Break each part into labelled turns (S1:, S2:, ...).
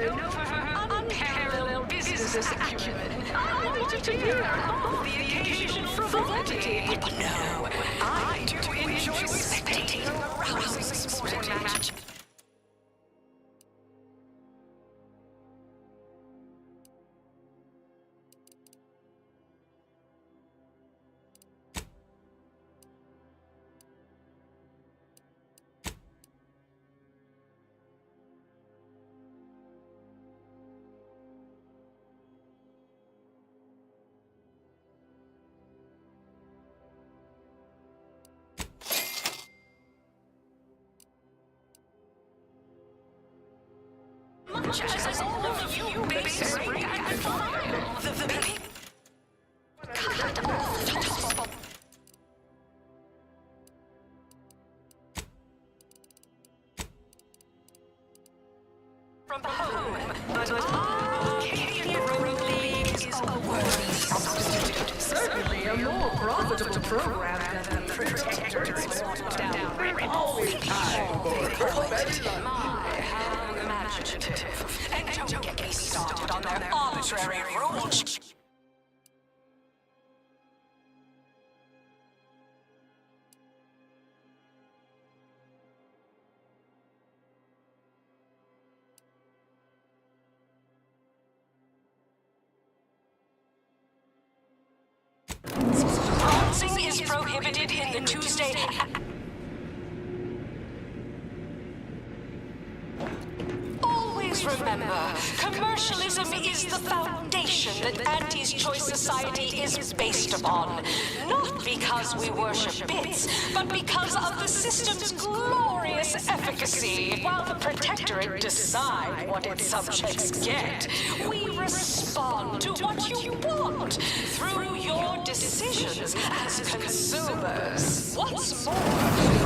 S1: known for her unparalleled business acumen. I wanted to hear her the occasional frivolity. No, I do enjoy spectating a rousing sporting match. Much as all of you basically admire the big cut off the top. From home, but Arcadia Road League is a worthy substitute. Certainly a more profitable program than the Protectorate down. Always how imaginative. And don't get me started on their arbitrary rules. Dancing is prohibited in the Tuesday. Always remember, commercialism is the foundation that Auntie's Choice Society is based upon. Not because we worship bits, but because of the system's glorious efficacy. While the Protectorate decide what its subjects get, we respond to what you want through your decisions as consumers. What's more,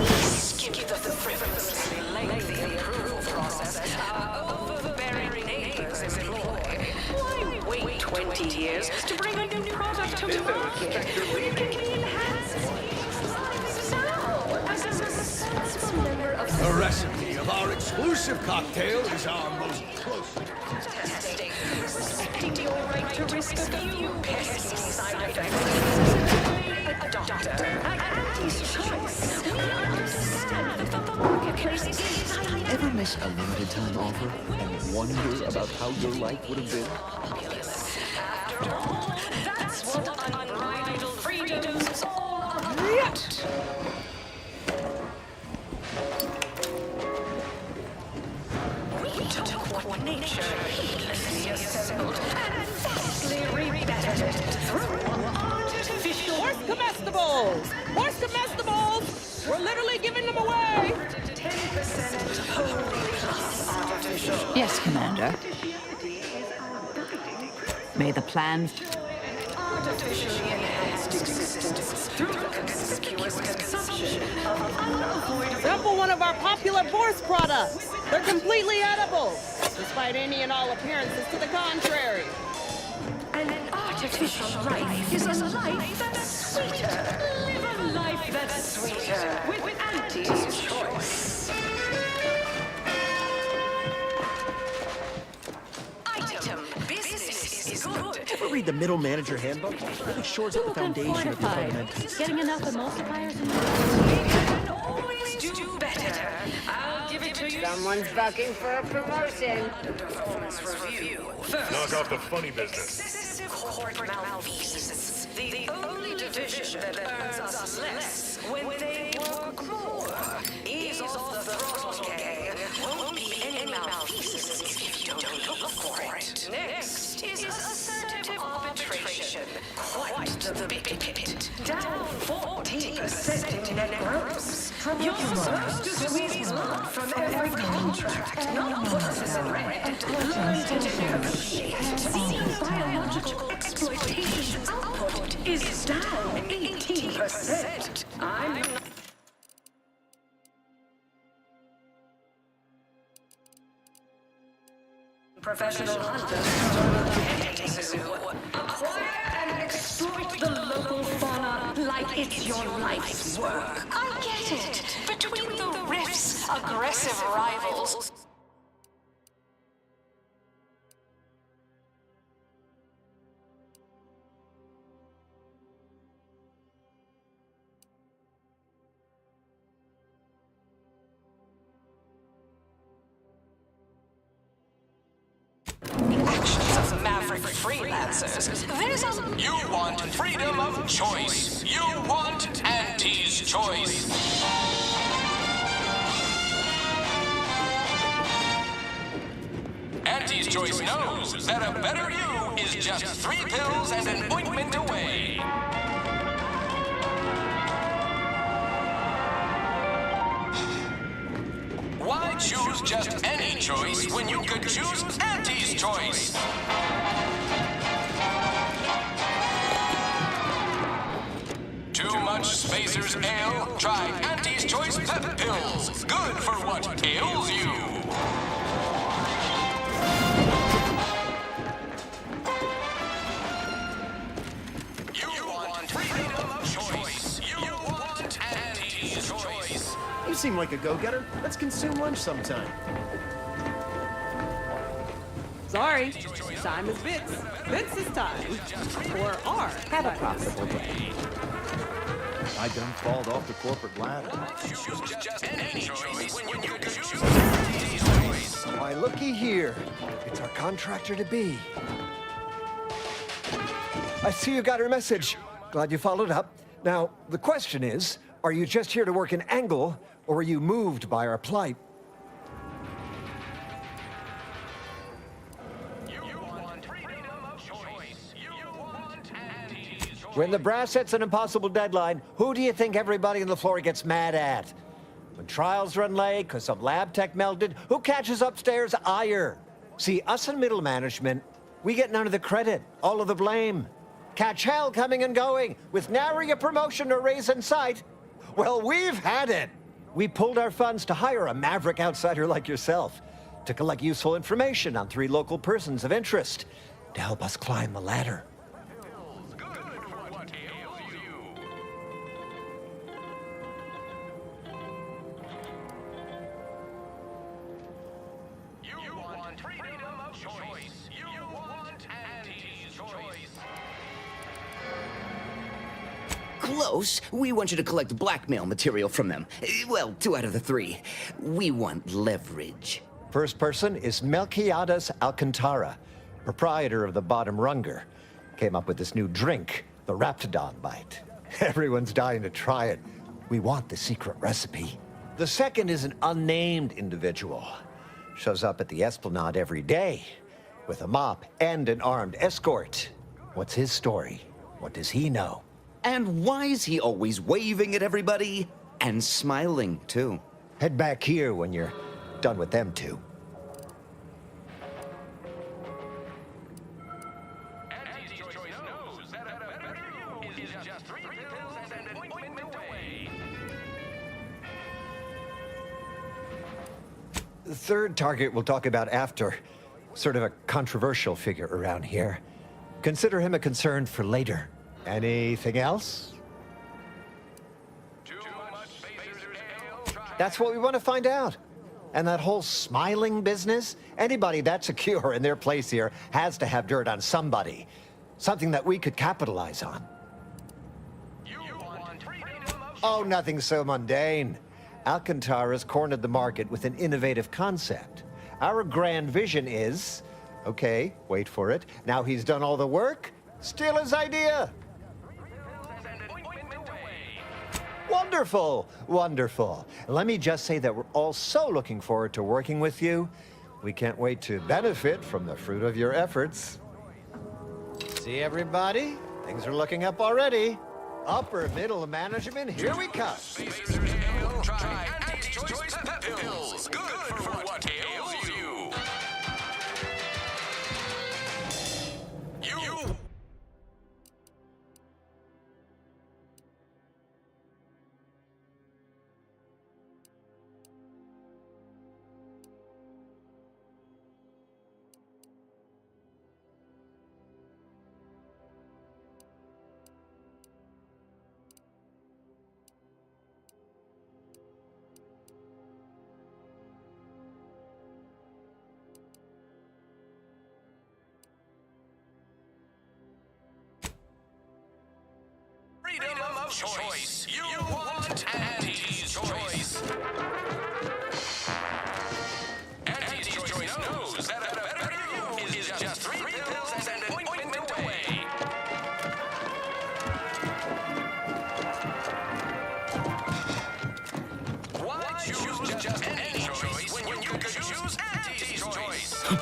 S1: we skip the frivolously lengthy approval process our overbearing neighbors employ. Why wait 20 years to bring a new product to market? We can enhance lives now as a responsible member of
S2: The recipe of our exclusive cocktail is our most closely
S1: testing. Respecting your right to risk a few pesky side effects. A doctor. At Auntie's Choice, we understand that the marketplace is
S3: Ever miss a limited time offer and wonder about how your life would have been?
S1: After all, that's what unbridled freedom's all about. We took what nature heedlessly assembled and vastly rebettered it through artificial...
S4: Horse comestibles! Horse comestibles! We're literally giving them away!
S1: 10% wholly plus artificial.
S5: Yes, Commander. May the plan...
S1: Artificially enhanced existence through conspicuous consumption of unavoidable...
S4: Sample one of our popular Force products! They're completely edible, despite any and all appearances to the contrary.
S1: An artificial life is a life that's sweeter. Live a life that's sweeter with Auntie's Choice. Item. Business is good.
S6: Ever read the Middle Manager Handbook? It really shores up the foundation of your fundamentals.
S5: Getting enough emulsifiers in
S1: We can always do better. I'll give it to you.
S7: Someone's bucking for a promotion.
S1: Performance review. First.
S8: Knock off the funny business.
S1: Excessive corporate malfeasance. The only division that earns us less when they work more. Ease off the throttle, gang. Won't be any malfeasance if you don't look for it. Next is assertive arbitration. Quite the big pit. Down 14% in net gross. You're supposed to squeeze blood from every contract, not put us in the red. Learn to negotiate. The biological exploitation output is down 18%. I'm not... Professional hunters acquire and exploit the local fauna like it's your life's work. I get it. Between the rifts, aggressive rivals. Maverick freelancers, there's a...
S8: You want freedom of choice. You want Auntie's choice. Auntie's choice knows that a better you is just 3 pills and an ointment away. Why choose just any choice when you could choose Auntie's choice? Too much Spacers Ale? Try Auntie's Choice Pep Pills. Good for what ails you. You want freedom of choice. You want Auntie's choice.
S6: You seem like a go-getter. Let's consume lunch sometime.
S4: Sorry, time is Bits. Bits is time. Or R.
S5: Have a profitable day.
S3: I done falled off the corporate ladder.
S8: Choose just any choice when you could choose Auntie's choice.
S9: Why, looky here. It's our contractor-to-be. I see you got her message. Glad you followed up. Now, the question is, are you just here to work in Angle, or were you moved by our plight? When the brass sets an impossible deadline, who do you think everybody on the floor gets mad at? When trials run late because some lab tech melted, who catches upstairs ire? See, us in middle management, we get none of the credit, all of the blame. Catch hell coming and going, with nary a promotion or raise in sight. Well, we've had it. We pulled our funds to hire a maverick outsider like yourself, to collect useful information on 3 local persons of interest, to help us climb the ladder.
S10: Close. We want you to collect blackmail material from them. Well, 2 out of the 3. We want leverage.
S9: First person is Melquiades Alcantara, proprietor of the Bottom Runger. Came up with this new drink, the Raptidon Bite. Everyone's dying to try it. We want the secret recipe. The second is an unnamed individual. Shows up at the Esplanade every day with a mop and an armed escort. What's his story? What does he know?
S10: And why is he always waving at everybody? And smiling, too.
S9: Head back here when you're done with them two. The third target we'll talk about after. Sort of a controversial figure around here. Consider him a concern for later. Anything else? That's what we want to find out. And that whole smiling business, anybody that's secure in their place here has to have dirt on somebody. Something that we could capitalize on. Oh, nothing so mundane. Alcantara's cornered the market with an innovative concept. Our grand vision is, okay, wait for it. Now he's done all the work, steal his idea. Wonderful, wonderful. Let me just say that we're all so looking forward to working with you. We can't wait to benefit from the fruit of your efforts. See, everybody? Things are looking up already. Upper middle management, here we come.
S8: Try Auntie's Choice Pep Pills. Good for what ails you. You. Freedom of choice. You want Auntie's choice. Auntie's choice knows that a better you is just 3 pills and Too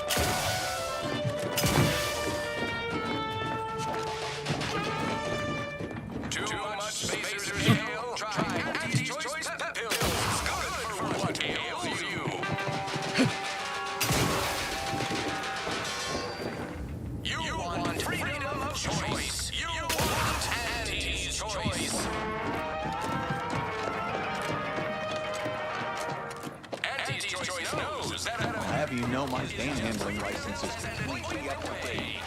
S8: much spacers ale? Try Anti's Choice Pep Pills. Good for what ails you. You want freedom of choice. You want Anti's Choice. Anti's Choice knows that
S3: I'll have you know my game handling license is completely up to date.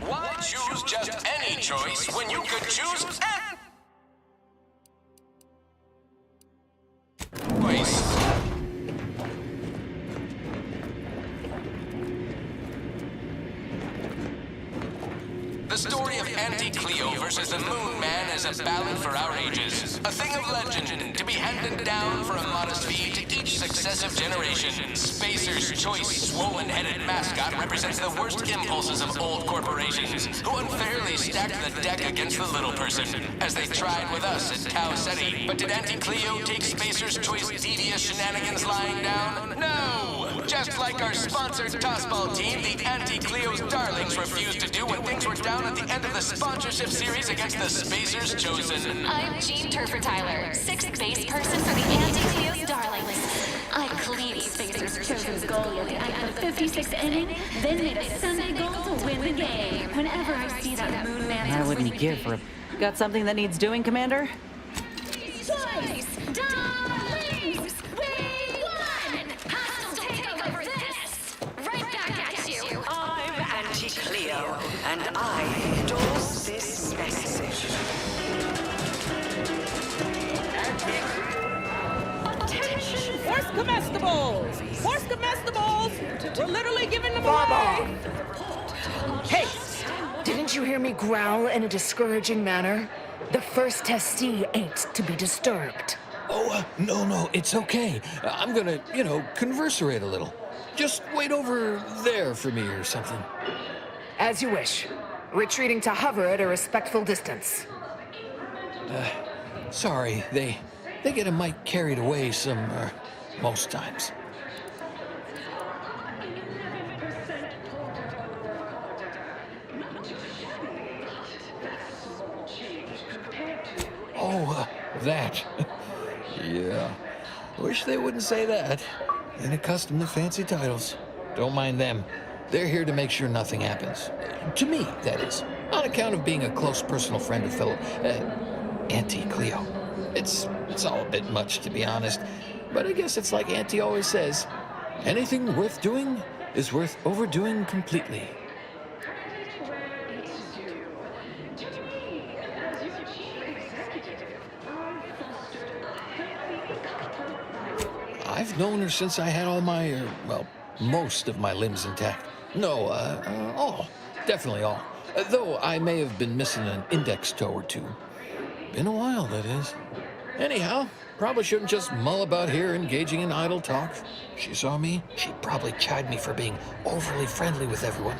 S8: Why choose just any choice when you could choose choice? The story of Auntie Cleo versus the Moon Man is a ballad for our ages. A thing of legend to be handed down for a modest fee to each successive generation. Spacer's Choice swollen-headed mascot represents the worst impulses of old corporations who unfairly stacked the deck against the little person, as they tried with us at Tau Ceti. But did Auntie Cleo take Spacer's Choice devious shenanigans lying down? No! Just like our sponsored tossball team, the Auntie Cleo's darlings refused to do when things were down at the end of the sponsorship series against the Spacers Chosen.
S11: I'm Jean Turfer Tyler, 6th base person for the Anti-Cleo's Darlings. I cleaned Spacers Chosen's goalie at the end of the 56th inning, then made a Sunday goal to win the game. Whenever I see that Moon Man...
S4: I wouldn't give for a... Got something that needs doing, Commander?
S11: Choice! Darlings! We won! Hostile takeover this! Right back at you!
S1: I'm Auntie Cleo, and I endorse this message. Attention!
S4: Horse comestibles! Horse comestibles! We're literally giving them away!
S7: Hey! Didn't you hear me growl in a discouraging manner? The first testee ain't to be disturbed.
S2: Oh, no, it's okay. I'm gonna, converserate a little. Just wait over there for me or something.
S7: As you wish. Retreating to hover at a respectful distance.
S2: Sorry, they get a mite carried away most times. Oh, that. Yeah. Wish they wouldn't say that. Ain't accustomed to fancy titles. Don't mind them. They're here to make sure nothing happens. To me, that is. On account of being a close personal friend of fellow Auntie Cleo. It's all a bit much, to be honest. But I guess it's like Auntie always says. Anything worth doing is worth overdoing completely. I've known her since I had all my, most of my limbs intact. No, all. Definitely all. Though I may have been missing an index toe or two. Been a while, that is. Anyhow, probably shouldn't just mull about here engaging in idle talk. She saw me, she'd probably chide me for being overly friendly with everyone,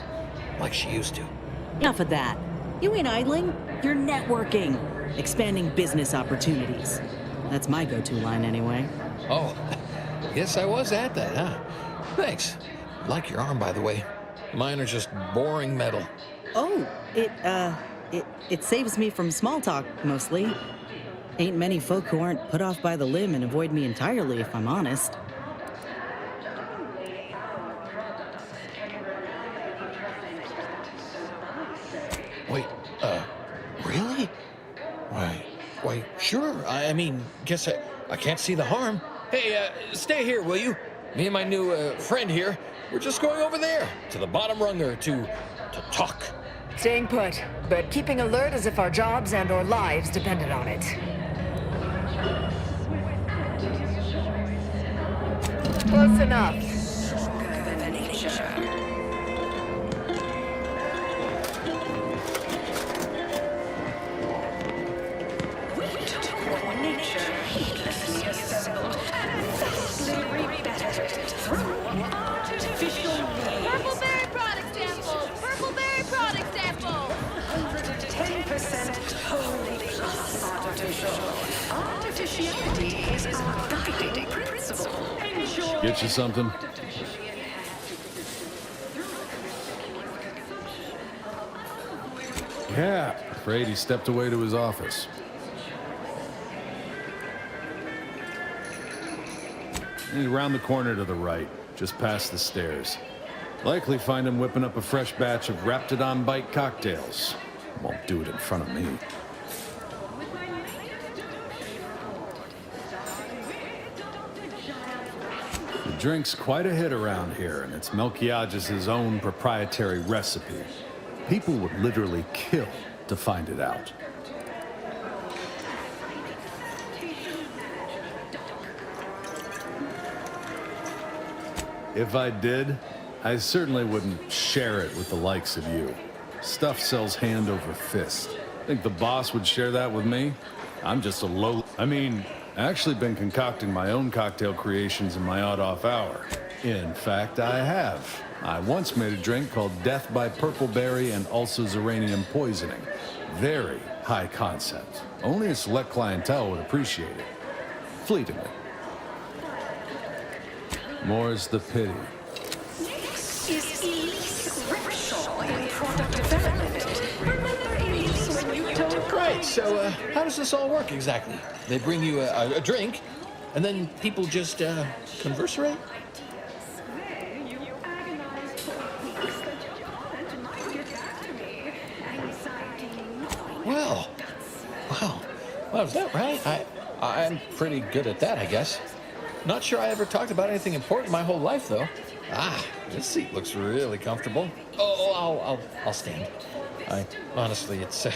S2: like she used to.
S4: Enough of that. You ain't idling. You're networking. Expanding business opportunities. That's my go-to line anyway.
S2: Oh, guess I was at that, huh? Thanks. Like your arm, by the way. Mine are just boring metal.
S4: Oh, it saves me from small talk, mostly. Ain't many folk who aren't put off by the limb and avoid me entirely, if I'm honest.
S2: Wait, really? Why, sure. I mean, guess I can't see the harm. Hey, stay here, will you? Me and my new friend here, we're just going over there, to the bottom runger, to talk.
S7: Staying put, but keeping alert as if our jobs and or lives depended on it. Close enough.
S1: Nature heedlessly assembled and vastly rebettered through artificial means.
S11: Purple-berry product sample! Purple-berry product sample!
S1: 110% wholly plus artificial. Artificiality is our guiding
S12: Get you something? Yeah, afraid he stepped away to his office. He's around the corner to the right, just past the stairs. Likely find him whipping up a fresh batch of Raptidon Bite cocktails. Won't do it in front of me. The drink's quite a hit around here, and it's Melquiades' own proprietary recipe. People would literally kill to find it out. If I did, I certainly wouldn't share it with the likes of you. Stuff sells hand over fist. Think the boss would share that with me? I'm just a low... I mean, I actually been concocting my own cocktail creations in my odd-off hour. In fact, I have. I once made a drink called Death by Purpleberry and also Xeranium Poisoning. Very high concept. Only a select clientele would appreciate it. Fleetingly. More's the pity.
S1: Next is Elise Rickshaw in product development. Remember Elise when you told...
S2: Right, so how does this all work exactly? They bring you a drink, and then people just conversate? Well, wow. Well, is that right? I'm pretty good at that, I guess. Not sure I ever talked about anything important my whole life, though. Ah, this seat looks really comfortable. Oh, I'll stand. Honestly, it's a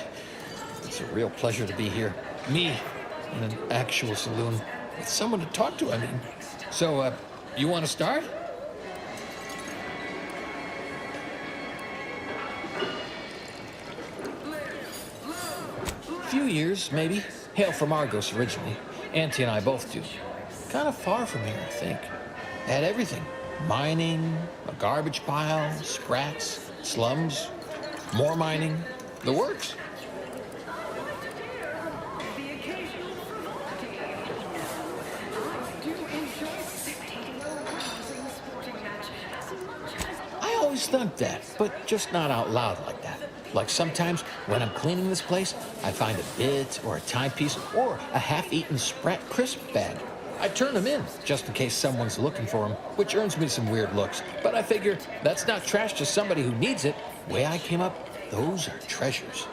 S2: real pleasure to be here. Me in an actual saloon with someone to talk to, I mean. So, you want to start? A few years, maybe. Hail from Argos originally. Auntie and I both do. Kind of far from here, I think. Had everything. Mining, a garbage pile, sprats, slums, more mining, the works. I always thought that, but just not out loud like that. Like sometimes when I'm cleaning this place, I find a bit or a timepiece or a half-eaten Sprat crisp bag. I turn them in, just in case someone's looking for them, which earns me some weird looks. But I figure that's not trash to somebody who needs it. Way I came up, those are treasures.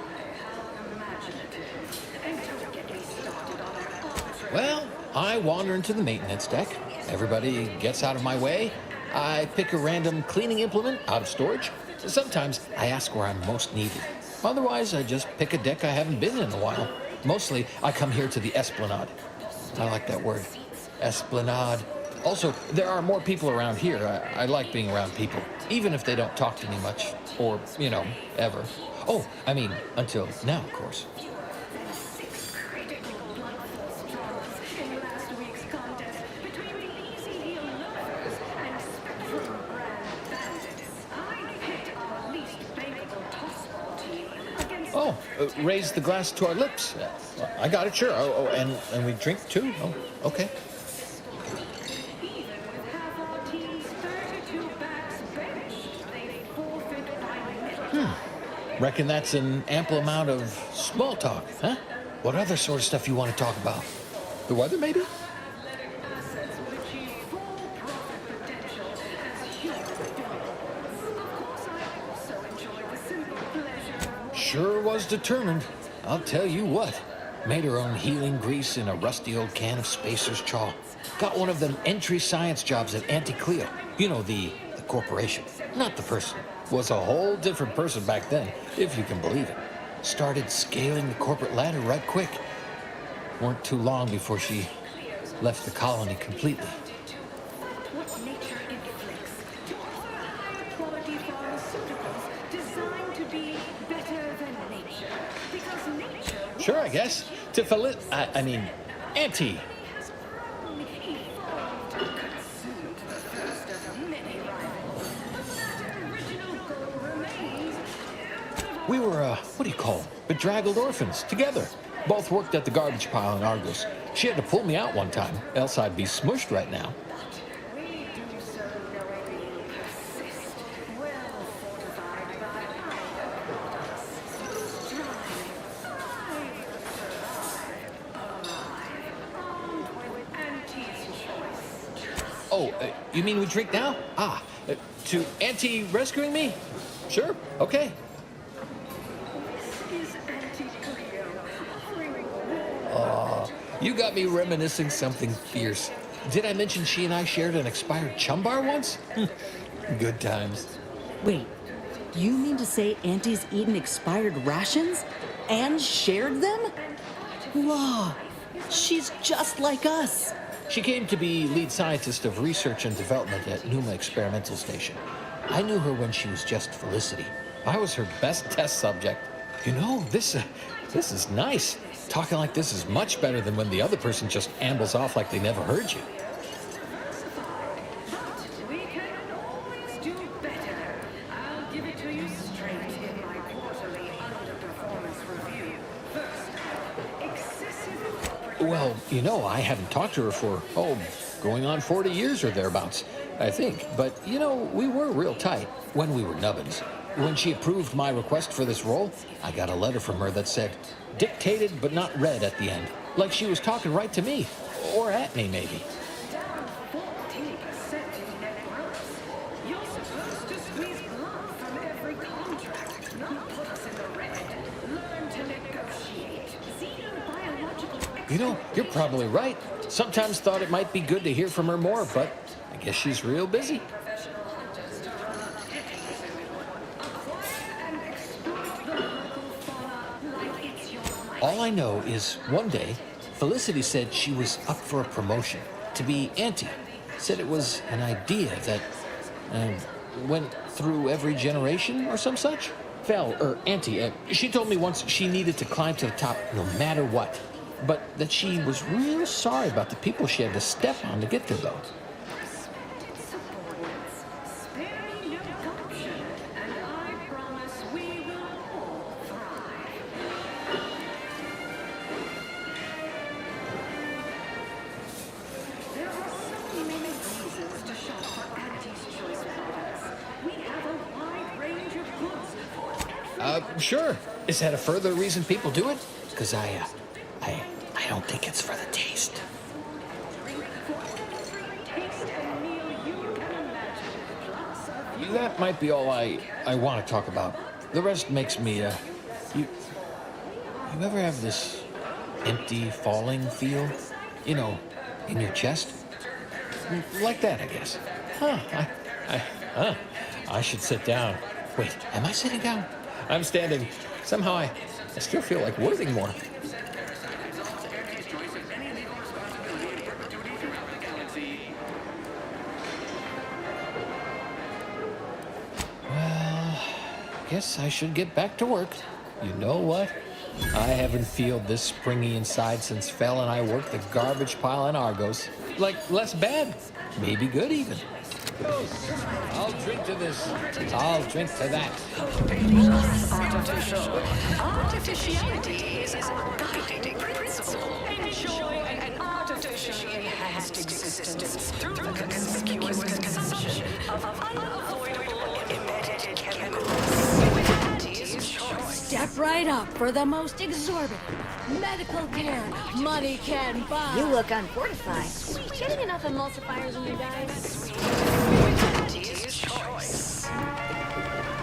S2: Well, I wander into the maintenance deck. Everybody gets out of my way. I pick a random cleaning implement out of storage. Sometimes I ask where I'm most needed. Otherwise, I just pick a deck I haven't been in a while. Mostly, I come here to the Esplanade. I like that word. Esplanade. Also, there are more people around here. I like being around people, even if they don't talk to me much. Or, ever. Oh, I mean, until now, of course. Oh, raise the glass to our lips. I got it, sure. Oh, and we drink too? Oh, okay. Reckon that's an ample amount of small talk, huh? What other sort of stuff you want to talk about? The weather, maybe? Sure was determined. I'll tell you what. Made her own healing grease in a rusty old can of Spacer's Chaw. Got one of them entry science jobs at Auntie Cleo. You know, the corporation. Not the person. Was a whole different person back then, if you can believe it. Started scaling the corporate ladder right quick. Weren't too long before she left the colony completely. Sure, I guess. To I mean, Auntie. We were, what do you call them? Bedraggled orphans, together. Both worked at the garbage pile in Argos. She had to pull me out one time, else I'd be smushed right now. Oh, you mean we drink now? To Auntie rescuing me? Sure, okay. You got me reminiscing something fierce. Did I mention she and I shared an expired chum bar once? Good times.
S4: Wait, you mean to say Auntie's eaten expired rations and shared them? Wow, she's just like us.
S2: She came to be lead scientist of research and development at Numa Experimental Station. I knew her when she was just Felicity. I was her best test subject. You know, this is nice. Talking like this is much better than when the other person just ambles off like they never heard you.
S13: We can always do better. I'll give it to you straight in my quarterly underperformance review. First, excessive...
S2: Well, you know, I haven't talked to her for, going on 40 years or thereabouts, I think. But, you know, we were real tight when we were nubbins. When she approved my request for this role, I got a letter from her that said, dictated but not read at the end. Like she was talking right to me. Or at me, maybe.
S13: Down 14% in net growth. You're supposed to squeeze blood from every contract, not put us in the red. Learn to negotiate. Xenobiological...
S2: You know, you're probably right. Sometimes thought it might be good to hear from her more, but I guess she's real busy. All I know is one day, Felicity said she was up for a promotion to be Auntie. Said it was an idea that went through every generation or some such. Auntie, she told me once she needed to climb to the top no matter what. But that she was real sorry about the people she had to step on to get there, though. Sure. Is that a further reason people do it? Because I don't think it's for the taste. That might be all I want to talk about. The rest makes me, You ever have this empty, falling feel? You know, in your chest? Like that, I guess. I should sit down. Wait, am I sitting down? I'm standing. Somehow I still feel like working more. Well, guess I should get back to work. You know what? I haven't felt this springy inside since Fel and I worked the garbage pile in Argos. Like, less bad. Maybe good, even. I'll drink to this. I'll drink to that.
S1: Artificiality is our guiding principle. Enjoy an artificially enhanced existence through the conspicuous consumption of unavoidable embedded chemicals.
S14: Step right up for the most exorbitant medical care money can buy.
S15: You look unfortified. Getting enough emulsifiers in you guys?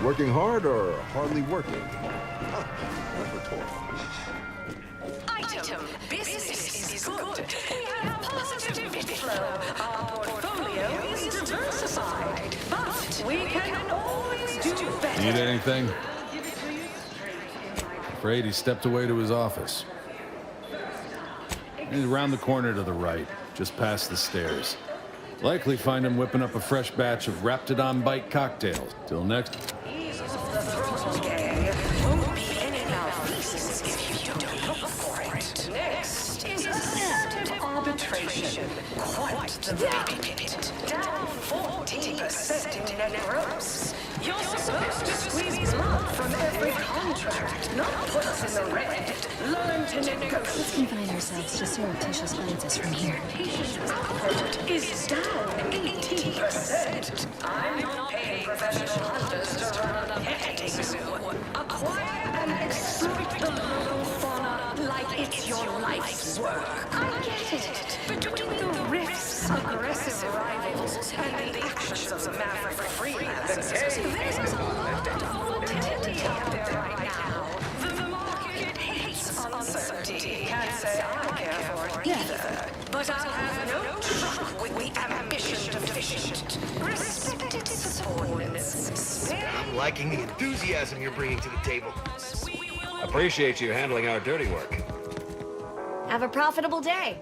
S16: Working hard or hardly working? Never talk.
S1: Item. Business is good. We have positive flow. Our portfolio is diversified. But we can always do better.
S12: Need anything? Afraid he stepped away to his office. He's around the corner to the right, just past the stairs. Likely find him whipping up a fresh batch of Raptidon Bite cocktails. Till next.
S1: Ease of the throttle gang. Won't be any malfeasance if you don't look for it. Next is assertive arbitration. Quite the pit. Down 14% in net gross. You're supposed to squeeze blood from every contract, not put us in the red. Learn to negotiate.
S15: Let's confine ourselves to surreptitious glances from here.
S1: Output is down 18%. I'm not paying professional hunters to run a petting zoo. Acquire and exploit the local fauna like it's your life's work. I get it. Between the rifts, aggressive massive rivals and the actions of maverick freelancers. There's a lot of volatility out there right now. The market hates uncertainty. Can't say I care for it either. But I'll have no truck with the ambition deficient. Respected subordinates.
S17: I'm liking the enthusiasm you're bringing to the table.
S18: Appreciate you handling our dirty work.
S15: Have a profitable day.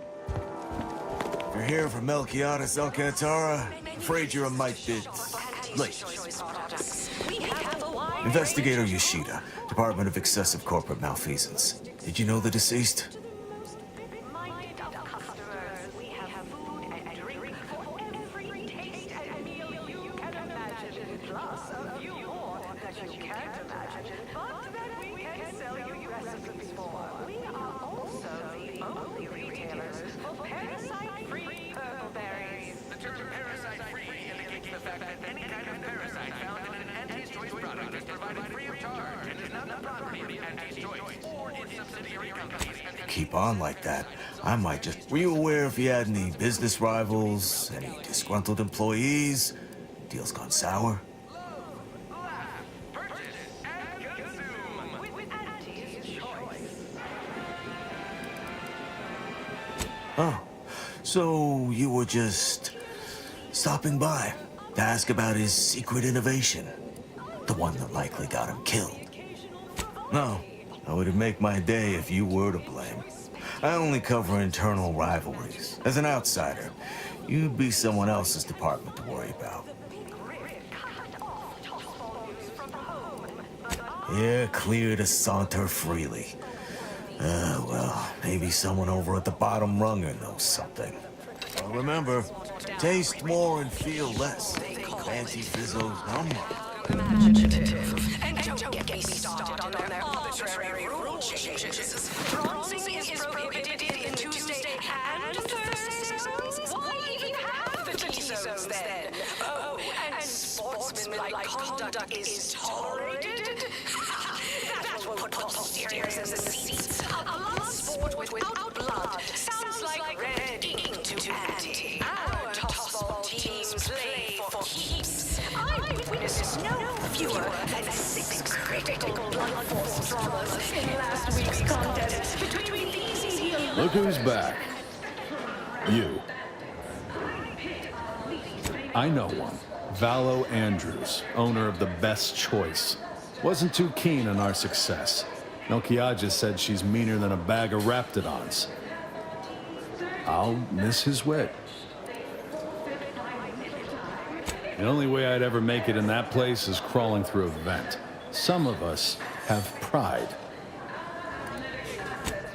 S19: You're here for Melquiades Alcantara? Afraid you're a mite bit late. Investigator Yoshida, Department of Excessive Corporate Malfeasance. Did you know the deceased? Keep on like that, I might just... Were you aware if he had any business rivals, any disgruntled employees? Deal's gone sour? Oh, so you were just stopping by to ask about his secret innovation, the one that likely got him killed. No, it would make my day if you were to blame. I only cover internal rivalries. As an outsider, you'd be someone else's department to worry about. Yeah, clear to saunter freely. Well, maybe someone over at the bottom runger knows something. Well, remember, taste more and feel less. Fancy Fizzo's number.
S1: Imaginative. And don't get me started on their arbitrary rule changes. Bronzing is prohibited in Tuesday and Thursday zones. Why even have the T-zones then? Oh, and sportsmanlike conduct is tolerated? That will put posteriors in the seats. A blood sport without blood sounds like red ink to Anti. Our tossball teams play for keeps. I witnessed no fewer than 6 critical blood force dramas in last week's contest between these heroes.
S12: Look who's back. You. I know one. Valo Andrews, owner of the Best Choice. Wasn't too keen on our success. Melquiades said she's meaner than a bag of Raptidons. I'll miss his wit. The only way I'd ever make it in that place is crawling through a vent. Some of us have pride.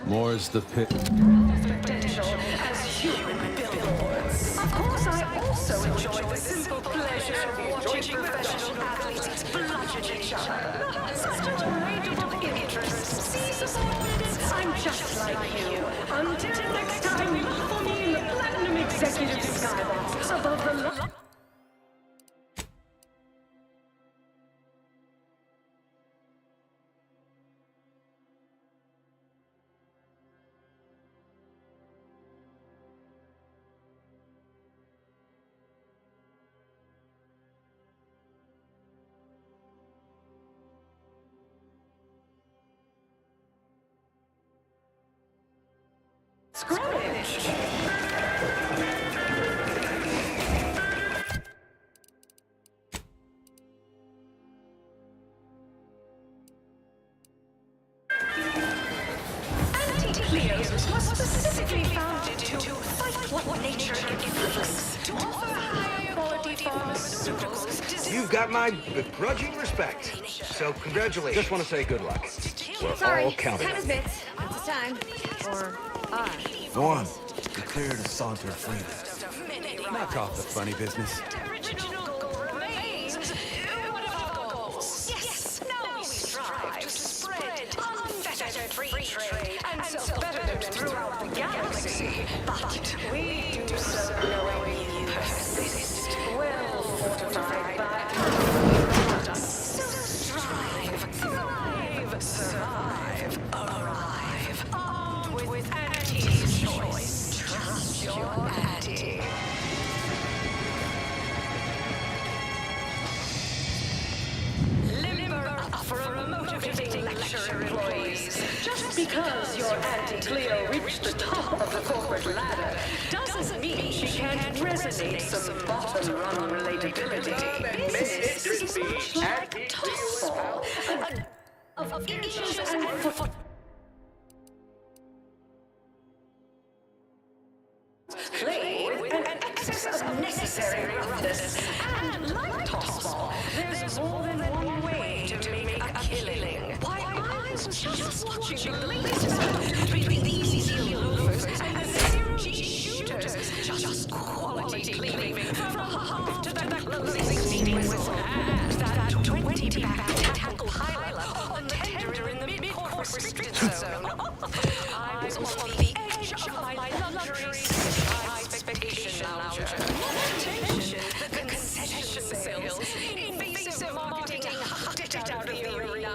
S12: More's the pit.
S1: Potential as human billboards. Of course, I also enjoy the simple pleasure of watching professional athletes bludgeon each other. Not such a radical interest. See, subordinates, I'm just like you. Until next time, look for me in the platinum executive skybox above the line. Anti-Cleos was specifically founded to fight what nature inflicts, to offer higher quality pharmaceuticals.
S17: You've got my begrudging respect. So congratulations. Just want to say good luck. We're all counting on
S15: Time is
S17: you.
S15: bits. It's time. Or
S19: Go on. You're clear to saunter freely.
S6: Knock off the funny business.
S1: Original goal remains. What of our goals? Yes, now we strive to spread unfettered free trade and self-betterment throughout the galaxy. But we do so knowing you persist, well fortified by so strive, thrive, survive, arrive, armed with Anti's choice. Trust your Anti.
S13: future employees. Just because your Auntie Cleo reached the top of the corporate ladder doesn't mean she can't resonate some bottom-rung relatability. Business is much like tossball, of inches and foot. Play with an excess of necessary roughness. And like tossball, there's more than one way to make a killing. Why, I was just watching the latest battle between the easy loafers and zero-G shooters. Just quality cleaving from half to the closing whistle. And that 20-back tackle pileup on the tender in the mid-court restricted zone. I was on the edge of my luxury expectation lounger. Attention, the concession sales. Invasive marketing hocked it out of the arena.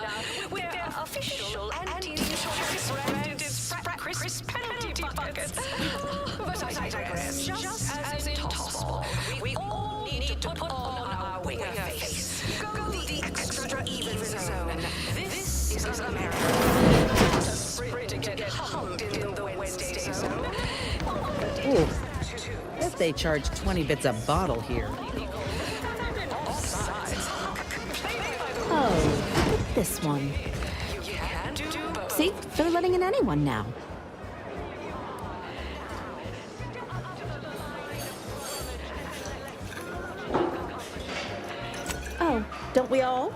S13: Where official anti-choice branded Chris penalty buckets. But I digress. Just as in tossball, we all need to put on our winger face. Go the extra even zone. This is America. Not a sprint to get hummed in the Wednesday zone.
S4: Ooh. Bet they charge 20 bits a bottle here.
S15: Oh, look at this one. See, they're letting in anyone now. Oh, don't we all?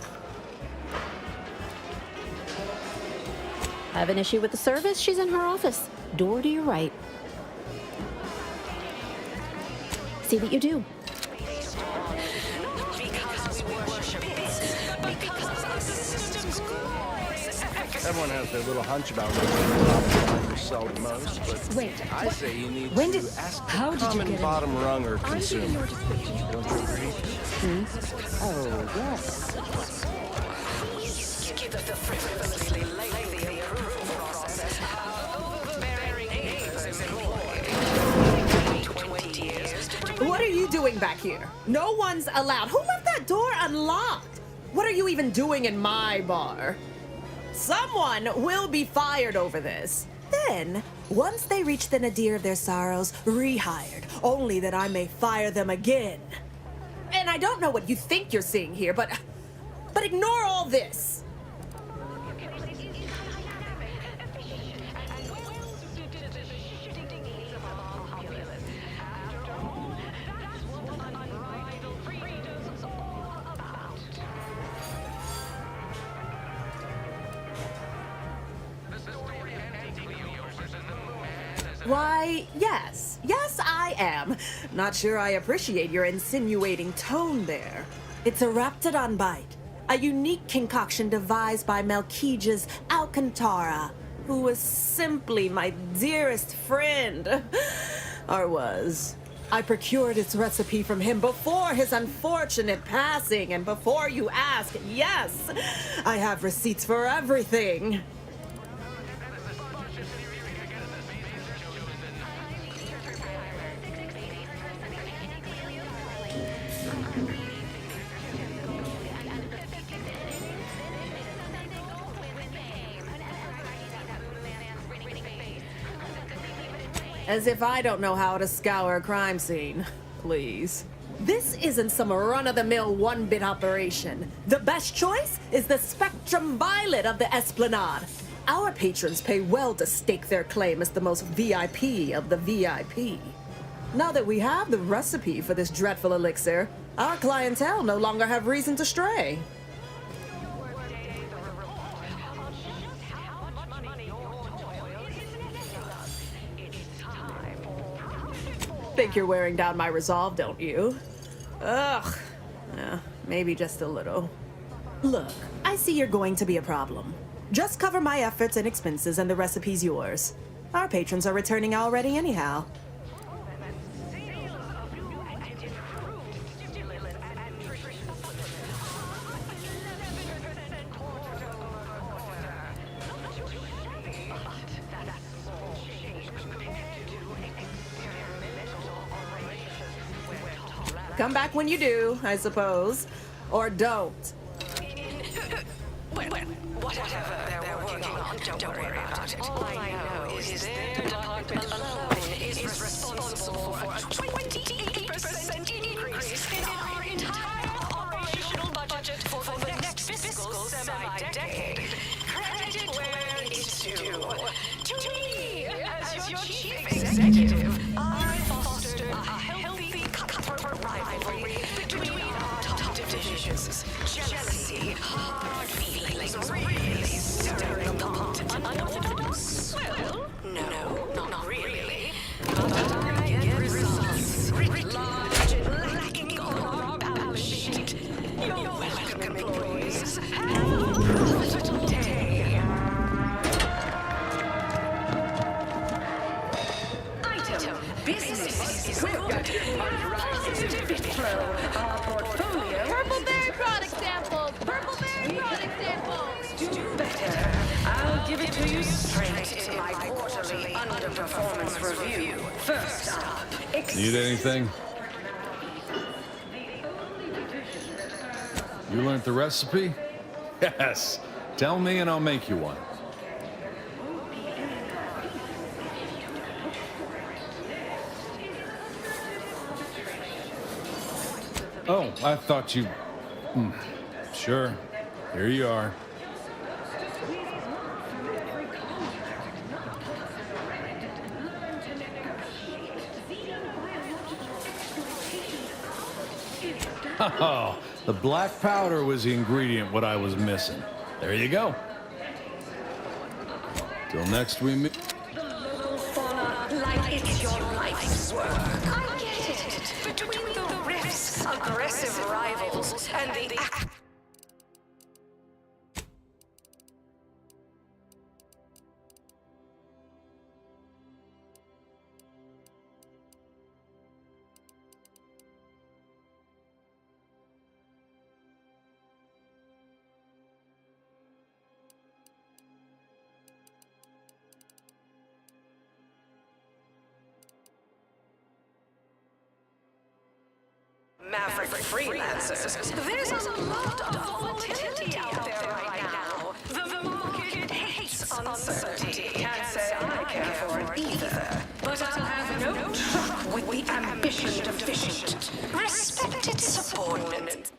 S15: Have an issue with the service? She's in her office. Door to your right. See what you do.
S16: Everyone has their little hunch about what they sell the most, but
S15: wait,
S16: I say you need
S15: when
S16: to
S15: did,
S16: ask
S15: how
S16: the
S15: did you
S16: common
S15: get in?
S16: bottom runger consumer. Don't you agree?
S15: Oh, yes.
S7: What are you doing back here? No one's allowed. Who left that door unlocked? What are you even doing in my bar? Someone will be fired over this. Then, once they reach the nadir of their sorrows, rehired, only that I may fire them again. And I don't know what you think you're seeing here, but ignore all this. Why, yes. Yes, I am. Not sure I appreciate your insinuating tone there. It's a Raptidon bite, a unique concoction devised by Melquiades Alcantara, who was simply my dearest friend. Or was. I procured its recipe from him before his unfortunate passing, and before you ask, yes, I have receipts for everything. As if I don't know how to scour a crime scene. Please. This isn't some run-of-the-mill one-bit operation. The best choice is the Spectrum Violet of the Esplanade. Our patrons pay well to stake their claim as the most VIP of the VIP. Now that we have the recipe for this dreadful elixir, our clientele no longer have reason to stray. Think you're wearing down my resolve, don't you? Ugh. Yeah, maybe just a little. Look, I see you're going to be a problem. Just cover my efforts and expenses and the recipe's yours. Our patrons are returning already anyhow. Come back when you do, I suppose. Or don't.
S1: Well, whatever they're working on, don't worry about it. All I know is their department alone is responsible for a 28% increase in our entire operational budget for the next fiscal semi-decade. Credit where it's due. To me, as your chief executive, I fostered a healthy cutthroat rivalry between our top divisions. Jealousy, hard feelings, really stirring the pot. Unorthodox? Well, no, not really. But I get results. Large and lacking on our balance sheet. You're welcome, employees. Have a profitable day.
S13: Item, business. Welcome to Positive Bit Flow. Our portfolio.
S14: Purpleberry product samples! Purpleberry product samples!
S13: Do better. I'll give it to you straight in my quarterly underperformance review. First up,
S12: Need anything? You learned the recipe? Yes. Tell me and I'll make you one. Oh, I thought you... Sure. Here you are. Oh, the black powder was the ingredient what I was missing. There you go. Till next we meet.
S1: Fauna, like it's your life's work. I get it. Between the rifts, aggressive rivals, and the Maverick freelancers. There's a lot of volatility out there right now. The market hates uncertainty. Can't say I care for it either. But I'll have no truck with the ambition deficient. Respected subordinate.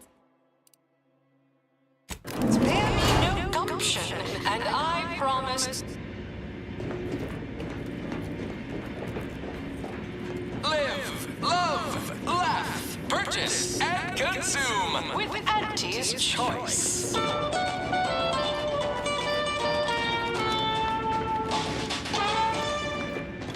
S1: Spare me no gumption, and I promise.
S8: Live, love, laugh, purchase, and consume
S1: With Auntie's choice.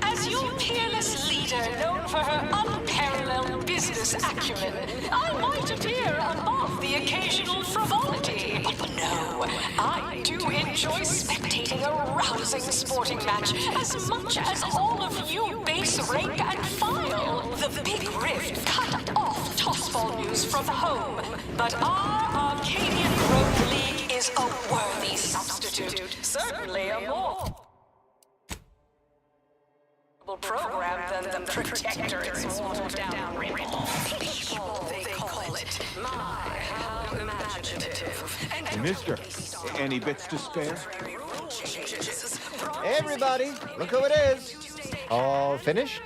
S1: As your peerless leader, known for her unparalleled business acumen, I might appear above the occasional frivolity. But no, I do enjoy spectating a rousing sporting match as much as all of you base rank and file. The Big Rift cut off tossball news from home, but our Arcadian Road League is a worthy substitute. Certainly a more program than the Protectorate's watered-down rival. People, they call it. My, how imaginative. And
S6: Mister, any bits to spare? Hey, everybody, look who it is. All finished?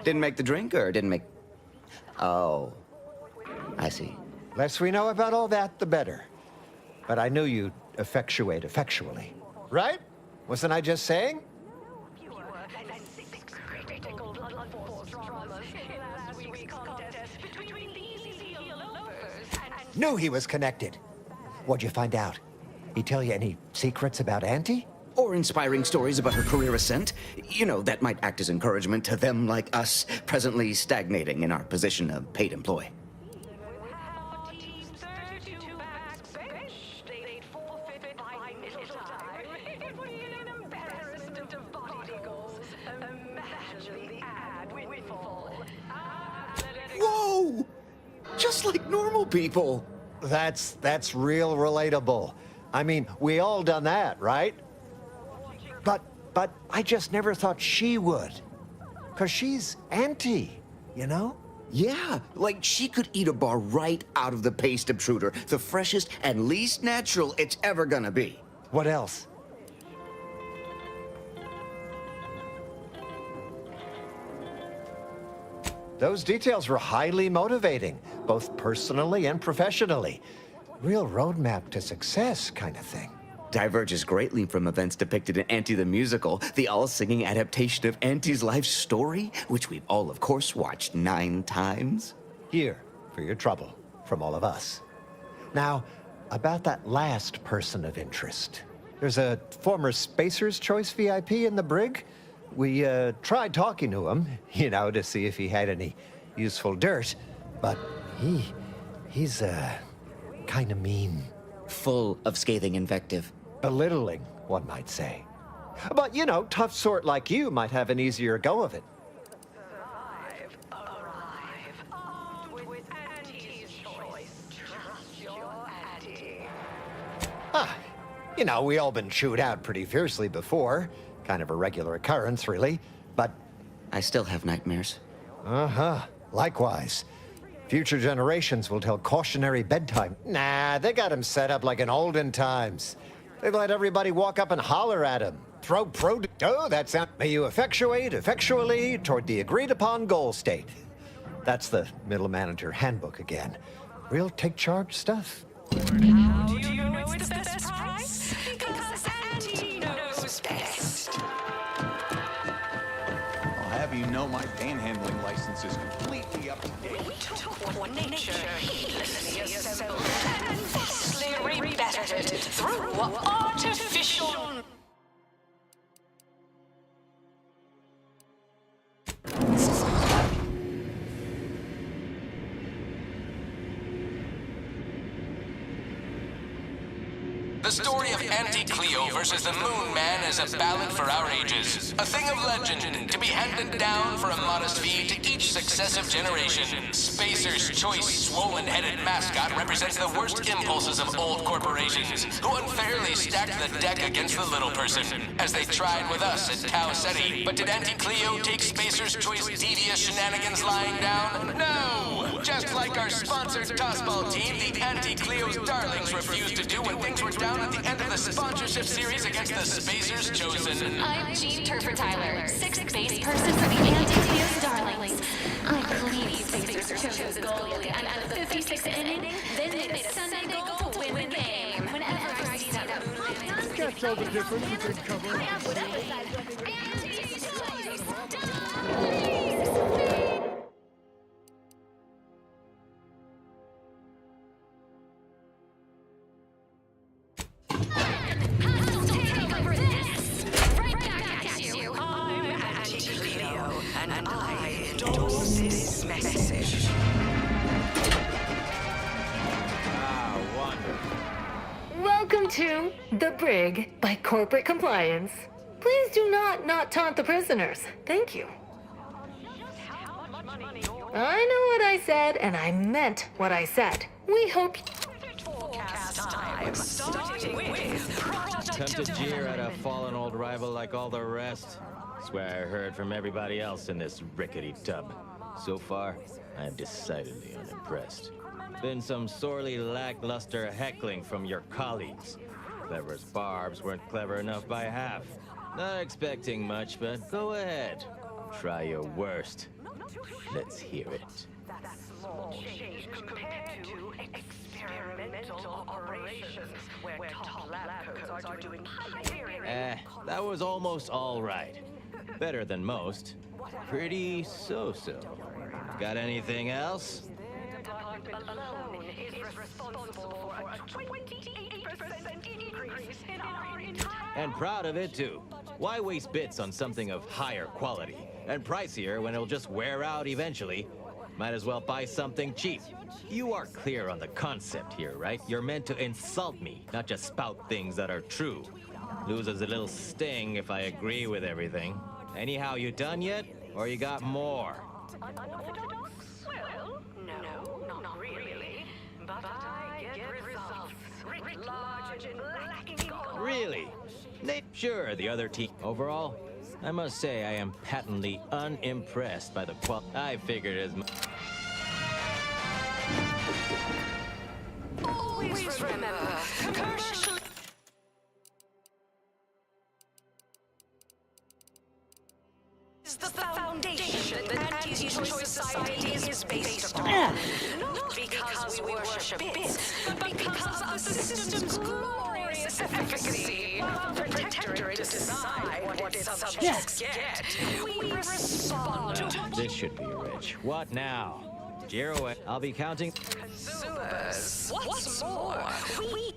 S10: Didn't make the drink or didn't make... Oh, I see.
S9: Less we know about all that, the better. But I knew you'd effectuate effectually. Right? Wasn't I just saying? Knew he was connected. What'd you find out? He tell you any secrets about Auntie?
S10: Or inspiring stories about her career ascent. You know, that might act as encouragement to them like us, presently stagnating in our position of paid employee. Whoa! Just like normal people.
S9: That's real relatable. I mean, we all done that, right? But I just never thought she would. 'Cause she's anti, you know?
S10: Yeah, like she could eat a bar right out of the paste obtruder, the freshest and least natural it's ever gonna be.
S9: What else? Those details were highly motivating, both personally and professionally. Real roadmap to success kind of thing.
S10: Diverges greatly from events depicted in Auntie the Musical, the all-singing adaptation of Auntie's life story, which we've all, of course, watched 9 times.
S9: Here, for your trouble, from all of us. Now, about that last person of interest. There's a former Spacer's Choice VIP in the brig. We tried talking to him, you know, to see if he had any useful dirt, but he's kind of mean.
S10: Full of scathing invective.
S9: Belittling, one might say. But, you know, tough sort like you might have an easier go of it. You know, we all been chewed out pretty fiercely before. Kind of a regular occurrence, really. But
S10: I still have nightmares.
S9: Uh-huh. Likewise. Future generations will tell cautionary bedtime. Nah, they got him set up like in olden times. They let everybody walk up and holler at him. Throw oh, that sound. May you effectuate effectually toward the agreed upon goal state. That's the middle manager handbook again. Real take charge stuff.
S1: How do you know it's the best price? Because Auntie knows best.
S20: I'll have you know my panhandling license is completely up to date.
S1: We took what nature heedlessly assembled and vastly rebettered it through artificial...
S8: The story of Auntie Cleo versus the Moon Man is a ballad for our ages. A thing of legend to be handed down for a modest fee to each successive generation. Spacer's Choice swollen-headed mascot represents the worst impulses of old corporations who unfairly stacked the deck against the little person, as they tried with us at Tau Ceti. But did Auntie Cleo take Spacer's Choice devious shenanigans lying down? No! Just like our sponsored tossball team, the Auntie Cleo's darlings refused to do when things were down at the end of the sponsorship series against the Spacers Chosen.
S11: I'm Jean Turfer Tyler, 6th base person for the Anti-Cleo's Darlings. I believe Spacers Chosen's goal at the end of the 56th inning, then made a Sunday goal to win the game. Whenever I see that moon,
S16: Can't tell the difference between cover
S21: Welcome to The Brig by Corporate Compliance. Please do not taunt the prisoners. Thank you. I know what I said, and I meant what I said. We hope...
S22: Come to jeer at a fallen old rival like all the rest. Swear I heard from everybody else in this rickety tub. So far, I am decidedly unimpressed. Been some sorely lackluster heckling from your colleagues. Clever as barbs weren't clever enough by half. Not expecting much, but go ahead. Try your worst. Let's hear it. That was almost all right. Better than most. Pretty so-so. Got anything else?
S1: Alone is responsible for a 28% increase in our entire...
S22: And proud of it, too. Why waste bits on something of higher quality and pricier when it'll just wear out eventually? Might as well buy something cheap. You are clear on the concept here, right? You're meant to insult me, not just spout things that are true. Loses a little sting if I agree with everything. Anyhow, you done yet? Or you got more?
S1: Well, no, not really. But I get results. Large and lacking gold.
S22: Really? Sure, the other team. Overall, I must say I am patently unimpressed by the I figured as much.
S1: Always remember, commercial is the foundation that anti-choice society is based upon. Not because we worship bits, but because of the system's glorious efficacy. While the Protectorate decide what its subjects get, we respond to
S22: This should be rich. What now? Jiro, I'll be counting.
S1: consumers. What's more, we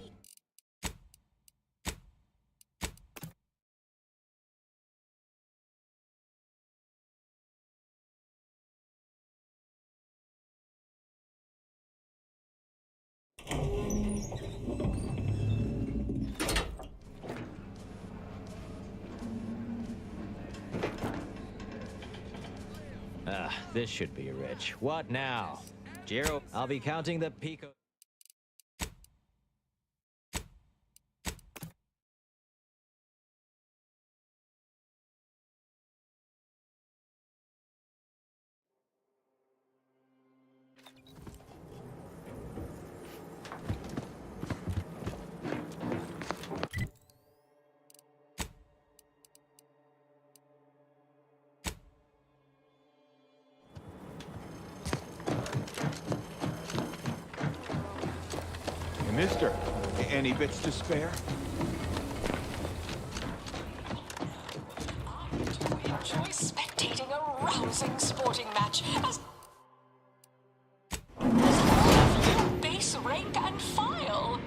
S22: This should be rich. What now? Jiro, I'll be counting the pico.
S20: Mister, any bits to spare?
S1: enjoy spectating a rousing sporting match as all of you base rank and file.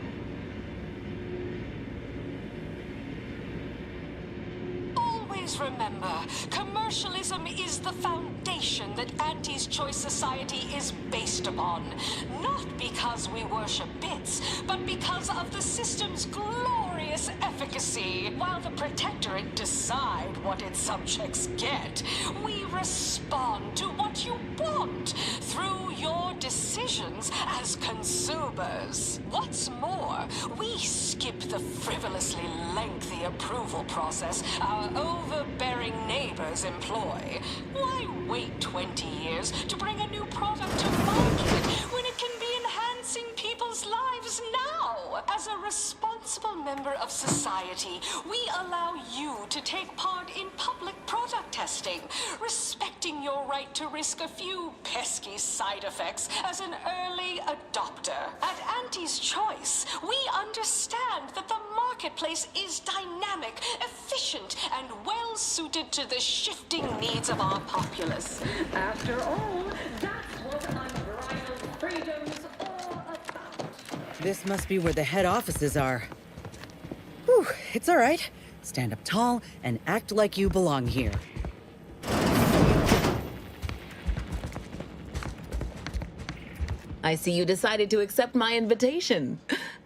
S1: Always remember, commercialism is the foundation that Anti's Choice Society is based upon. Not because we worship bits, but because of the system's glorious efficacy. While the Protectorate decide what its subjects get, we respond to what you want through your decisions as consumers. What's more, we skip the frivolously lengthy approval process our overbearing neighbors employ. Why wait 20 years to bring a new product to market when it can be enhancing people's lives now? As a responsible member of society, we allow you to take part in public product testing, respecting your right to risk a few pesky side effects as an early adopter. At Anti's Choice, we understand that the marketplace is dynamic, efficient, and well suited to the shifting needs of our populace.
S13: After all, that's what unbridled freedom's all about.
S4: This must be where the head offices are. Whew, it's all right. Stand up tall and act like you belong here.
S3: I see you decided to accept my invitation.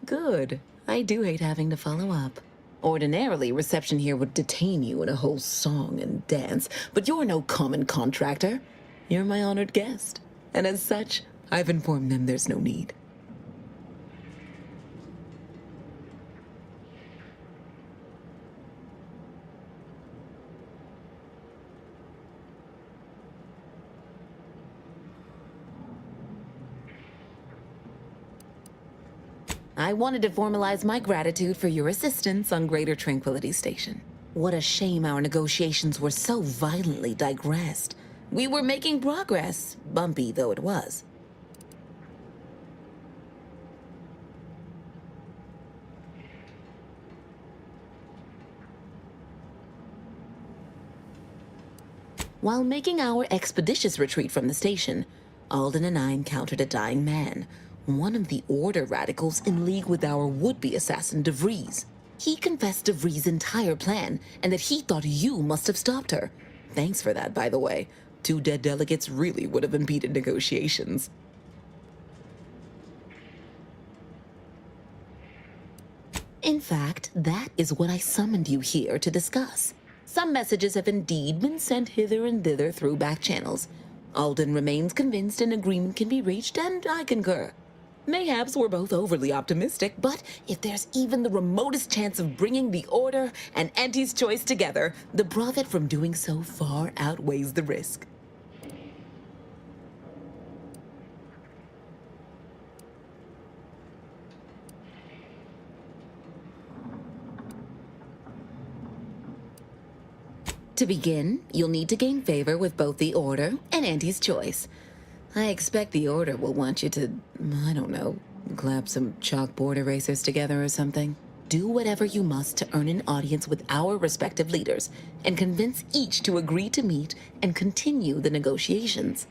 S3: Good. I do hate having to follow up. Ordinarily, reception here would detain you in a whole song and dance, but you're no common contractor. You're my honored guest. And as such, I've informed them there's no need. I wanted to formalize my gratitude for your assistance on Greater Tranquility Station. What a shame our negotiations were so violently digressed. We were making progress, bumpy though it was. While making our expeditious retreat from the station, Alden and I encountered a dying man. One of the Order radicals in league with our would-be assassin, DeVries. He confessed DeVries' entire plan, and that he thought you must have stopped her. Thanks for that, by the way. 2 dead delegates really would have impeded negotiations. In fact, that is what I summoned you here to discuss. Some messages have indeed been sent hither and thither through back channels. Alden remains convinced an agreement can be reached, and I concur. Mayhaps we're both overly optimistic, but if there's even the remotest chance of bringing the Order and Auntie's Choice together, the profit from doing so far outweighs the risk. To begin, you'll need to gain favor with both the Order and Auntie's Choice. I expect the Order will want you to, I don't know, clap some chalkboard erasers together or something. Do whatever you must to earn an audience with our respective leaders and convince each to agree to meet and continue the negotiations.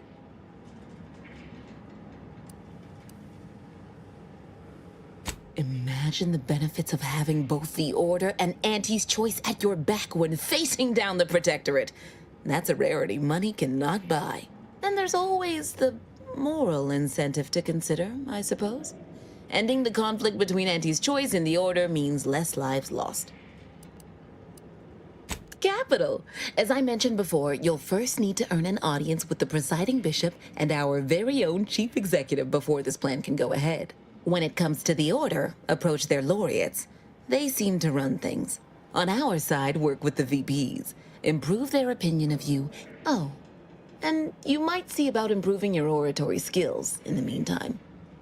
S3: Imagine the benefits of having both the Order and Auntie's Choice at your back when facing down the Protectorate. That's a rarity money cannot buy. And there's always the moral incentive to consider, I suppose. Ending the conflict between Auntie's Choice and the Order means less lives lost. Capital! As I mentioned before, you'll first need to earn an audience with the presiding bishop and our very own chief executive before this plan can go ahead. When it comes to the Order, approach their laureates. They seem to run things. On our side, work with the VPs. Improve their opinion of you. Oh, and you might see about improving your oratory skills in the meantime.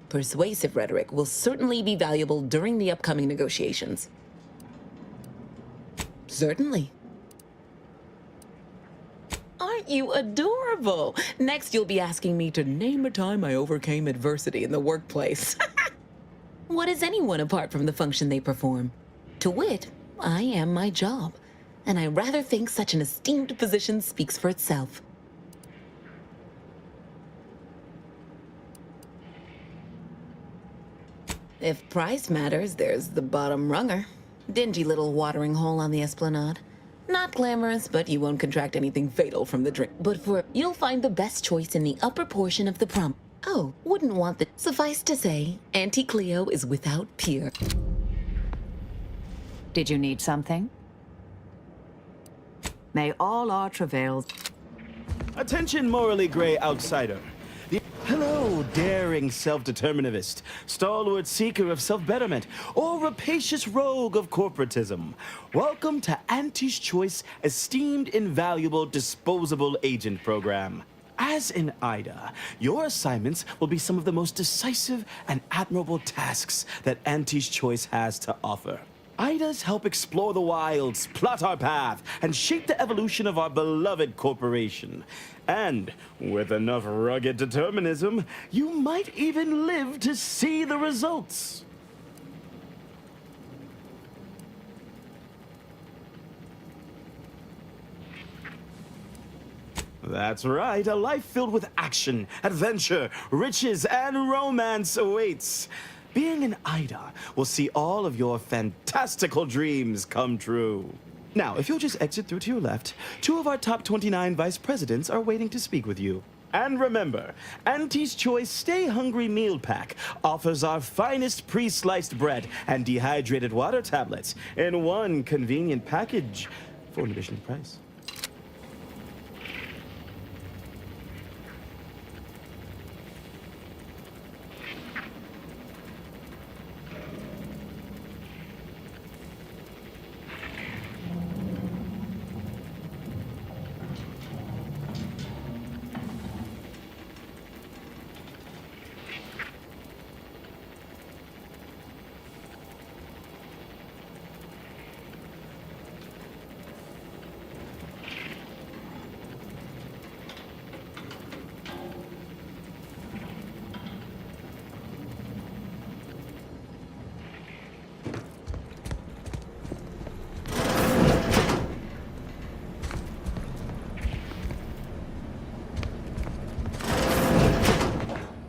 S3: Persuasive rhetoric will certainly be valuable during the upcoming negotiations. Certainly. Aren't you adorable? Next, you'll be asking me to name a time I overcame adversity in the workplace. What is anyone apart from the function they perform? To wit, I am my job, and I rather think such an esteemed position speaks for itself. If price matters, there's the bottom runger. Dingy little watering hole on the Esplanade. Not glamorous, but you won't contract anything fatal from the drink. But you'll find the best choice in the upper portion of the prom. Oh, wouldn't want the... Suffice to say, Auntie Cleo is without peer.
S2: Did you need something? May all our travails...
S5: Attention, morally gray outsider. Hello, daring self-determinativist, stalwart seeker of self-betterment, or rapacious rogue of corporatism. Welcome to Auntie's Choice Esteemed Invaluable Disposable Agent Program. As in Ida, your assignments will be some of the most decisive and admirable tasks that Auntie's Choice has to offer. Idas help explore the wilds, plot our path, and shape the evolution of our beloved corporation. And with enough rugged determinism, you might even live to see the results. That's right, a life filled with action, adventure, riches, and romance awaits. Being an Ida will see all of your fantastical dreams come true. Now, if you'll just exit through to your left, 2 of our top 29 vice presidents are waiting to speak with you. And remember, Auntie's Choice Stay Hungry Meal Pack offers our finest pre-sliced bread and dehydrated water tablets in one convenient package for an additional price.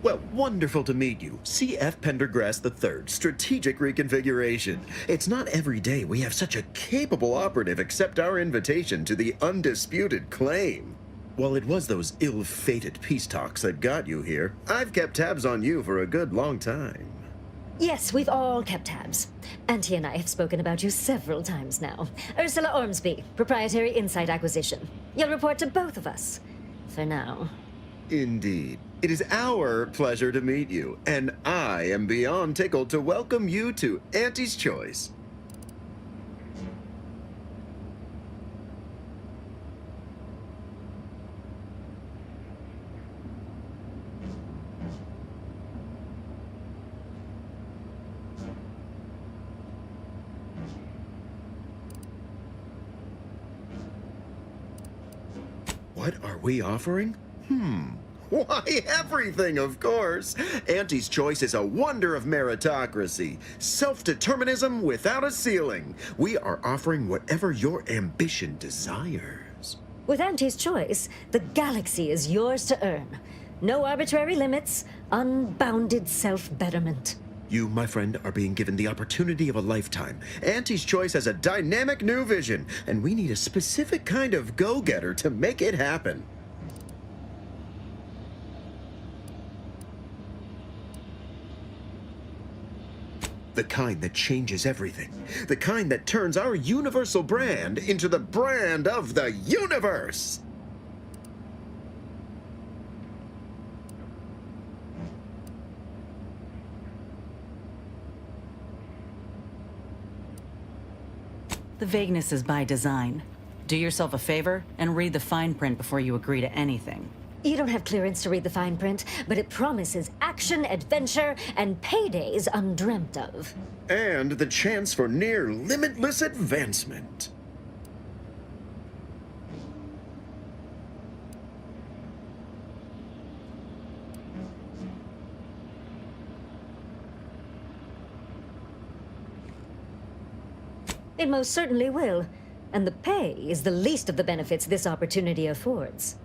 S6: Well, wonderful to meet you. C.F. Pendergrass III, Strategic Reconfiguration. It's not every day we have such a capable operative accept our invitation to the undisputed claim. While it was those ill-fated peace talks that got you here, I've kept tabs on you for a good long time.
S23: Yes, we've all kept tabs. Auntie and I have spoken about you several times now. Ursula Ormsby, Proprietary Insight Acquisition. You'll report to both of us. For now.
S6: Indeed. It is our pleasure to meet you, and I am beyond tickled to welcome you to Auntie's Choice. What are we offering? Why, everything, of course. Auntie's Choice is a wonder of meritocracy. Self-determinism without a ceiling. We are offering whatever your ambition desires.
S23: With Auntie's Choice, the galaxy is yours to earn. No arbitrary limits, unbounded self-betterment.
S6: You, my friend, are being given the opportunity of a lifetime. Auntie's Choice has a dynamic new vision, and we need a specific kind of go-getter to make it happen. The kind that changes everything. The kind that turns our universal brand into the brand of the universe.
S4: The vagueness is by design. Do yourself a favor and read the fine print before you agree to anything.
S23: You don't have clearance to read the fine print, but it promises action, adventure, and paydays undreamt of.
S6: And the chance for near limitless advancement.
S23: It most certainly will. And the pay is the least of the benefits this opportunity affords.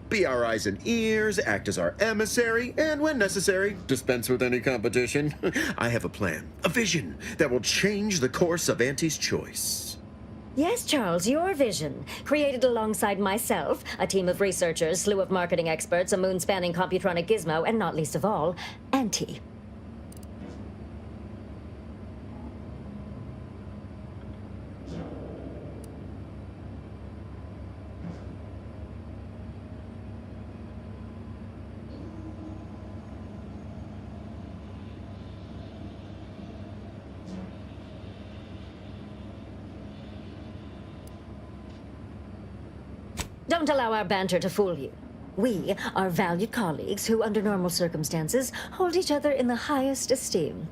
S6: Be our eyes and ears, act as our emissary, and when necessary, dispense with any competition. I have a plan, a vision that will change the course of Auntie's Choice.
S23: Yes, Charles, your vision. Created alongside myself, a team of researchers, slew of marketing experts, a moon-spanning computronic gizmo, and not least of all, Auntie. Don't allow our banter to fool you. We are valued colleagues who, under normal circumstances, hold each other in the highest esteem.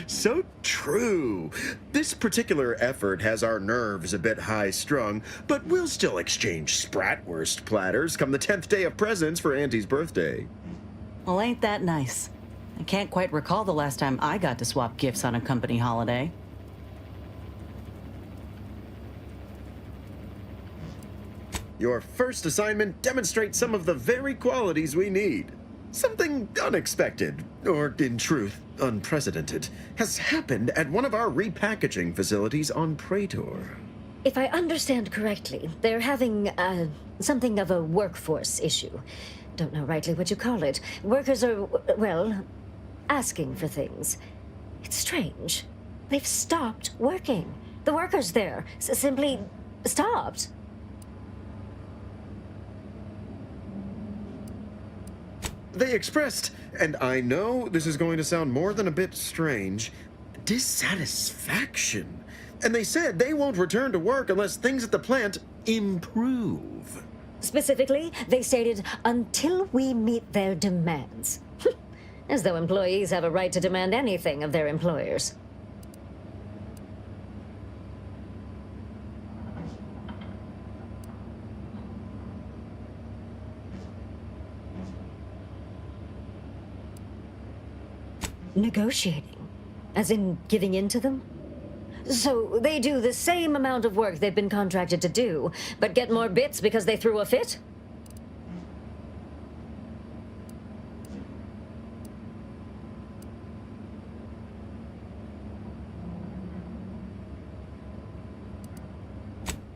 S6: So true. This particular effort has our nerves a bit high-strung, but we'll still exchange Spratwurst platters come the 10th day of presents for Auntie's birthday.
S4: Well, ain't that nice? I can't quite recall the last time I got to swap gifts on a company holiday.
S6: Your first assignment demonstrates some of the very qualities we need. Something unexpected, or in truth, unprecedented, has happened at one of our repackaging facilities on Praetor.
S23: If I understand correctly, they're having, something of a workforce issue. Don't know rightly what you call it. Workers are, well, asking for things. It's strange. They've stopped working. The workers there simply stopped.
S6: They expressed, and I know this is going to sound more than a bit strange, dissatisfaction. And they said they won't return to work unless things at the plant improve.
S23: Specifically, they stated, until we meet their demands. As though employees have a right to demand anything of their employers. Negotiating? As in giving in to them? So they do the same amount of work they've been contracted to do, but get more bits because they threw a fit?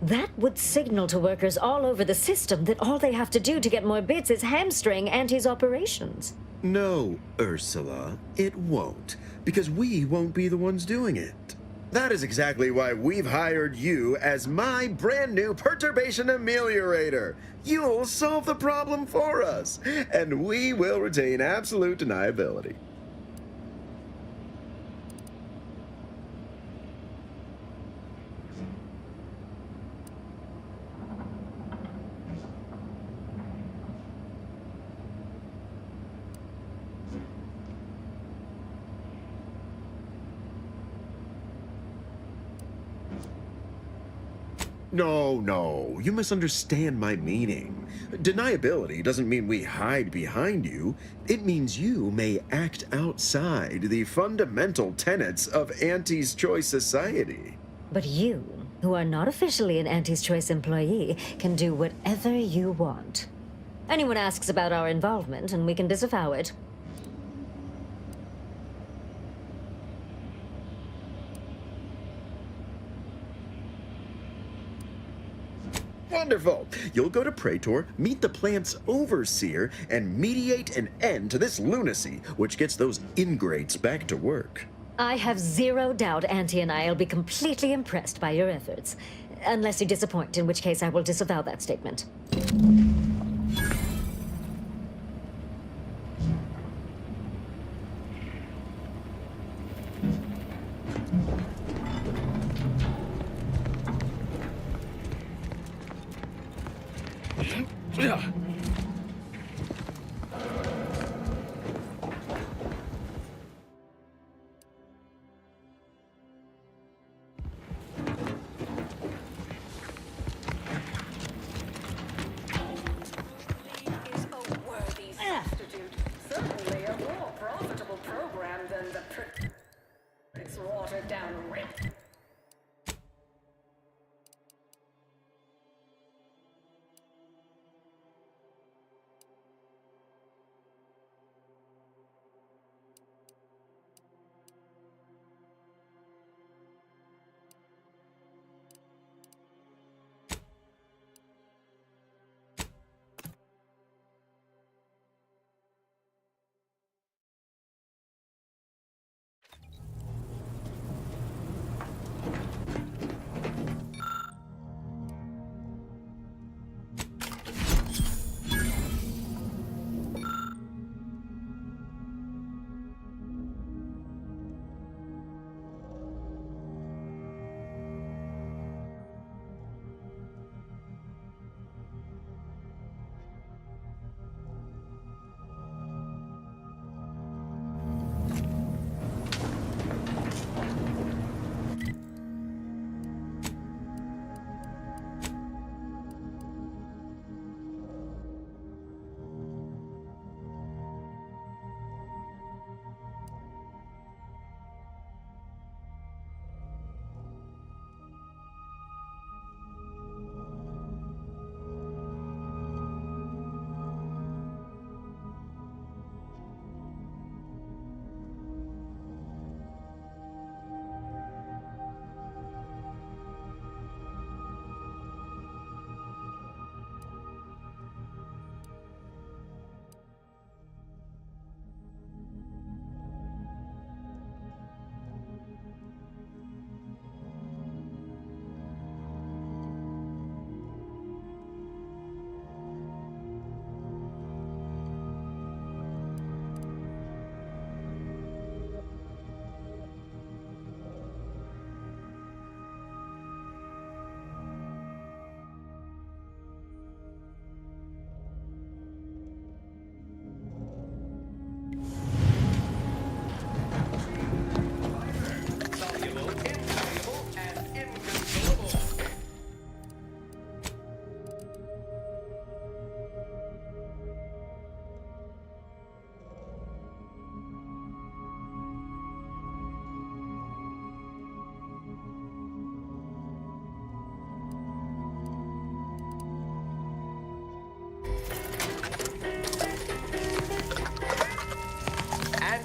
S23: That would signal to workers all over the system that all they have to do to get more bits is hamstring Auntie's operations.
S6: No, Ursula, it won't, because we won't be the ones doing it. That is exactly why we've hired you as my brand new perturbation ameliorator. You'll solve the problem for us, and we will retain absolute deniability. No, you misunderstand my meaning. Deniability doesn't mean we hide behind you. It means you may act outside the fundamental tenets of Auntie's Choice Society.
S23: But you, who are not officially an Auntie's Choice employee, can do whatever you want. Anyone asks about our involvement, and we can disavow it.
S6: Wonderful! You'll go to Praetor, meet the plant's overseer, and mediate an end to this lunacy, which gets those ingrates back to work.
S23: I have zero doubt Auntie and I will be completely impressed by your efforts. Unless you disappoint, in which case I will disavow that statement.
S16: Yeah.
S13: Certainly a more profitable program than the it's watered down rip.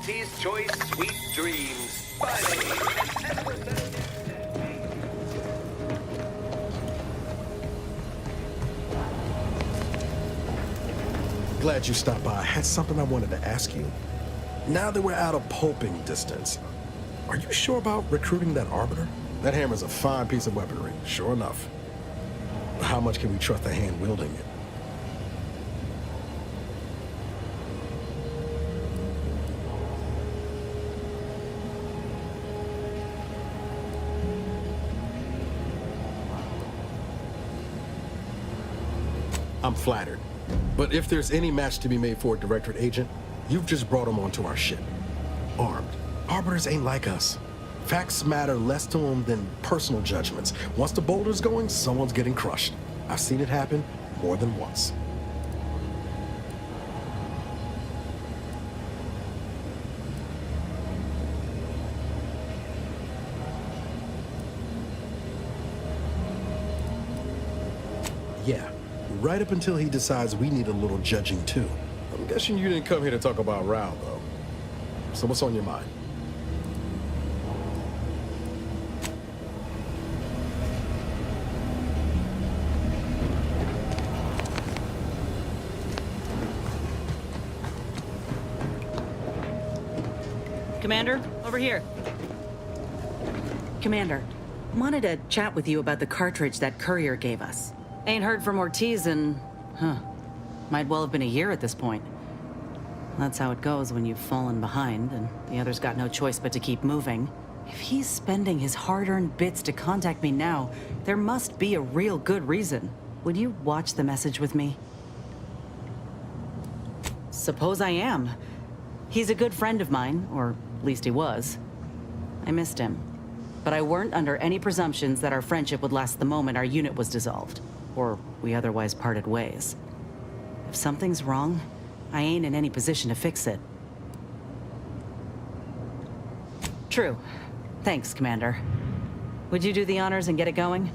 S17: Auntie's Choice Sweet Dreams.
S18: Glad you stopped by. I had something I wanted to ask you. Now that we're out of pulping distance, Are you sure about recruiting that Arbiter? That hammer's a fine piece of weaponry, sure enough. But how much can we trust the hand wielding it? I'm flattered. But if there's any match to be made for a Directorate agent, you've just brought him onto our ship. Armed. Arbiters ain't like us. Facts matter less to them than personal judgments. Once the boulder's going, someone's getting crushed. I've seen it happen more than once. Yeah, right up until he decides we need a little judging too. I'm guessing you didn't come here to talk about Rao, though. So what's on your mind?
S4: Commander, over here. Commander, wanted to chat with you about the cartridge that courier gave us. Ain't heard from Ortiz in, might well have been a year at this point. That's how it goes when you've fallen behind and the other's got no choice but to keep moving. If he's spending his hard-earned bits to contact me now, there must be a real good reason. Would you watch the message with me? Suppose I am. He's a good friend of mine, or at least he was. I missed him. But I weren't under any presumptions that our friendship would last the moment our unit was dissolved, or we otherwise parted ways. If something's wrong, I ain't in any position to fix it. True. Thanks, Commander. Would you do the honors and get it going?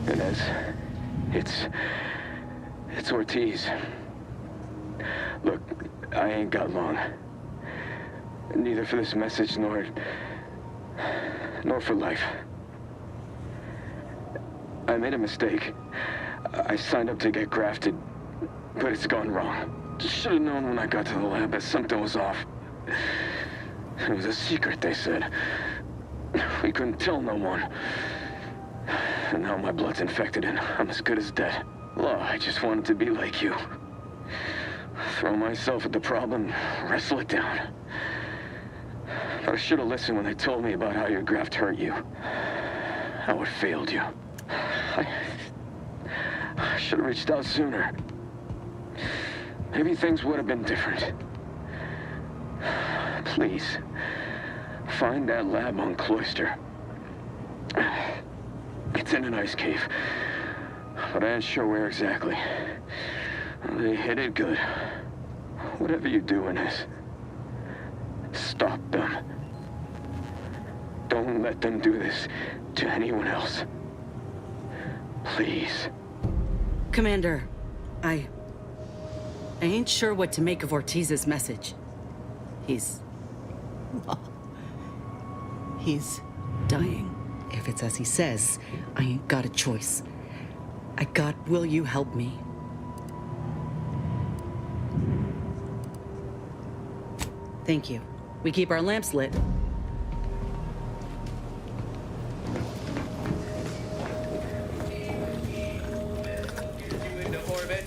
S7: Inez, it's Ortiz. Look, I ain't got long. Neither for this message nor for life. I made a mistake. I signed up to get grafted, but it's gone wrong. Just should have known when I got to the lab that something was off. It was a secret, they said. We couldn't tell no one. And now my blood's infected and I'm as good as dead. Well, I just wanted to be like you. Throw myself at the problem, wrestle it down. But I should have listened when they told me about how your graft hurt you. How it failed you. I should have reached out sooner. Maybe things would have been different. Please, find that lab on Cloister. It's in an ice cave, but I ain't sure where exactly. They hit it good. Whatever you do, Inez, stop them. Don't let them do this to anyone else. Please.
S4: Commander, I ain't sure what to make of Ortiz's message. He's dying. If it's as he says, I ain't got a choice. Will you help me? Thank you. We keep our lamps lit.
S17: Into orbit.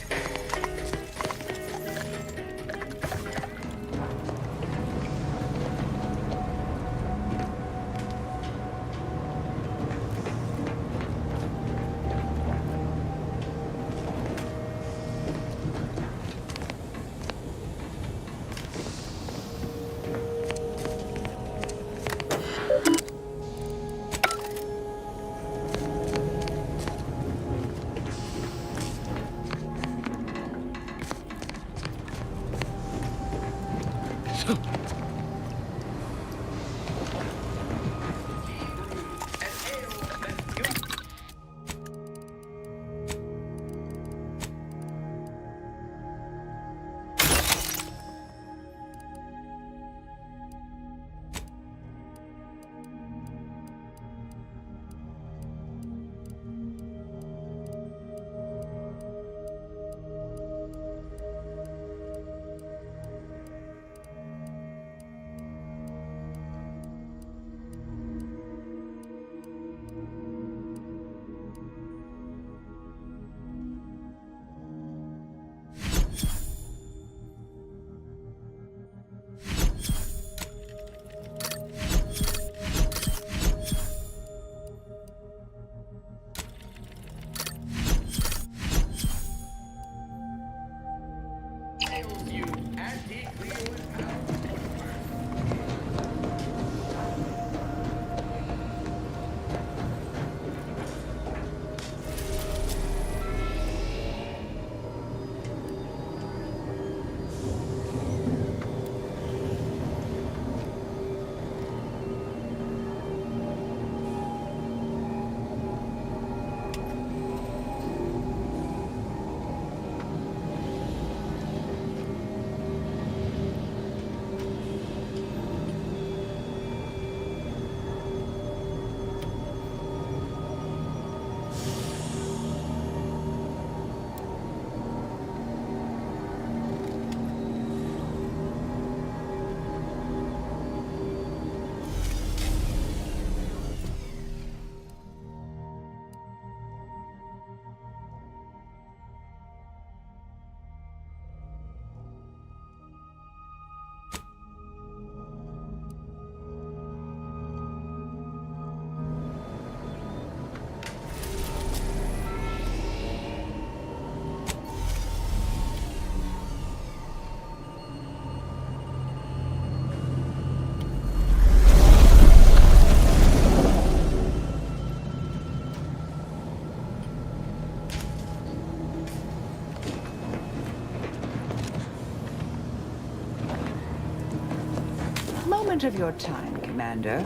S2: moment of your time, Commander.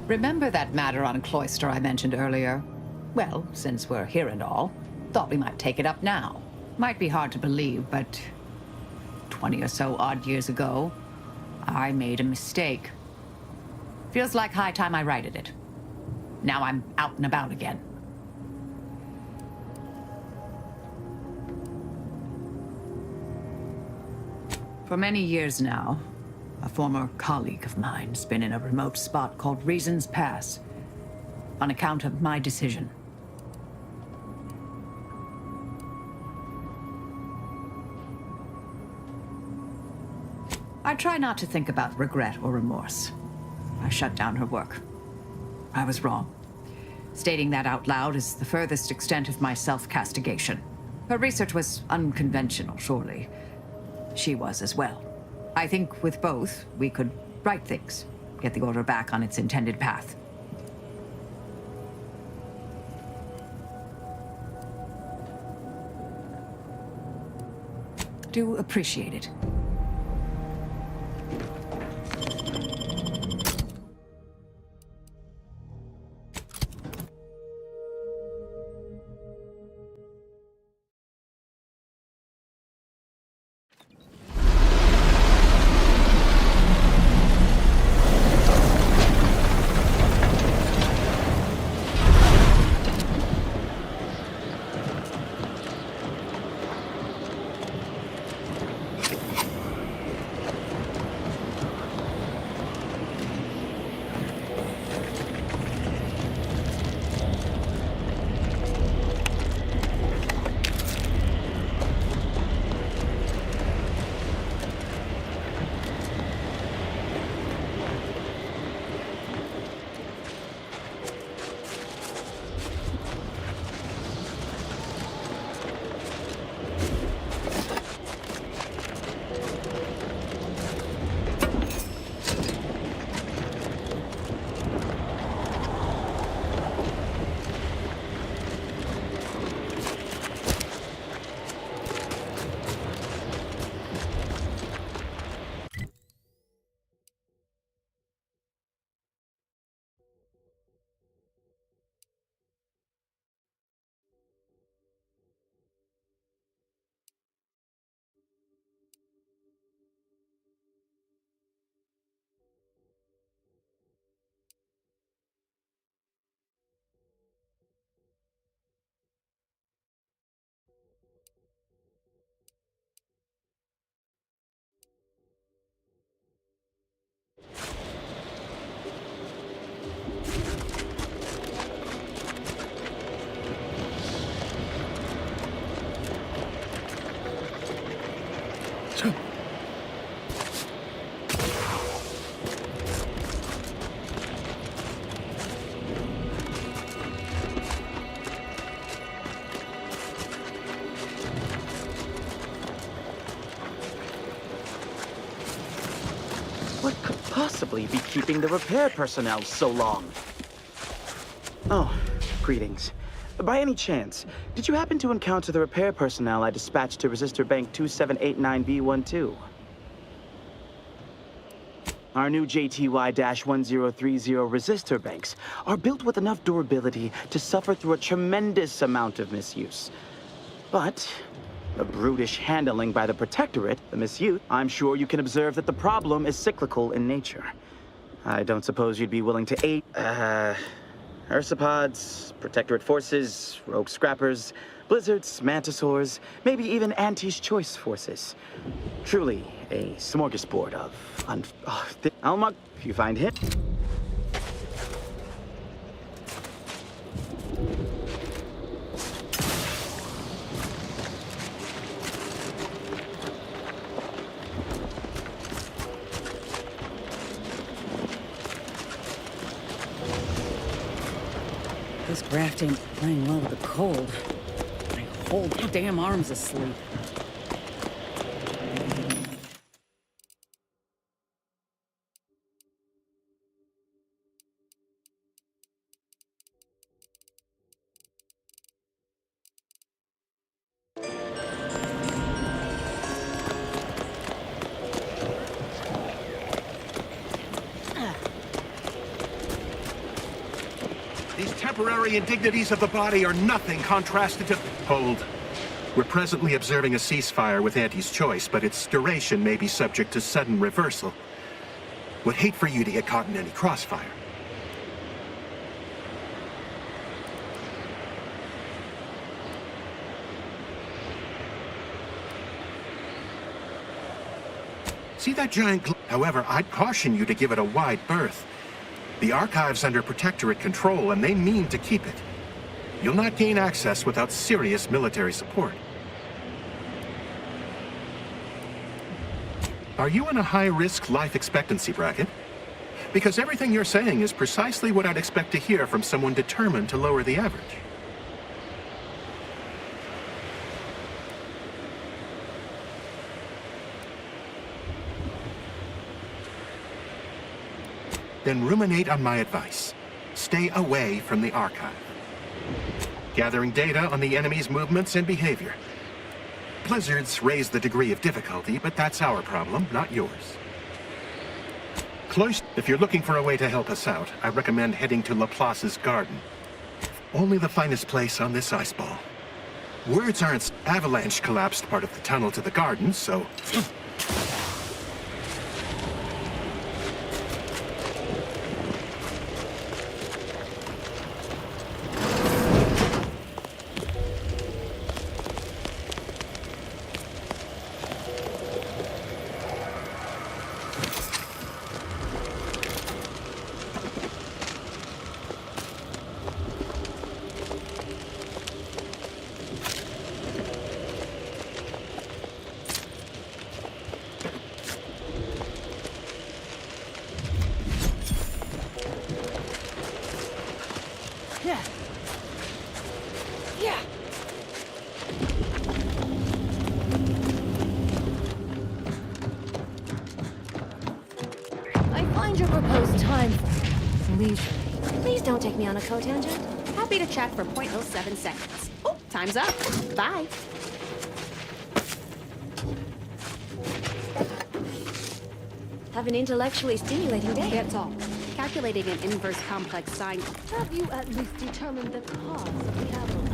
S2: Remember that matter on Cloister I mentioned earlier? Well, since we're here and all, thought we might take it up now. Might be hard to believe, but 20 or so odd years ago, I made a mistake. Feels like high time I righted it. Now I'm out and about again. For many years now, a former colleague of mine's been in a remote spot called Reasons Pass, on account of my decision. I try not to think about regret or remorse. I shut down her work. I was wrong. Stating that out loud is the furthest extent of my self-castigation. Her research was unconventional, surely. She was as well. I think with both, we could right things, get the Order back on its intended path. Do appreciate it.
S14: What could possibly be keeping the repair personnel so long? Oh, greetings. By any chance, did you happen to encounter the repair personnel I dispatched to Resistor Bank 2789B12? Our new JTY-1030 resistor banks are built with enough durability to suffer through a tremendous amount of misuse. But the brutish handling by the Protectorate, the misuse, I'm sure you can observe that the problem is cyclical in nature. I don't suppose you'd be willing to aid, Ursopods, Protectorate forces, rogue scrappers, blizzards, mantisaurs, maybe even Auntie's choice forces. Truly a smorgasbord of Almug, if you find him.
S4: This graft ain't playing well with the cold. My whole damn arm's asleep.
S12: temporary indignities of the body are nothing contrasted to... Hold. We're presently observing a ceasefire with Auntie's choice, but its duration may be subject to sudden reversal. Would hate for you to get caught in any crossfire. See that giant However, I'd caution you to give it a wide berth. The Archive's under Protectorate control, and they mean to keep it. You'll not gain access without serious military support. Are you in a high-risk life expectancy bracket? Because everything you're saying is precisely what I'd expect to hear from someone determined to lower the average. Then ruminate on my advice. Stay away from the Archive. Gathering data on the enemy's movements and behavior. Blizzards raise the degree of difficulty, but that's our problem, not yours. Cloyster, if you're looking for a way to help us out, I recommend heading to Laplace's garden. Only the finest place on this ice ball. Words aren't... Avalanche collapsed part of the tunnel to the garden, so...
S15: Please don't take me on a co-tangent. Happy to chat for 0.07 seconds. Oh, time's up. Bye.
S23: Have an intellectually stimulating day.
S15: That's all. Calculating an inverse complex sine.
S23: Have you at least determined the cause of the avalanche?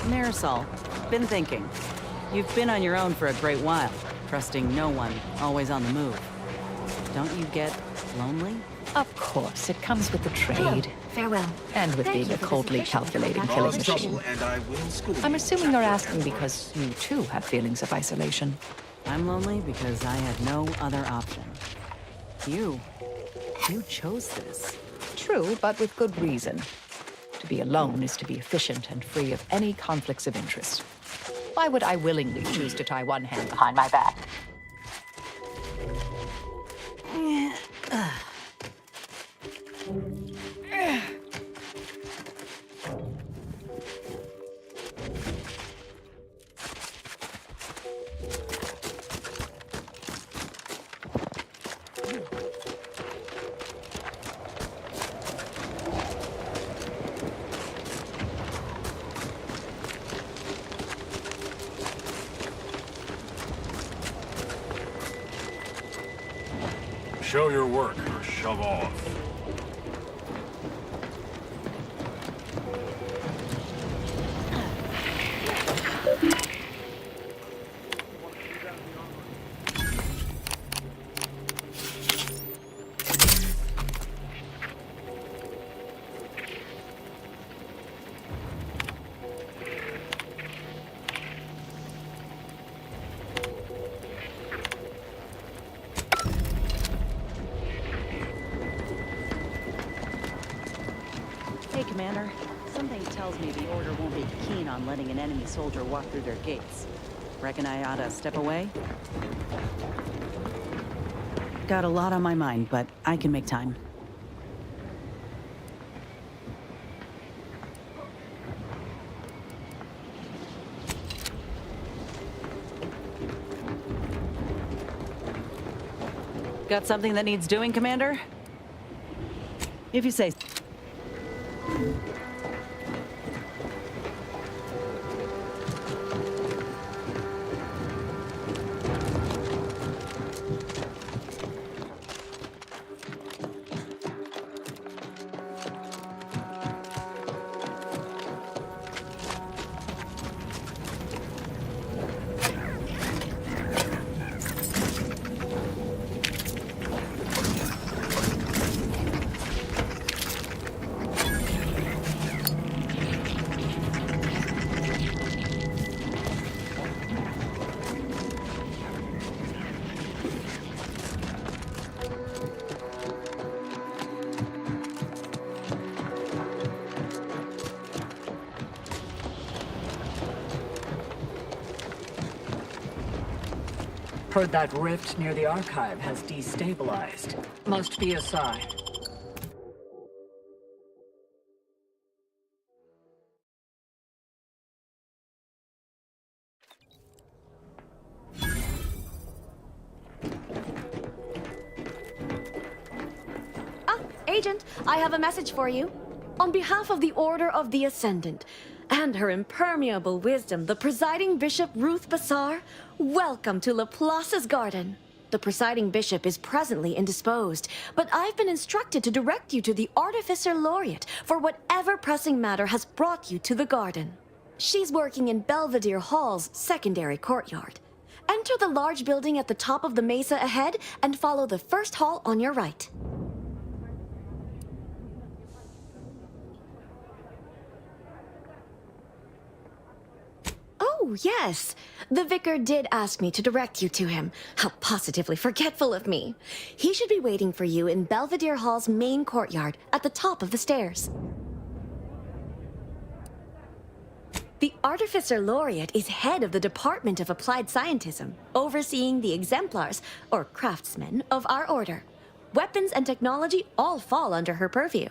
S4: Marisol, been thinking. You've been on your own for a great while, trusting no one, always on the move. Don't you get lonely?
S2: Of course, it comes with the trade.
S23: Hello. Farewell.
S2: And with being a coldly calculating killing machine. I'm assuming you're asking because you too have feelings of isolation.
S4: I'm lonely because I had no other option. You chose this.
S2: True, but with good reason. To be alone is to be efficient and free of any conflicts of interest. Why would I willingly choose to tie one hand behind my back?
S12: Show your work or shove off.
S4: Hey, Commander. Something tells me the Order won't be keen on letting an enemy soldier walk through their gates. Reckon I ought to step away? Got a lot on my mind, but I can make time. Got something that needs doing, Commander? If you say.
S9: Heard that rift near the archive has destabilized. Must be a sign.
S15: Agent, I have a message for you. On behalf of the Order of the Ascendant and her impermeable wisdom, the presiding bishop Ruth Bassar, welcome to Laplace's garden. The presiding bishop is presently indisposed, but I've been instructed to direct you to the Artificer Laureate for whatever pressing matter has brought you to the garden. She's working in Belvedere Hall's secondary courtyard. Enter the large building at the top of the mesa ahead and follow the first hall on your right. Oh, yes. The vicar did ask me to direct you to him. How positively forgetful of me. He should be waiting for you in Belvedere Hall's main courtyard at the top of the stairs. The Artificer Laureate is head of the Department of Applied Scientism, overseeing the exemplars, or craftsmen, of our order. Weapons and technology all fall under her purview.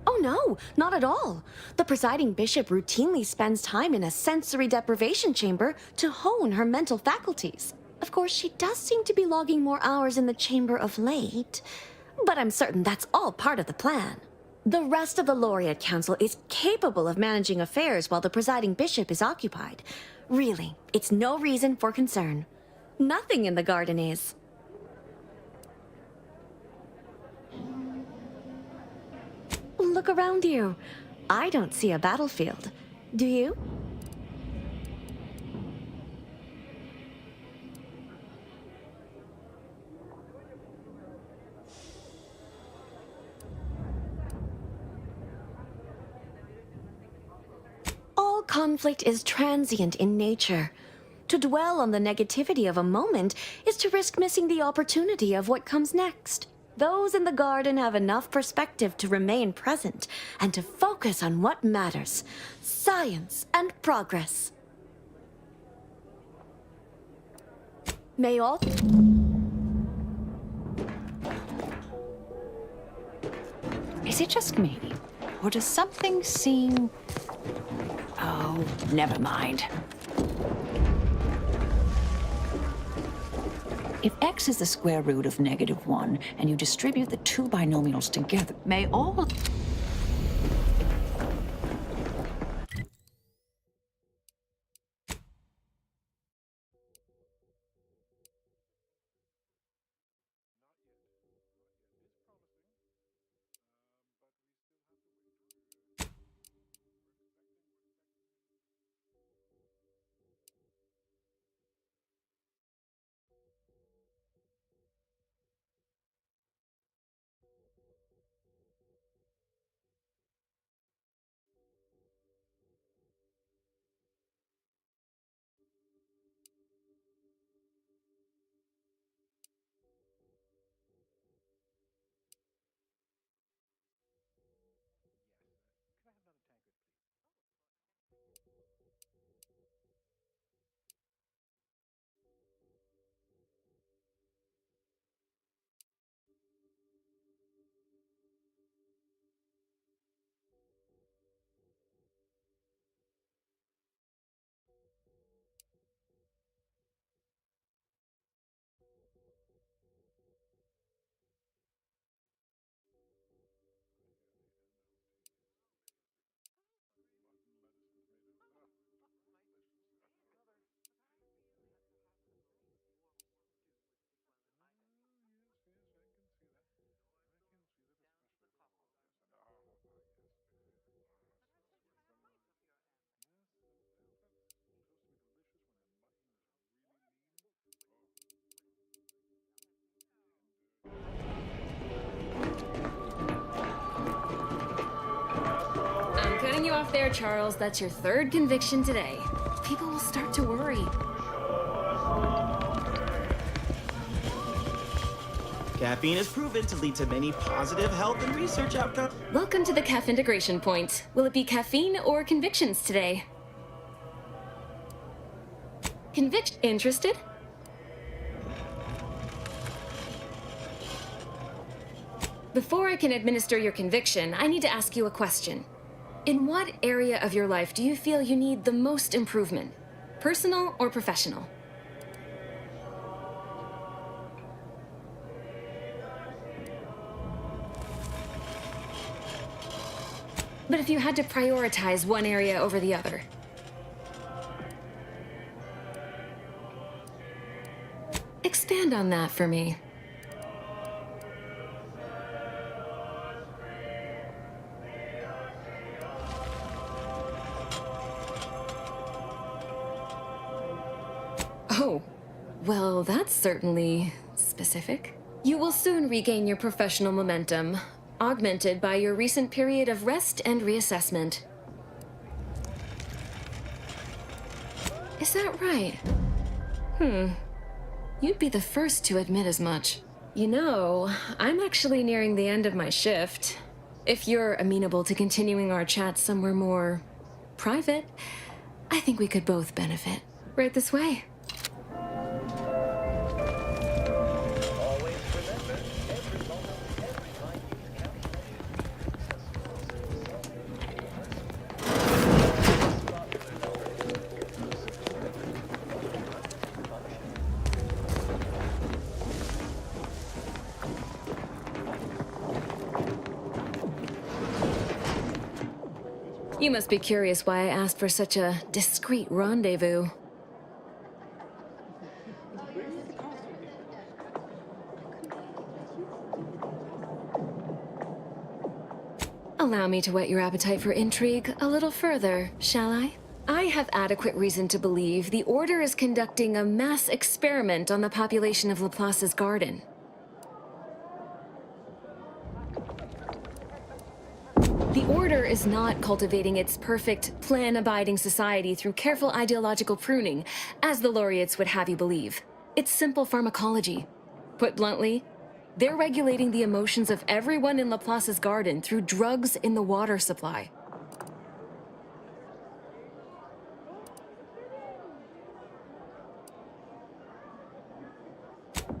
S15: Oh no, not at all. The presiding bishop routinely spends time in a sensory deprivation chamber to hone her mental faculties. Of course, she does seem to be logging more hours in the chamber of late, but I'm certain that's all part of the plan. The rest of the Laureate Council is capable of managing affairs while the presiding bishop is occupied. Really, it's no reason for concern. Nothing in the garden is. Look around you. I don't see a battlefield. Do you? All conflict is transient in nature. To dwell on the negativity of a moment is to risk missing the opportunity of what comes next. Those in the garden have enough perspective to remain present and to focus on what matters: science and progress. May all...
S2: Is it just me? Or does something seem... Oh, never mind. If x is the square root of -1, and you distribute the two binomials together, may all...
S8: off there, Charles. That's your third conviction today. People will start to worry.
S14: Caffeine is proven to lead to many positive health and research outcomes.
S8: Welcome to the CAF integration point. Will it be caffeine or convictions today? Interested? Before I can administer your conviction, I need to ask you a question. In what area of your life do you feel you need the most improvement? Personal or professional? But if you had to prioritize one area over the other? Expand on that for me. Oh, well, that's certainly specific. You will soon regain your professional momentum, augmented by your recent period of rest and reassessment. Is that right? You'd be the first to admit as much. You know, I'm actually nearing the end of my shift. If you're amenable to continuing our chat somewhere more private, I think we could both benefit. Right this way. You must be curious why I asked for such a discreet rendezvous. Allow me to whet your appetite for intrigue a little further, shall I? I have adequate reason to believe the Order is conducting a mass experiment on the population of Laplace's garden. The Order is not cultivating its perfect, plan-abiding society through careful ideological pruning, as the laureates would have you believe. It's simple pharmacology. Put bluntly, they're regulating the emotions of everyone in Laplace's garden through drugs in the water supply.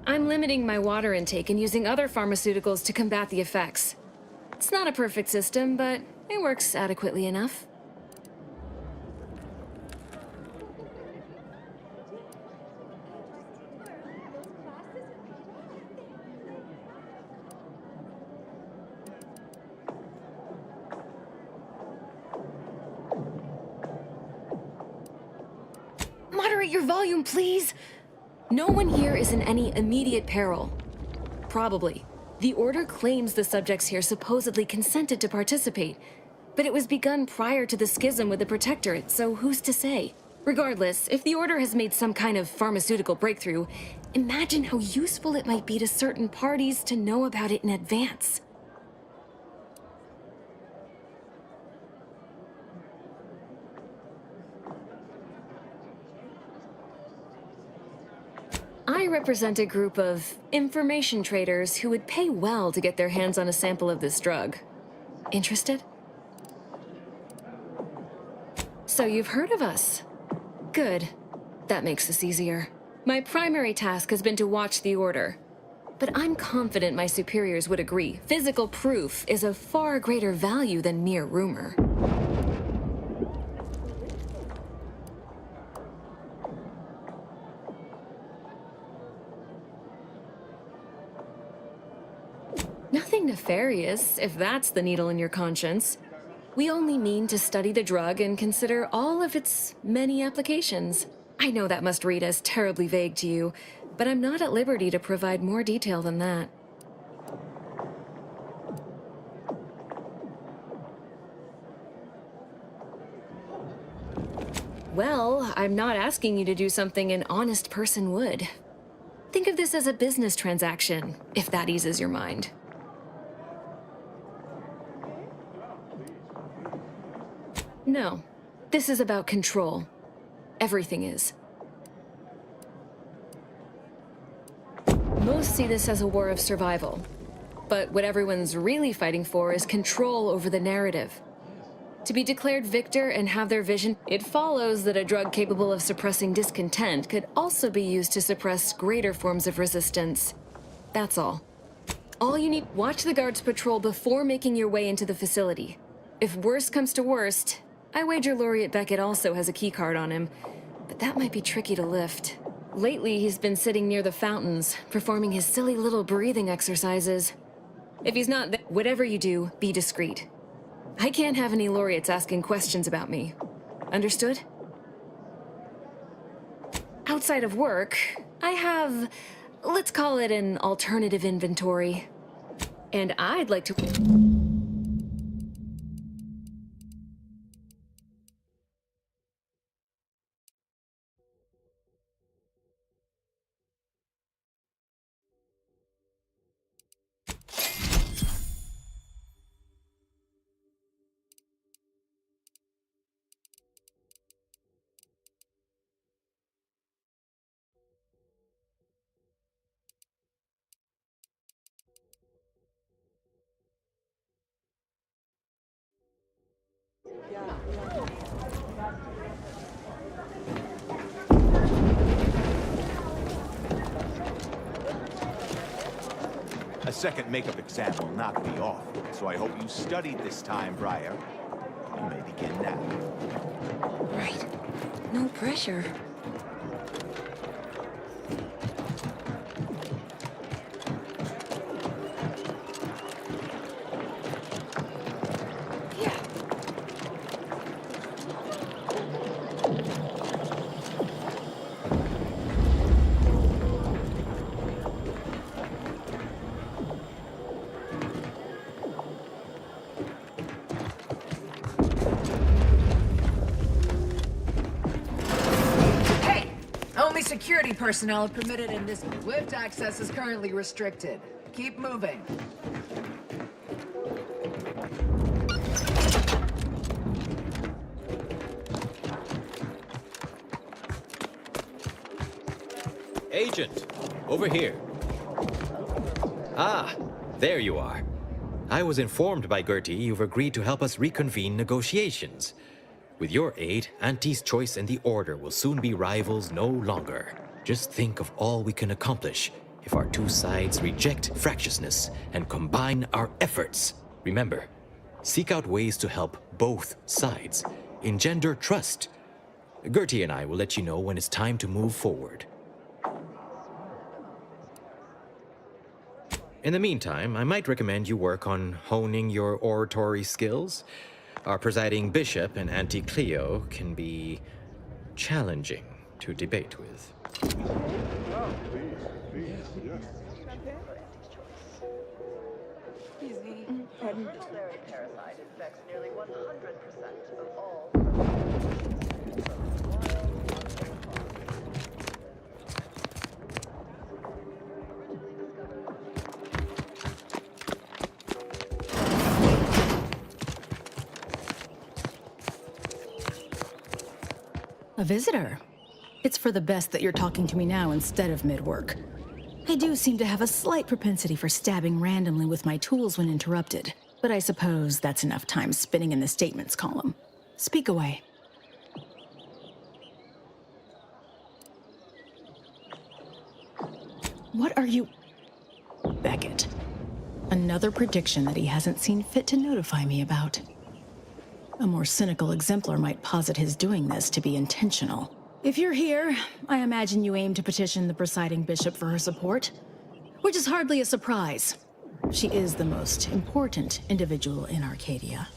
S8: I'm limiting my water intake and using other pharmaceuticals to combat the effects. It's not a perfect system, but it works adequately enough. Moderate your volume, please. No one here is in any immediate peril. Probably. The Order claims the subjects here supposedly consented to participate, but it was begun prior to the schism with the Protectorate, so who's to say? Regardless, if the Order has made some kind of pharmaceutical breakthrough, imagine how useful it might be to certain parties to know about it in advance. I represent a group of information traders who would pay well to get their hands on a sample of this drug. Interested? So you've heard of us. Good. That makes this easier. My primary task has been to watch the Order. But I'm confident my superiors would agree. Physical proof is of far greater value than mere rumor. Nothing nefarious, if that's the needle in your conscience. We only mean to study the drug and consider all of its many applications. I know that must read as terribly vague to you, but I'm not at liberty to provide more detail than that. Well, I'm not asking you to do something an honest person would. Think of this as a business transaction, if that eases your mind. No. This is about control. Everything is. Most see this as a war of survival. But what everyone's really fighting for is control over the narrative. To be declared victor and have their vision, it follows that a drug capable of suppressing discontent could also be used to suppress greater forms of resistance. That's all. All you need, watch the guards patrol before making your way into the facility. If worst comes to worst, I wager Laureate Beckett also has a keycard on him, but that might be tricky to lift. Lately, he's been sitting near the fountains, performing his silly little breathing exercises. If he's not there, whatever you do, be discreet. I can't have any laureates asking questions about me. Understood? Outside of work, I have, let's call it an alternative inventory. And I'd like to...
S20: A second makeup exam will knock me off, so I hope you studied this time, Briar. You may begin now.
S15: Right. No pressure.
S2: Security personnel are permitted in this. Lift access is currently restricted. Keep moving.
S22: Agent, over here. Ah, there you are. I was informed by Gertie you've agreed to help us reconvene negotiations. With your aid, Auntie's Choice and the Order will soon be rivals no longer. Just think of all we can accomplish if our two sides reject fractiousness and combine our efforts. Remember, seek out ways to help both sides. Engender trust. Gertie and I will let you know when it's time to move forward. In the meantime, I might recommend you work on honing your oratory skills. Our presiding bishop and Auntie Cleo can be challenging to debate with.
S13: Infects nearly 100% of all.
S10: A visitor? It's for the best that you're talking to me now instead of mid-work. I do seem to have a slight propensity for stabbing randomly with my tools when interrupted, but I suppose that's enough time spinning in the statements column. Speak away. What are you... Beckett. Another prediction that he hasn't seen fit to notify me about. A more cynical exemplar might posit his doing this to be intentional. If you're here, I imagine you aim to petition the presiding bishop for her support, which is hardly a surprise. She is the most important individual in Arcadia.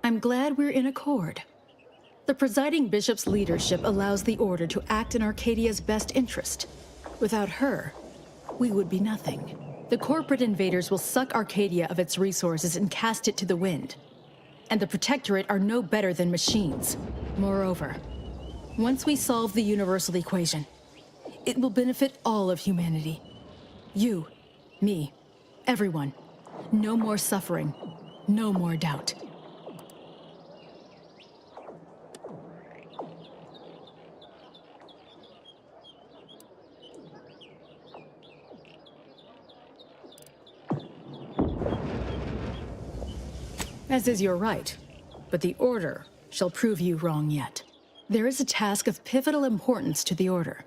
S10: I'm glad we're in accord. The presiding bishop's leadership allows the Order to act in Arcadia's best interest. Without her, we would be nothing. The corporate invaders will suck Arcadia of its resources and cast it to the wind. and the Protectorate are no better than machines. Moreover, once we solve the universal equation, it will benefit all of humanity. You, me, everyone. No more suffering, no more doubt. As is your right, but the Order shall prove you wrong yet. There is a task of pivotal importance to the Order,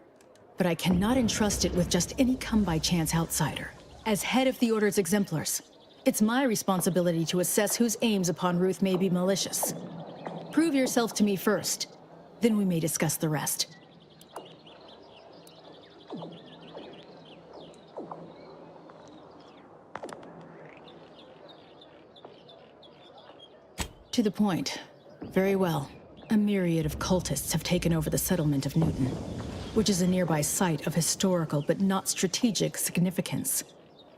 S10: but I cannot entrust it with just any come-by-chance outsider. As head of the Order's exemplars, it's my responsibility to assess whose aims upon Ruth may be malicious. Prove yourself to me first, then we may discuss the rest. To the point. Very well. A myriad of cultists have taken over the settlement of Newton, which is a nearby site of historical but not strategic significance.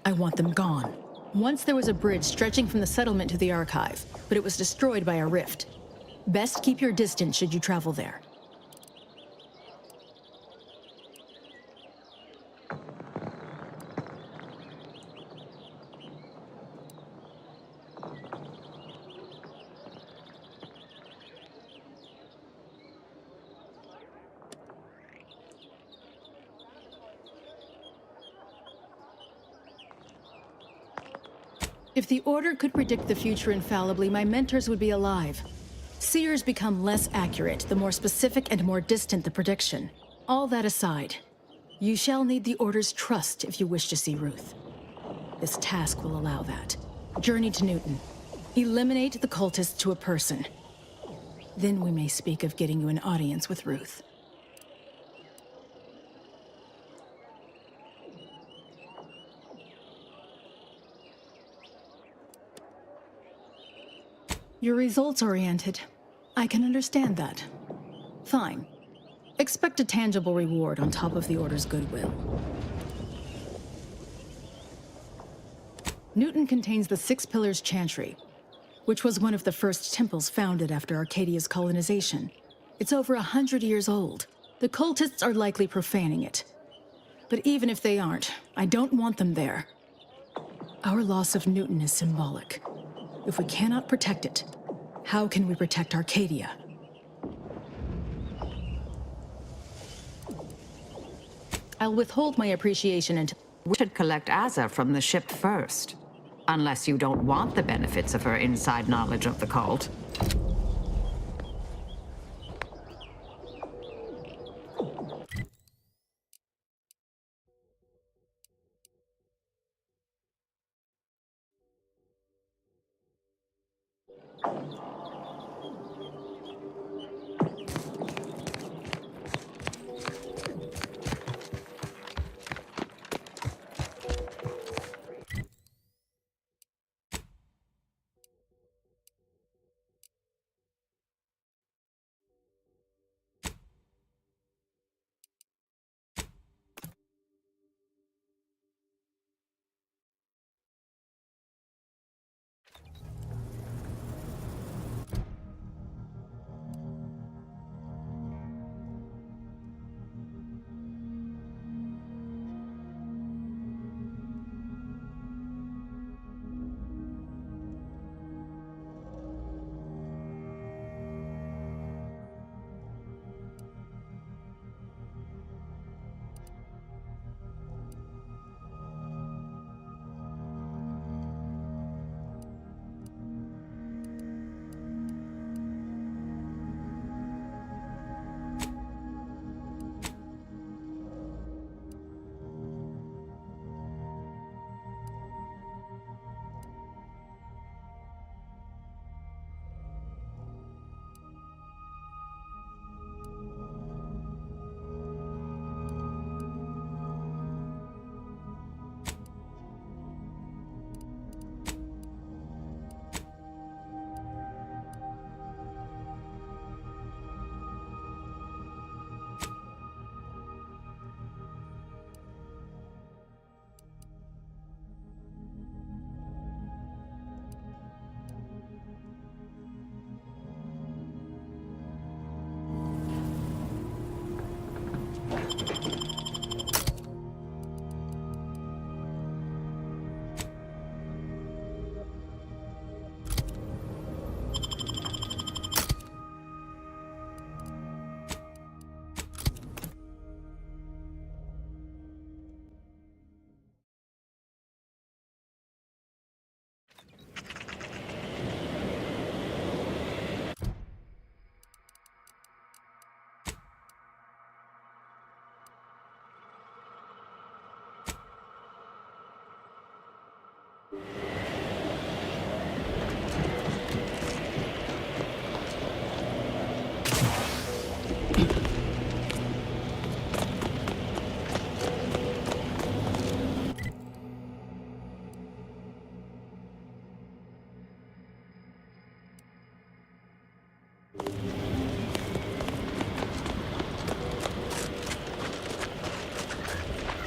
S10: I want them gone. Once there was a bridge stretching from the settlement to the Archive, but it was destroyed by a rift. Best keep your distance should you travel there. If the Order could predict the future infallibly, my mentors would be alive. Seers become less accurate the more specific and more distant the prediction. All that aside, you shall need the Order's trust if you wish to see Ruth. This task will allow that. Journey to Newton. Eliminate the cultists to a person. Then we may speak of getting you an audience with Ruth. You're results-oriented. I can understand that. Fine. Expect a tangible reward on top of the Order's goodwill. Newton contains the Six Pillars Chantry, which was one of the first temples founded after Arcadia's colonization. It's over 100 years old. The cultists are likely profaning it. But even if they aren't, I don't want them there. Our loss of Newton is symbolic. If we cannot protect it, how can we protect Arcadia? I'll withhold my appreciation until...
S2: We should collect Azza from the ship first. Unless you don't want the benefits of her inside knowledge of the cult.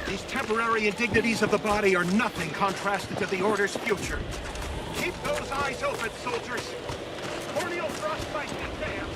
S12: These temporary indignities of the body are nothing contrasted to the Order's future. Keep those eyes open, soldiers. Corneal frostbite be damned.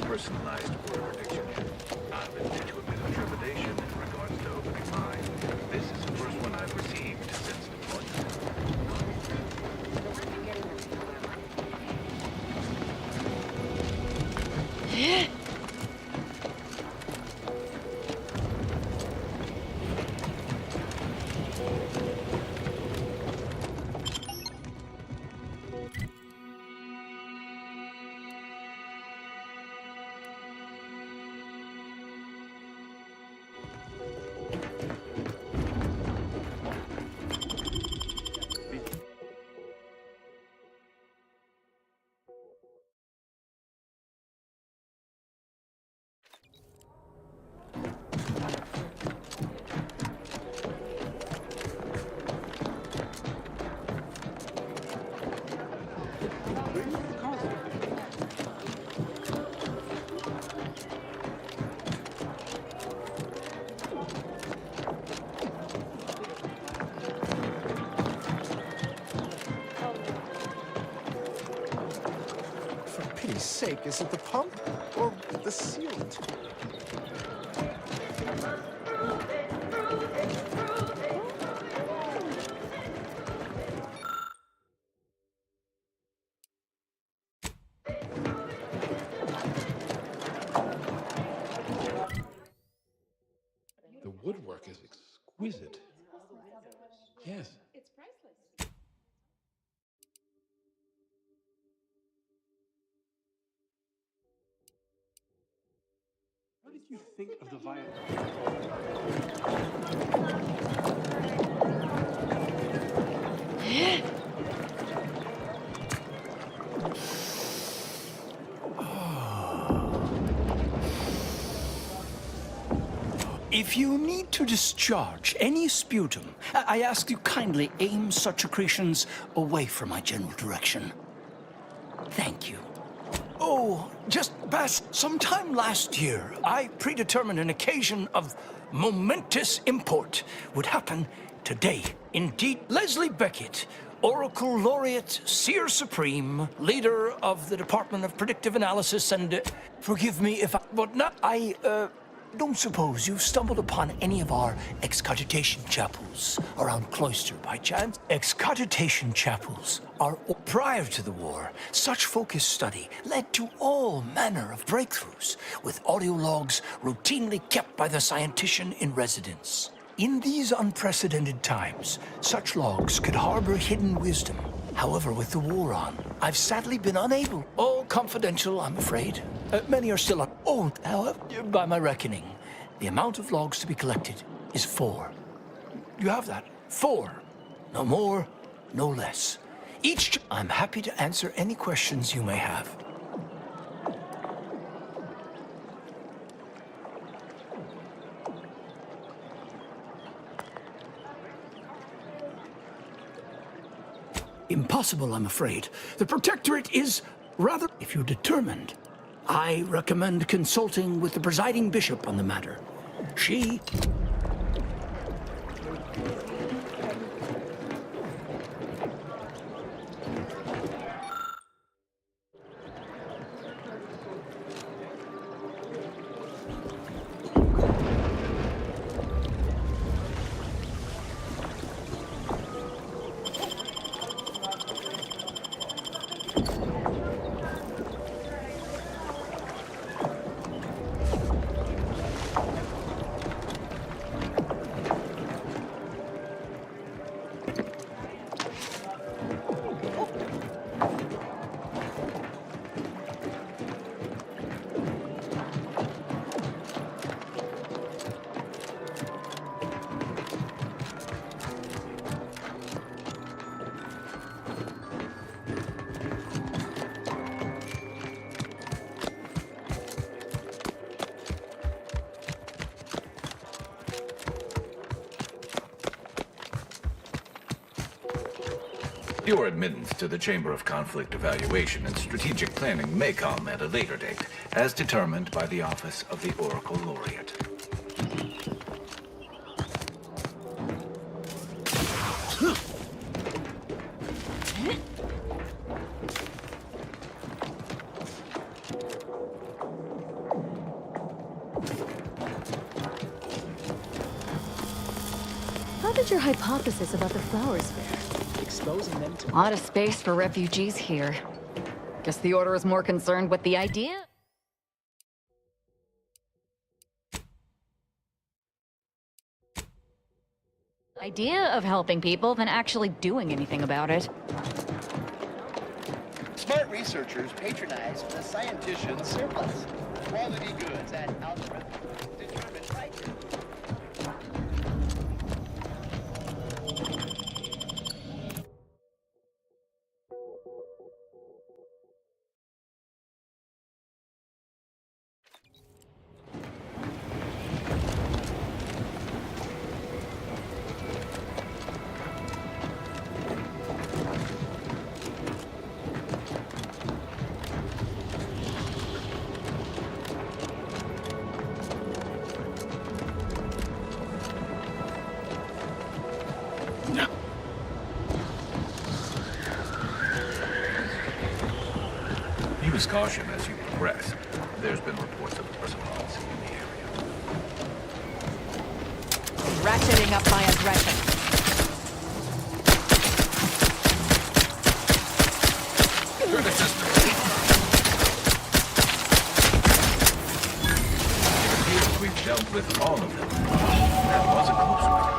S11: Personalized order prediction. I've been into a bit of trepidation in regards to opening mine. This is the first one I've received since deployment.
S19: Sake, is it the pump or the sealant?
S18: The woodwork is exquisite. Yes.
S13: It's priceless.
S19: What did you think of the violin?
S21: If you need to discharge any sputum, I ask you kindly aim such accretions away from my general direction. Thank you. Oh, just past sometime last year, I predetermined an occasion of momentous import would happen today. Indeed, Leslie Beckett, Oracle Laureate, Seer Supreme, leader of the Department of Predictive Analysis, and forgive me if I don't suppose you've stumbled upon any of our excogitation chapels around Cloister by chance? Excogitation chapels are, prior to the war, such focused study led to all manner of breakthroughs, with audio logs routinely kept by the scientician in residence. In these unprecedented times, such logs could harbor hidden wisdom. However, with the war on, I've sadly been unable. All confidential, I'm afraid. Many are still unowned. However, by my reckoning, the amount of logs to be collected is 4. You have that? 4. No more, no less. Each, I'm happy to answer any questions you may have. Impossible, I'm afraid. The Protectorate is rather... If you're determined, I recommend consulting with the presiding bishop on the matter. She...
S11: Your admittance to the Chamber of Conflict Evaluation and Strategic Planning may come at a later date, as determined by the Office of the Oracle Laureate.
S15: How did your hypothesis about the flowers fare?
S1: Exposing them to...
S3: Lot of space for refugees here. Guess the Order is more concerned with the idea of helping people than actually doing anything about it.
S1: Smart researchers patronize the scientician's surplus. Quality goods at algebra determined right.
S11: Use caution as you progress. There's been reports of personals in the area.
S2: Ratcheting up my aggression.
S11: It appears we've dealt with all of them. That was a close one.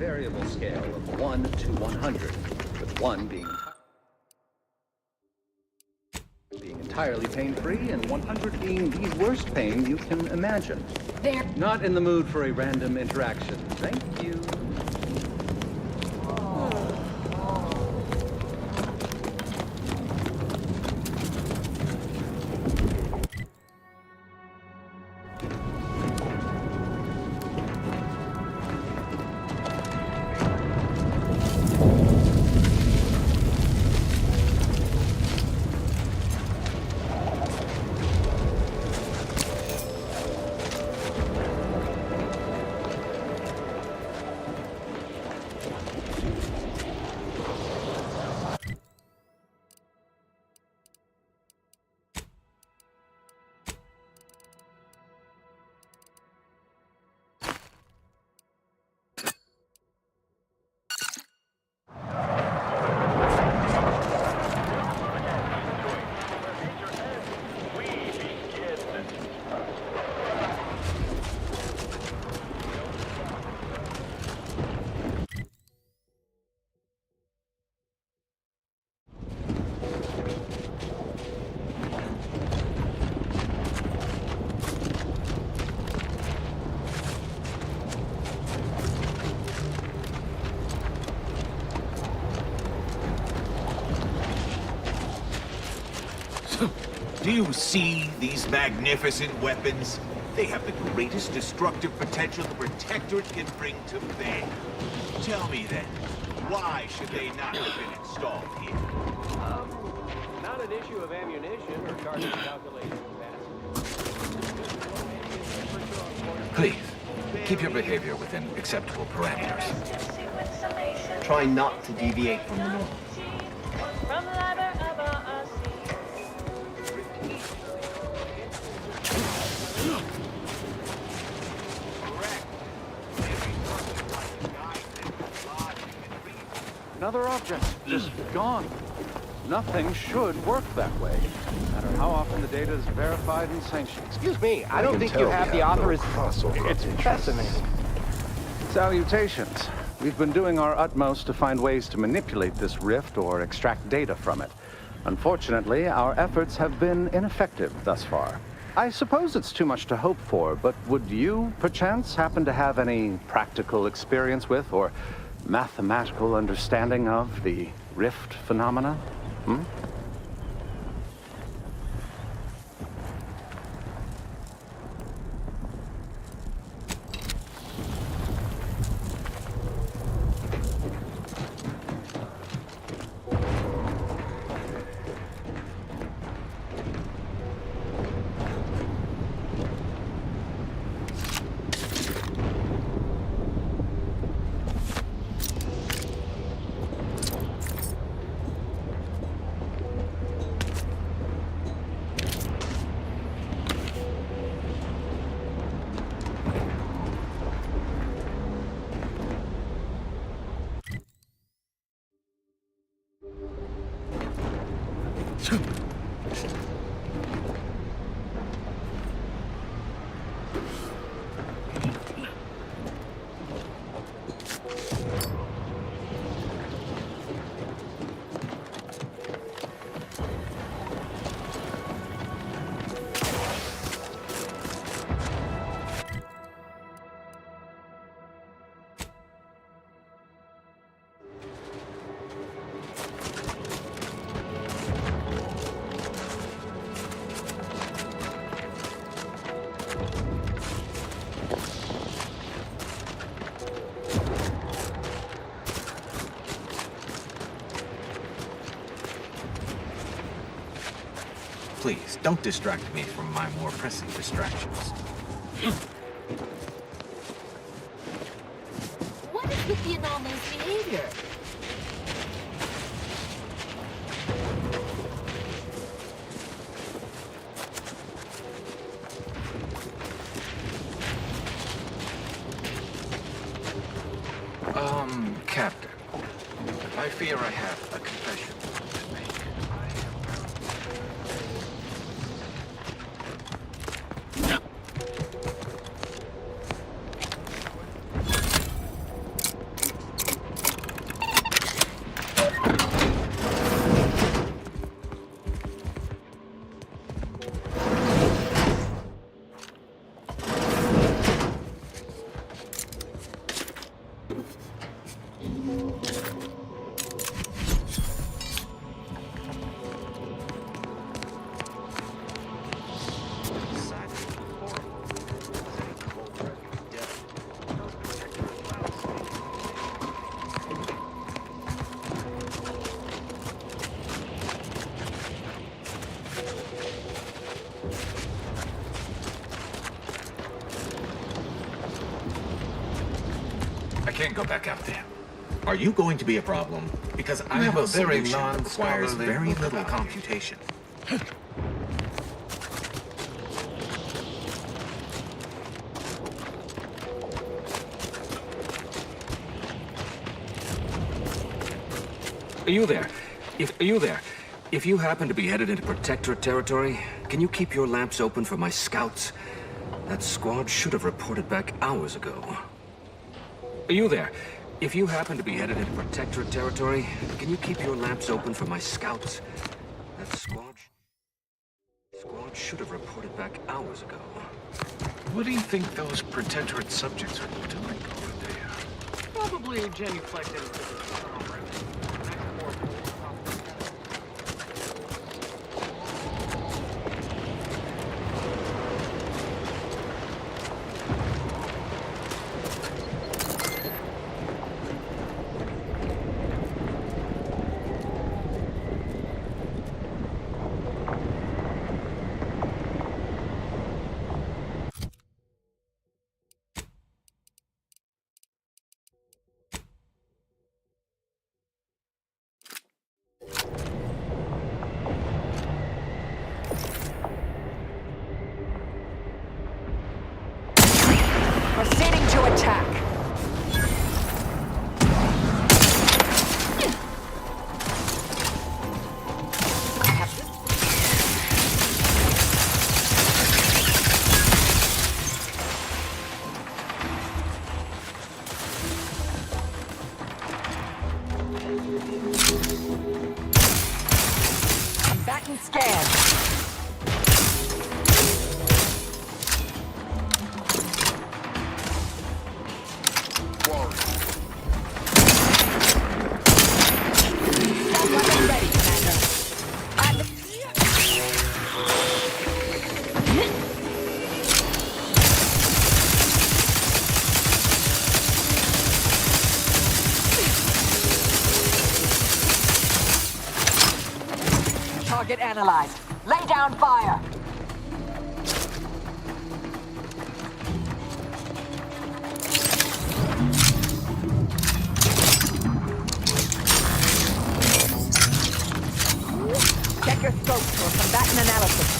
S5: variable scale of 1 to 100, with 1 being entirely pain-free and 100 being the worst pain you can imagine.
S23: They're
S5: not in the mood for a random interaction. Thank you.
S20: Do you see these magnificent weapons? They have the greatest destructive potential the Protectorate can bring to bear. Tell me then, why should they not have been installed here?
S6: Not an issue of ammunition or cartridge calculation capacity.
S16: Please, keep your behavior within acceptable parameters.
S1: Try not to deviate from the norm.
S19: Another object, just gone. Nothing should work that way, no matter how often the data is verified and sanctioned.
S6: Excuse me, I don't think you have the authorization. It's fascinating.
S19: Salutations. We've been doing our utmost to find ways to manipulate this rift or extract data from it. Unfortunately, our efforts have been ineffective thus far. I suppose it's too much to hope for, but would you, perchance, happen to have any practical experience with or mathematical understanding of the rift phenomena?
S16: Please, don't distract me from my more pressing distractions.
S23: What is with the anomalous behavior?
S16: Captain, I fear I have a confession to make. go back out there. Are you going to be a problem? Because I have a very requires very little computation.
S4: Are you there? If you happen to be headed into Protectorate territory, can you keep your lamps open for my scouts? That squad should have reported back hours ago. Are you there? If you happen to be headed into Protectorate territory, can you keep your lamps open for my scouts? That squad should have reported back hours ago.
S11: What do you think those Protectorate subjects are doing over there?
S6: Probably genuflecting to the conference.
S3: Proceeding to attack. Combatant scanned. Target analyzed. Lay down fire. Check your scopes for combatant analysis.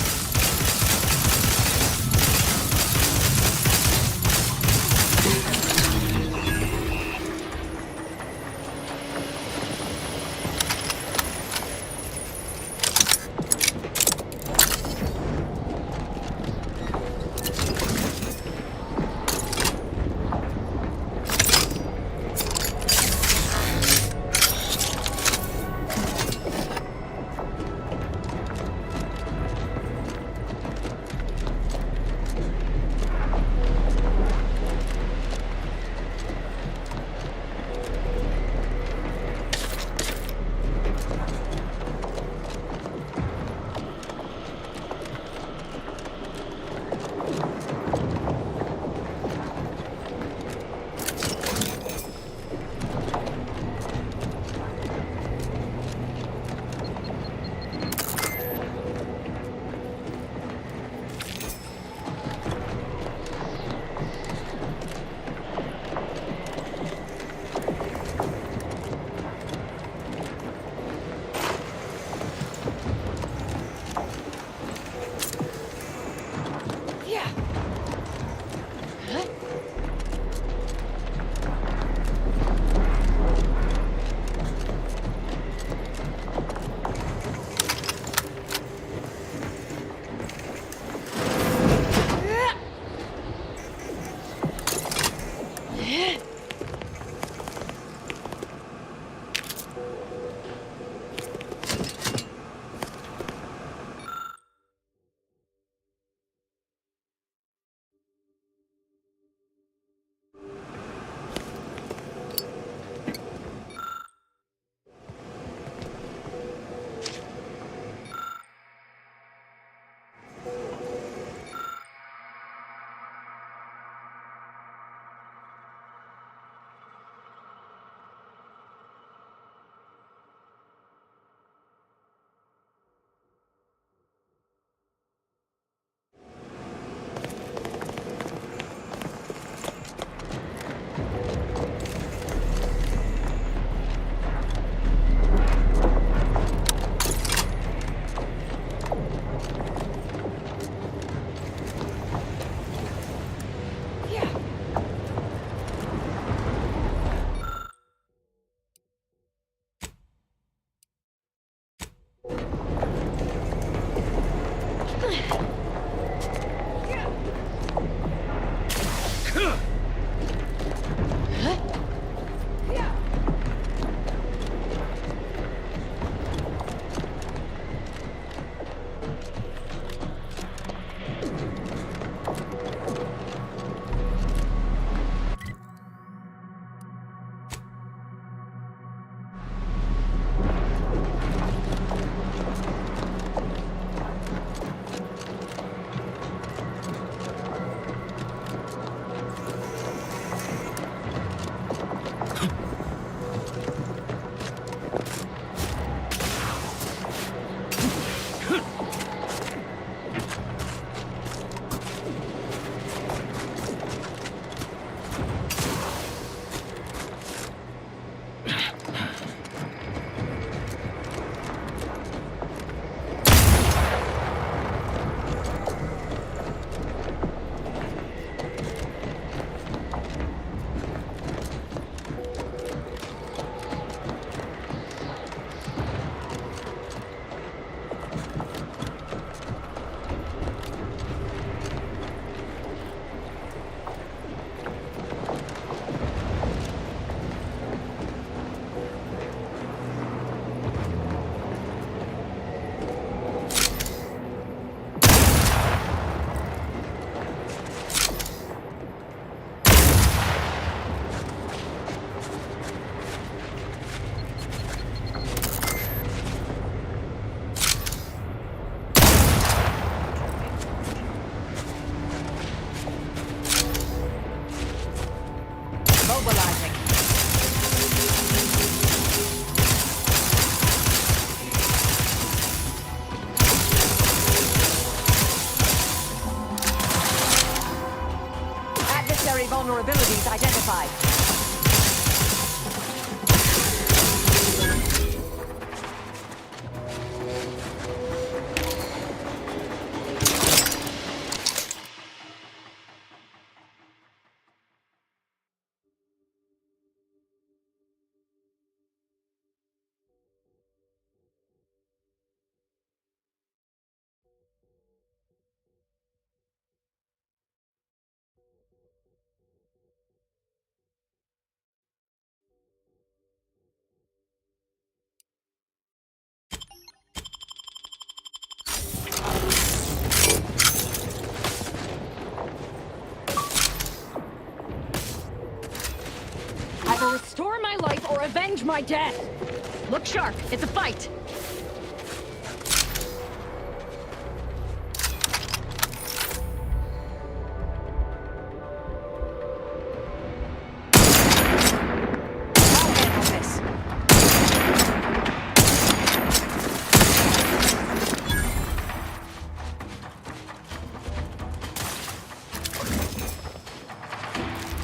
S3: life or avenge my death! Look sharp, it's a fight!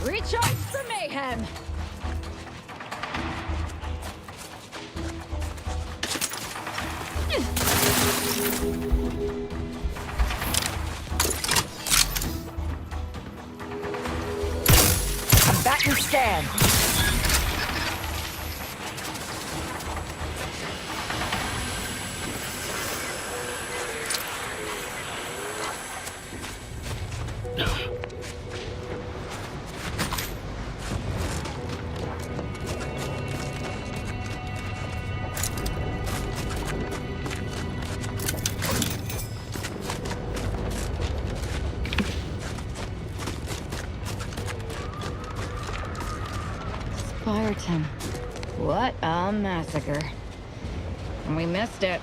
S3: Recharge the mayhem! Combatant scan! Fireton. What a massacre. And we missed it.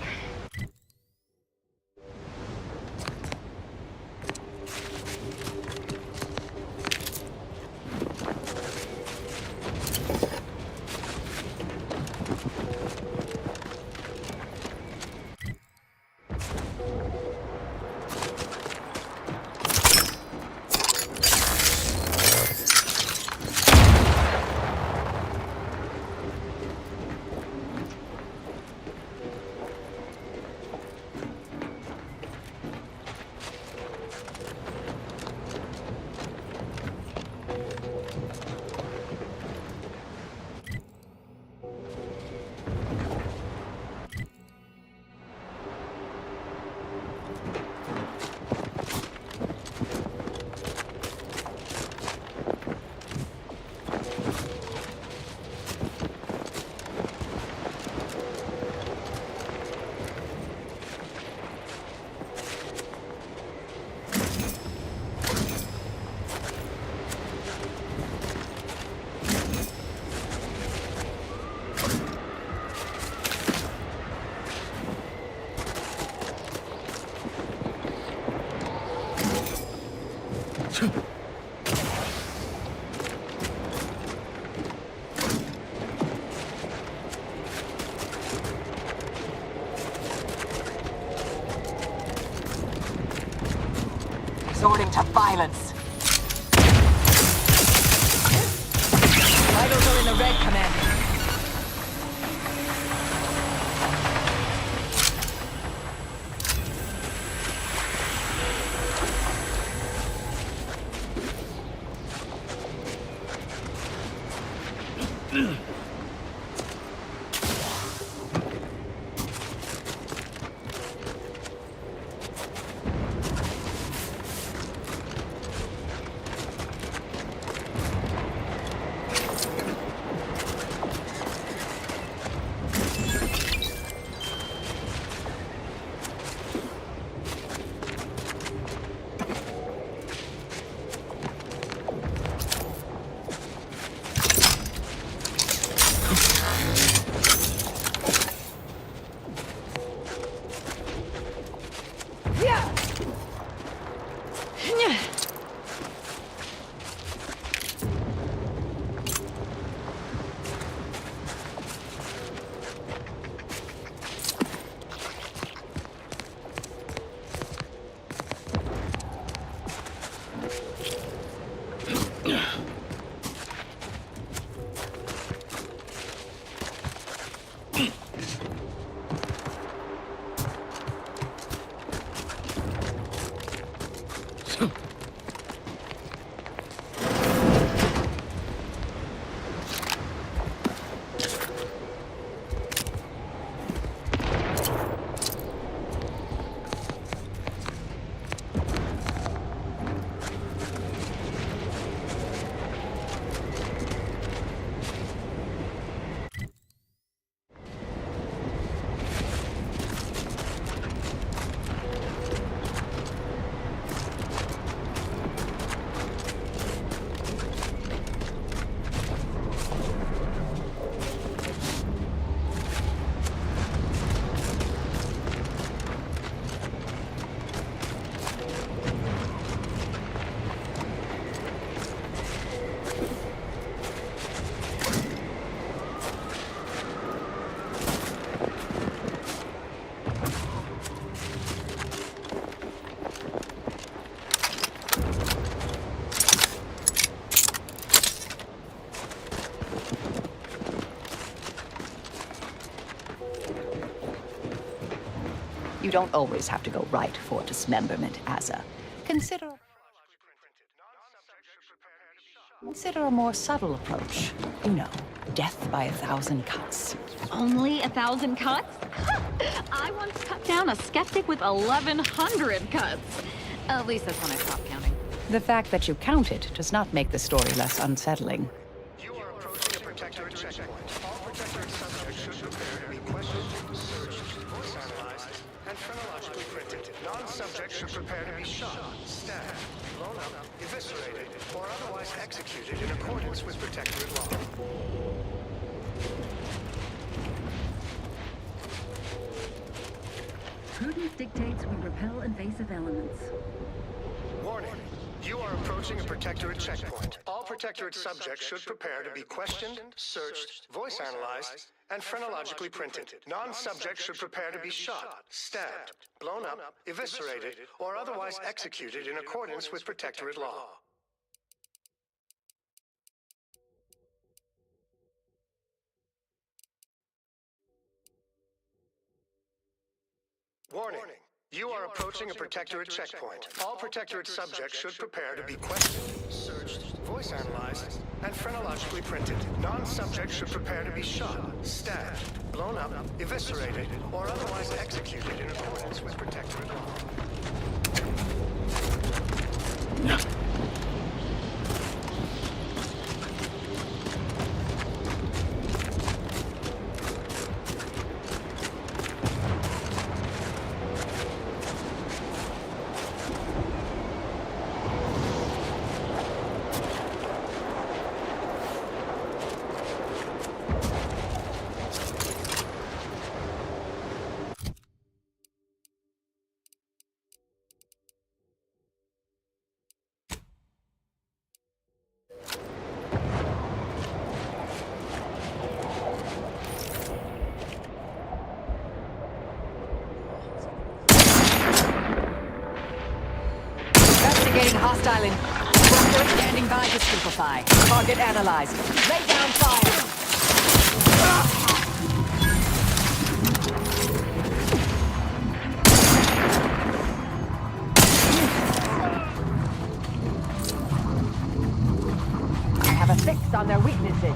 S7: Resorting to violence. Vitals are in the red, Commander.
S2: You don't always have to go right for dismemberment, Asa. Consider a more subtle approach. You know, death by 1,000 cuts.
S3: Only 1,000 cuts? I once cut down a skeptic with 1,100 cuts. At least that's when I stopped counting.
S2: The fact that you counted does not make the story less unsettling.
S9: You are approaching a Protectorate checkpoint. All Protectorate subjects should prepare to be questioned, searched, voice analyzed, and phrenologically printed. Non-subjects should prepare to be shot, stabbed, blown up, eviscerated, or otherwise executed in accordance with Protectorate law.
S13: Prudence dictates we repel invasive elements.
S9: Warning. You are approaching a Protectorate checkpoint. All Protectorate subjects should prepare to be questioned, searched, voice analyzed, and phrenologically printed. Non-subjects should prepare to be shot, stabbed, blown up, eviscerated, or otherwise executed in accordance with Protectorate law. Warning. You are approaching a Protectorate checkpoint. All Protectorate subjects should prepare to be questioned, searched, voice analyzed, and phrenologically printed. Non-subjects should prepare to be shot, stabbed, blown up, eviscerated, or otherwise executed in accordance with Protectorate law.
S2: Investigating hostile in... Worker standing by to stupefy. Target analyzed. Lay down fire! I have a fix on their weaknesses.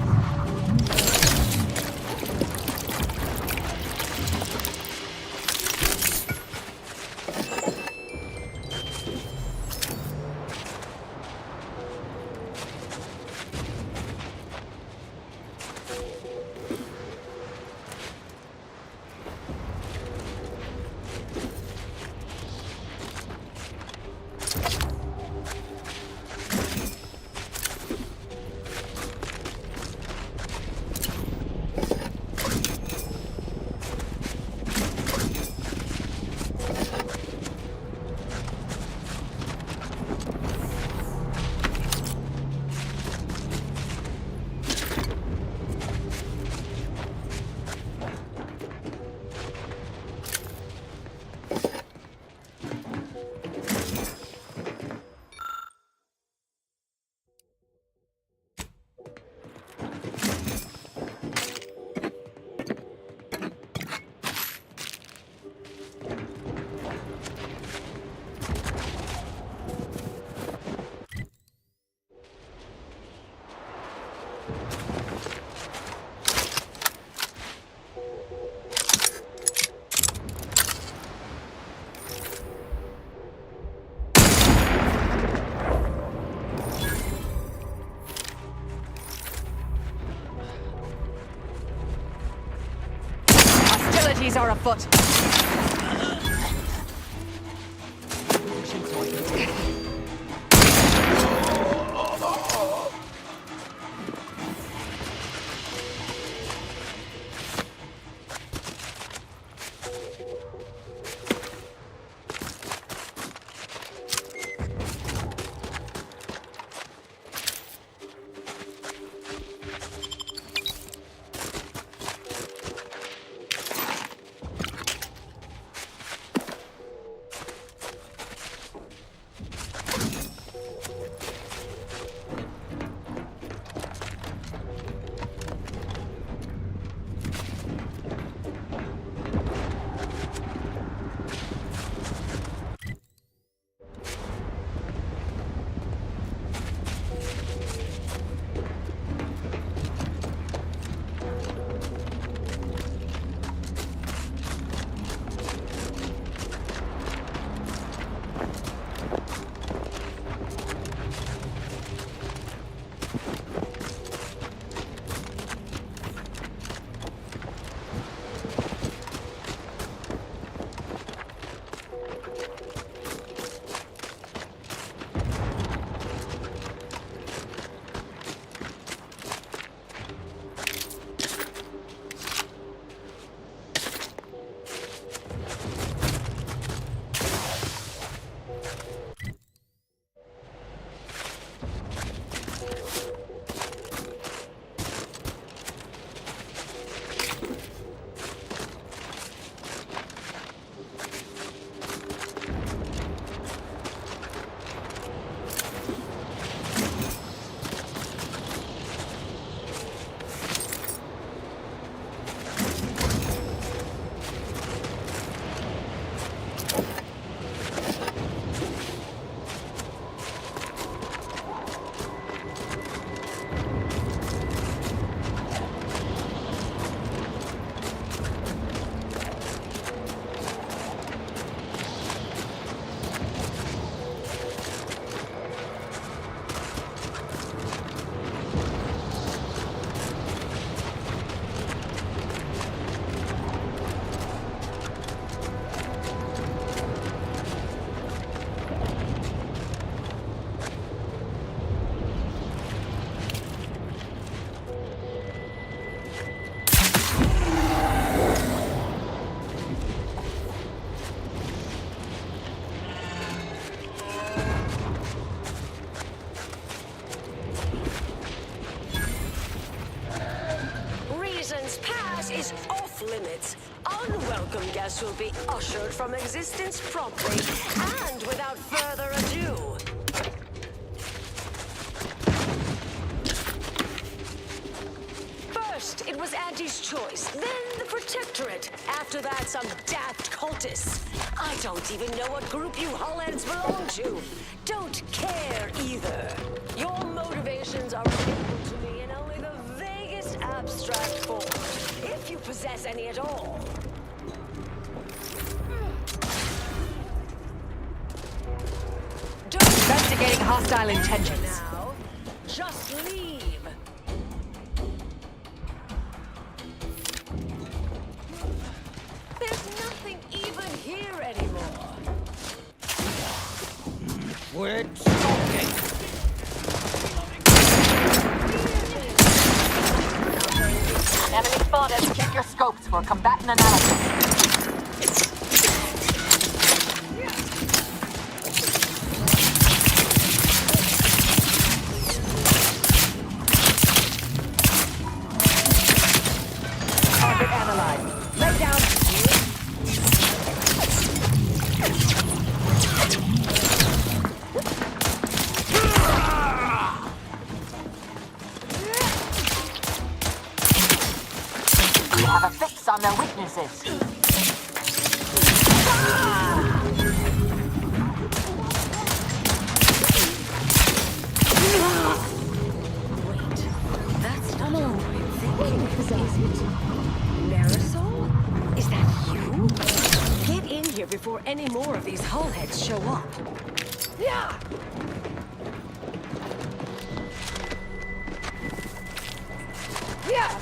S2: Hostilities are afoot.
S8: This is off limits. Unwelcome guests will be ushered from existence promptly and without further ado. First, it was Auntie's choice, then the Protectorate. After that, some daft cultists. I don't even know what group you Hullheads belong to. Don't care either. Your motivations are available to me in only the vaguest abstract form, if you possess any at all.
S7: Investigating hostile intentions.
S8: Now, just leave. There's nothing even here anymore.
S21: We're talking.
S7: Enemy spotted. Check your scopes for combatant analysis. Target analyzed. Lay down. We have a fix on their weaknesses.
S8: That's not what I'm thinking. Marisol? Is that you? Get in here before any more of these hullheads show up. Yeah! Yeah!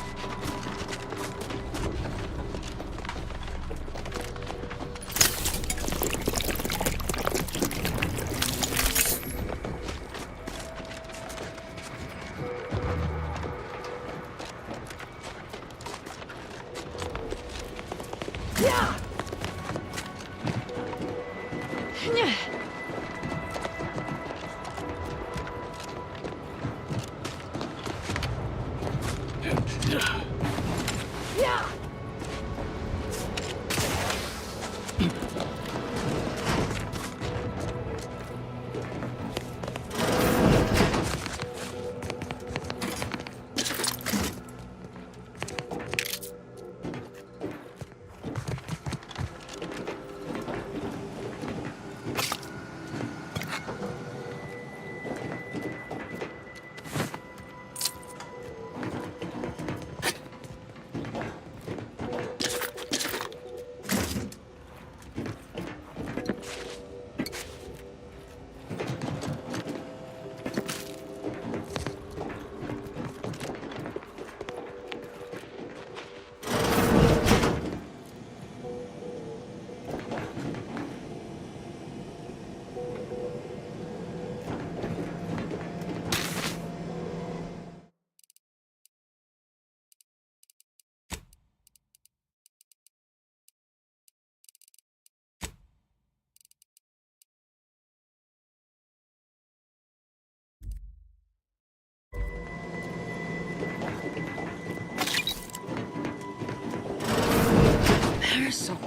S14: Marisol,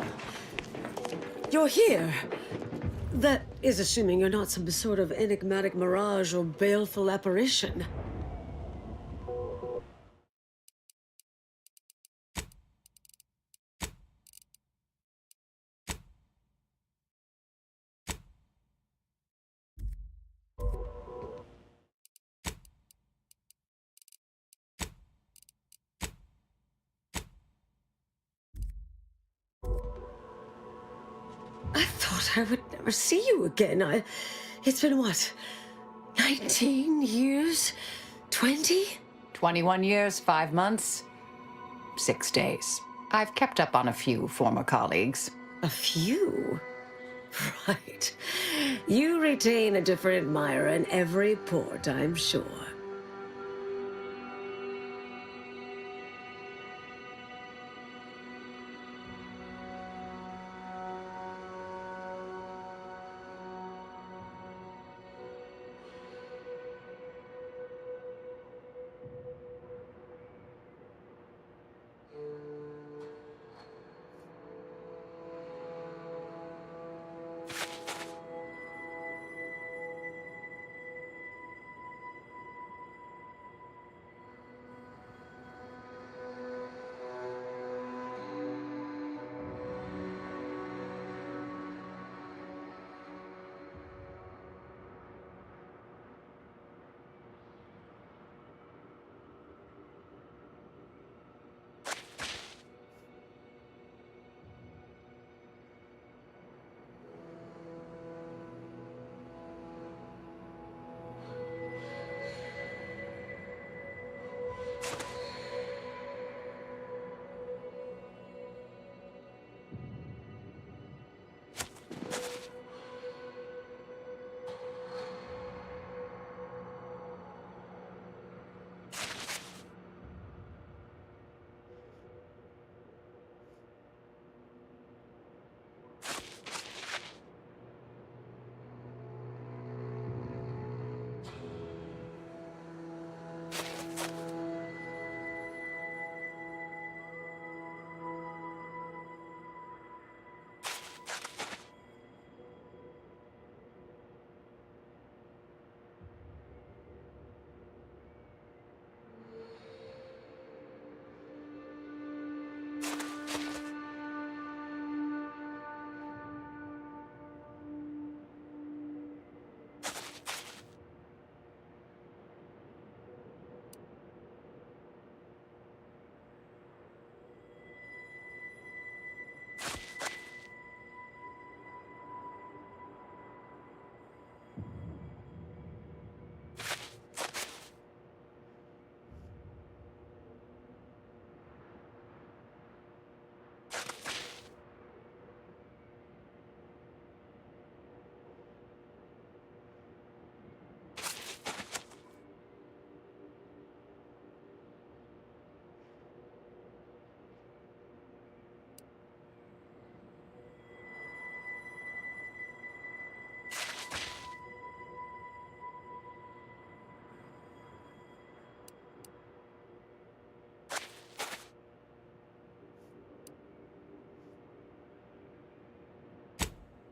S14: you're here. That is assuming you're not some sort of enigmatic mirage or baleful apparition. I thought I would never see you again. It's been what? 19 years? 20?
S2: 21 years, 5 months, 6 days. I've kept up on a few former colleagues.
S14: A few? Right. You retain a different admirer in every port, I'm sure.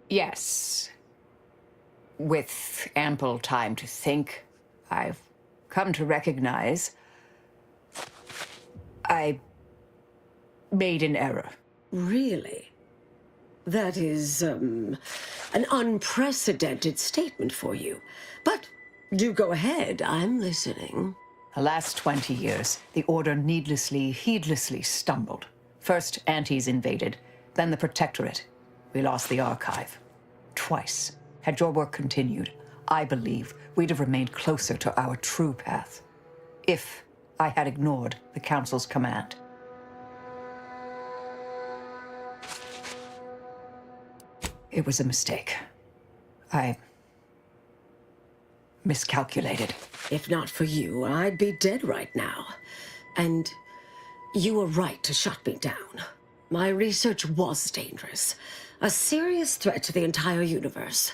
S2: Yes. With ample time to think, I've come to recognize I made an error.
S14: Really? That is, an unprecedented statement for you. But do go ahead, I'm listening.
S2: The last 20 years, the Order heedlessly stumbled. First, Antes invaded, then the Protectorate. We lost the Archive. Twice. Had your work continued, I believe we'd have remained closer to our true path. If I had ignored the Council's command. It was a mistake. I miscalculated.
S14: If not for you, I'd be dead right now. And you were right to shut me down. My research was dangerous. A serious threat to the entire universe.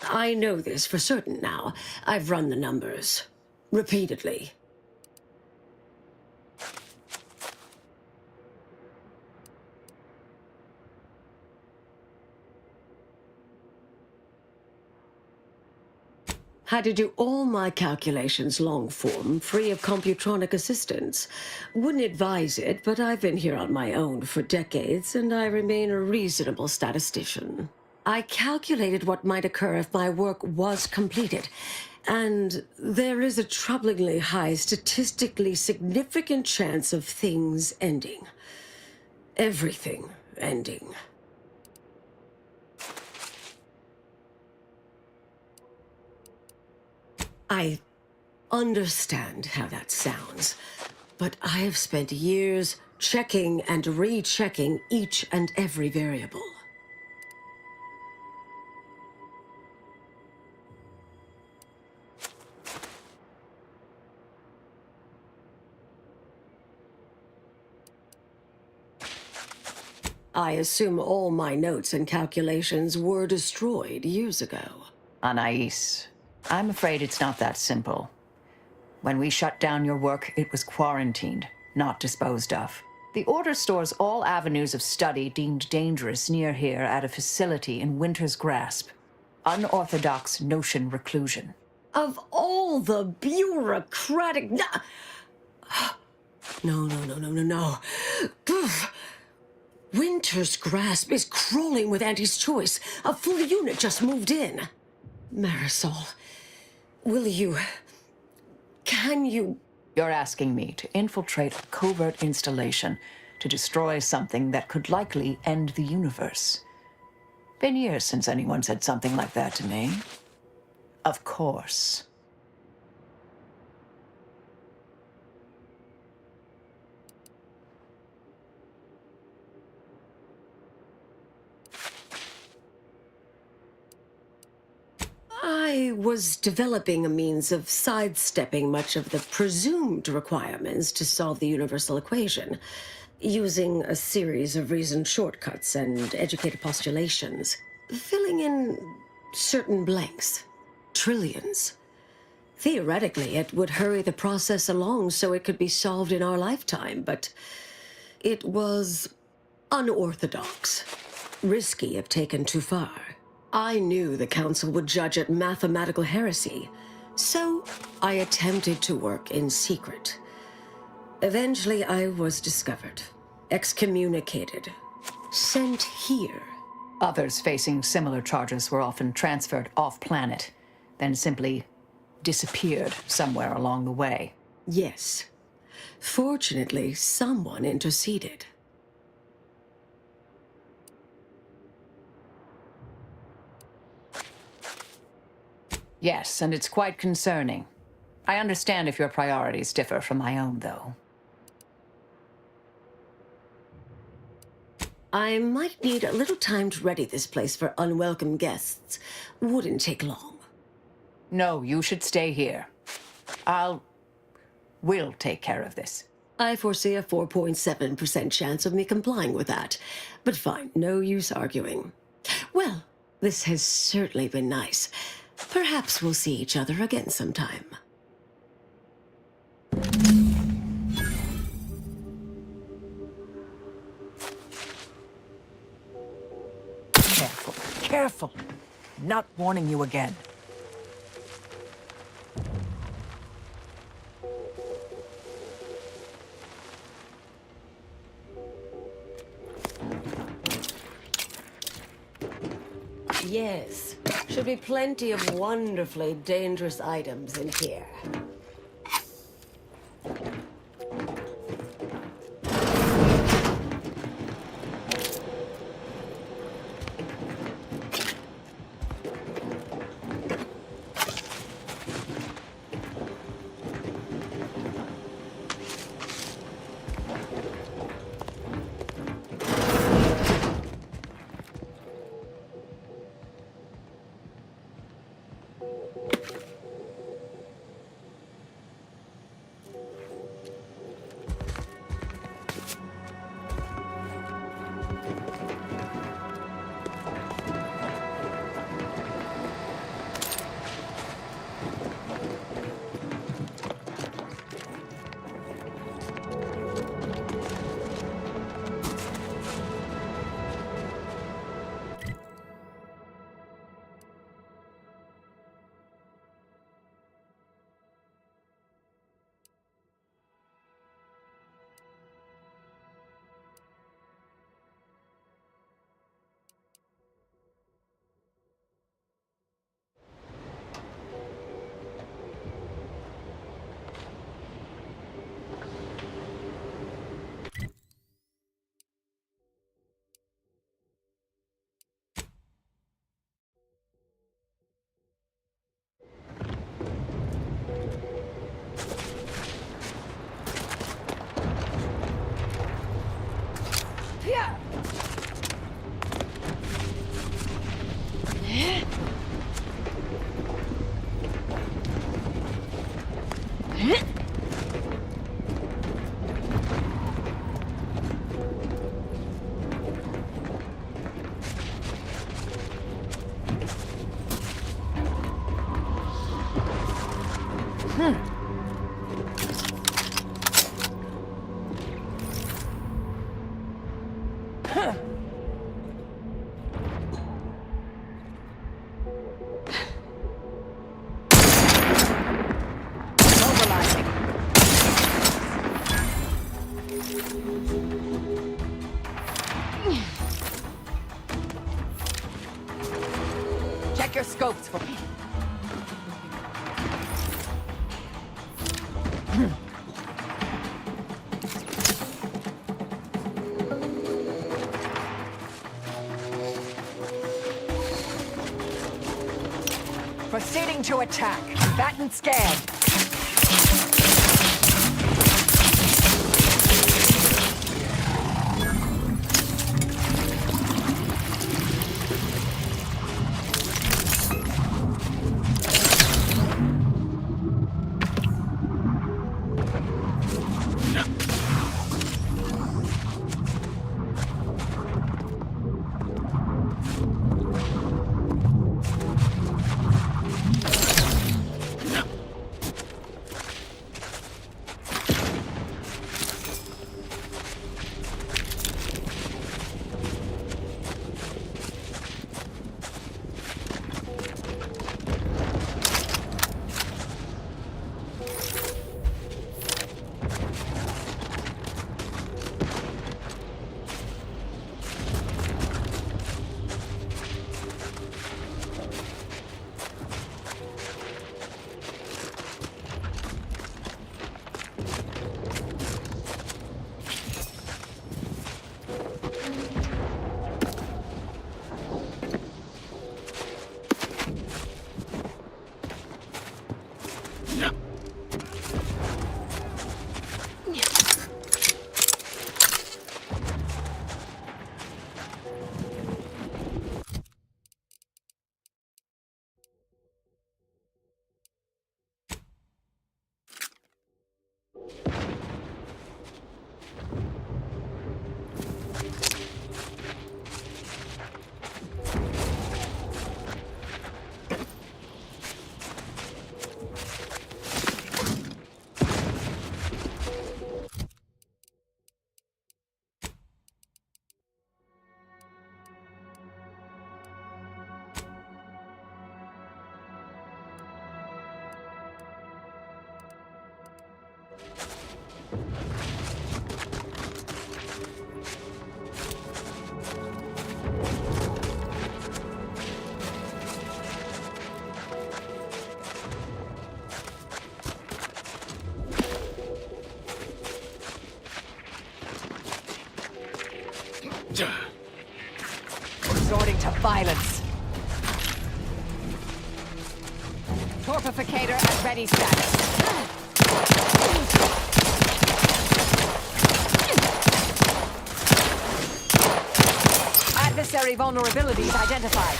S14: I know this for certain now. I've run the numbers. Repeatedly. Had to do all my calculations long form, free of computronic assistance. Wouldn't advise it, but I've been here on my own for decades, and I remain a reasonable statistician. I calculated what might occur if my work was completed, and there is a troublingly high, statistically significant chance of things ending. Everything ending. I understand how that sounds, but I have spent years checking and rechecking each and every variable. I assume all my notes and calculations were destroyed years ago.
S2: Anais, I'm afraid it's not that simple. When we shut down your work, it was quarantined, not disposed of. The Order stores all avenues of study deemed dangerous near here at a facility in Winter's Grasp. Unorthodox notion reclusion.
S14: Of all the bureaucratic... No. Winter's Grasp is crawling with Anti's choice. A full unit just moved in. Marisol, can you...
S2: You're asking me to infiltrate a covert installation to destroy something that could likely end the universe. Been years since anyone said something like that to me. Of course.
S14: I was developing a means of sidestepping much of the presumed requirements to solve the universal equation, using a series of reasoned shortcuts and educated postulations, filling in certain blanks. Trillions. Theoretically, it would hurry the process along so it could be solved in our lifetime, but it was unorthodox, risky if taken too far. I knew the Council would judge it mathematical heresy, so I attempted to work in secret. Eventually, I was discovered, excommunicated, sent here.
S2: Others facing similar charges were often transferred off-planet, then simply disappeared somewhere along the way.
S14: Yes. Fortunately, someone interceded.
S2: Yes, and it's quite concerning. I understand if your priorities differ from my own, though.
S14: I might need a little time to ready this place for unwelcome guests. Wouldn't take long.
S2: No, you should stay here. We'll take care of this.
S14: I foresee a 4.7% chance of me complying with that. But fine, no use arguing. Well, this has certainly been nice. Perhaps we'll see each other again sometime.
S10: careful. Not warning you again.
S14: Yes. Should be plenty of wonderfully dangerous items in here.
S10: Check your scopes for me. Proceeding to attack. Fat and scared. Resorting to violence. Torpificator at ready status. Adversary vulnerabilities identified.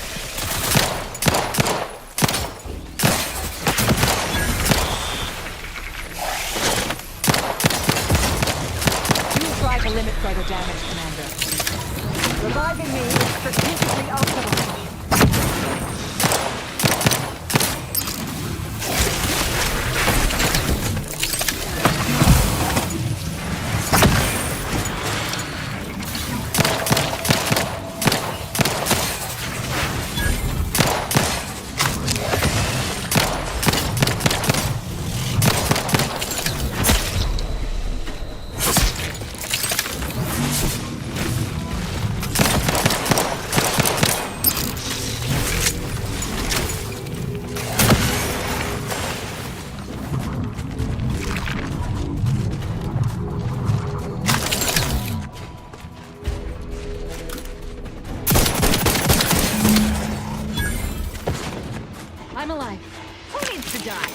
S10: Do try to limit further damage, Commander. Reviving me is strategically optimal.
S3: I'm alive. Who needs to die?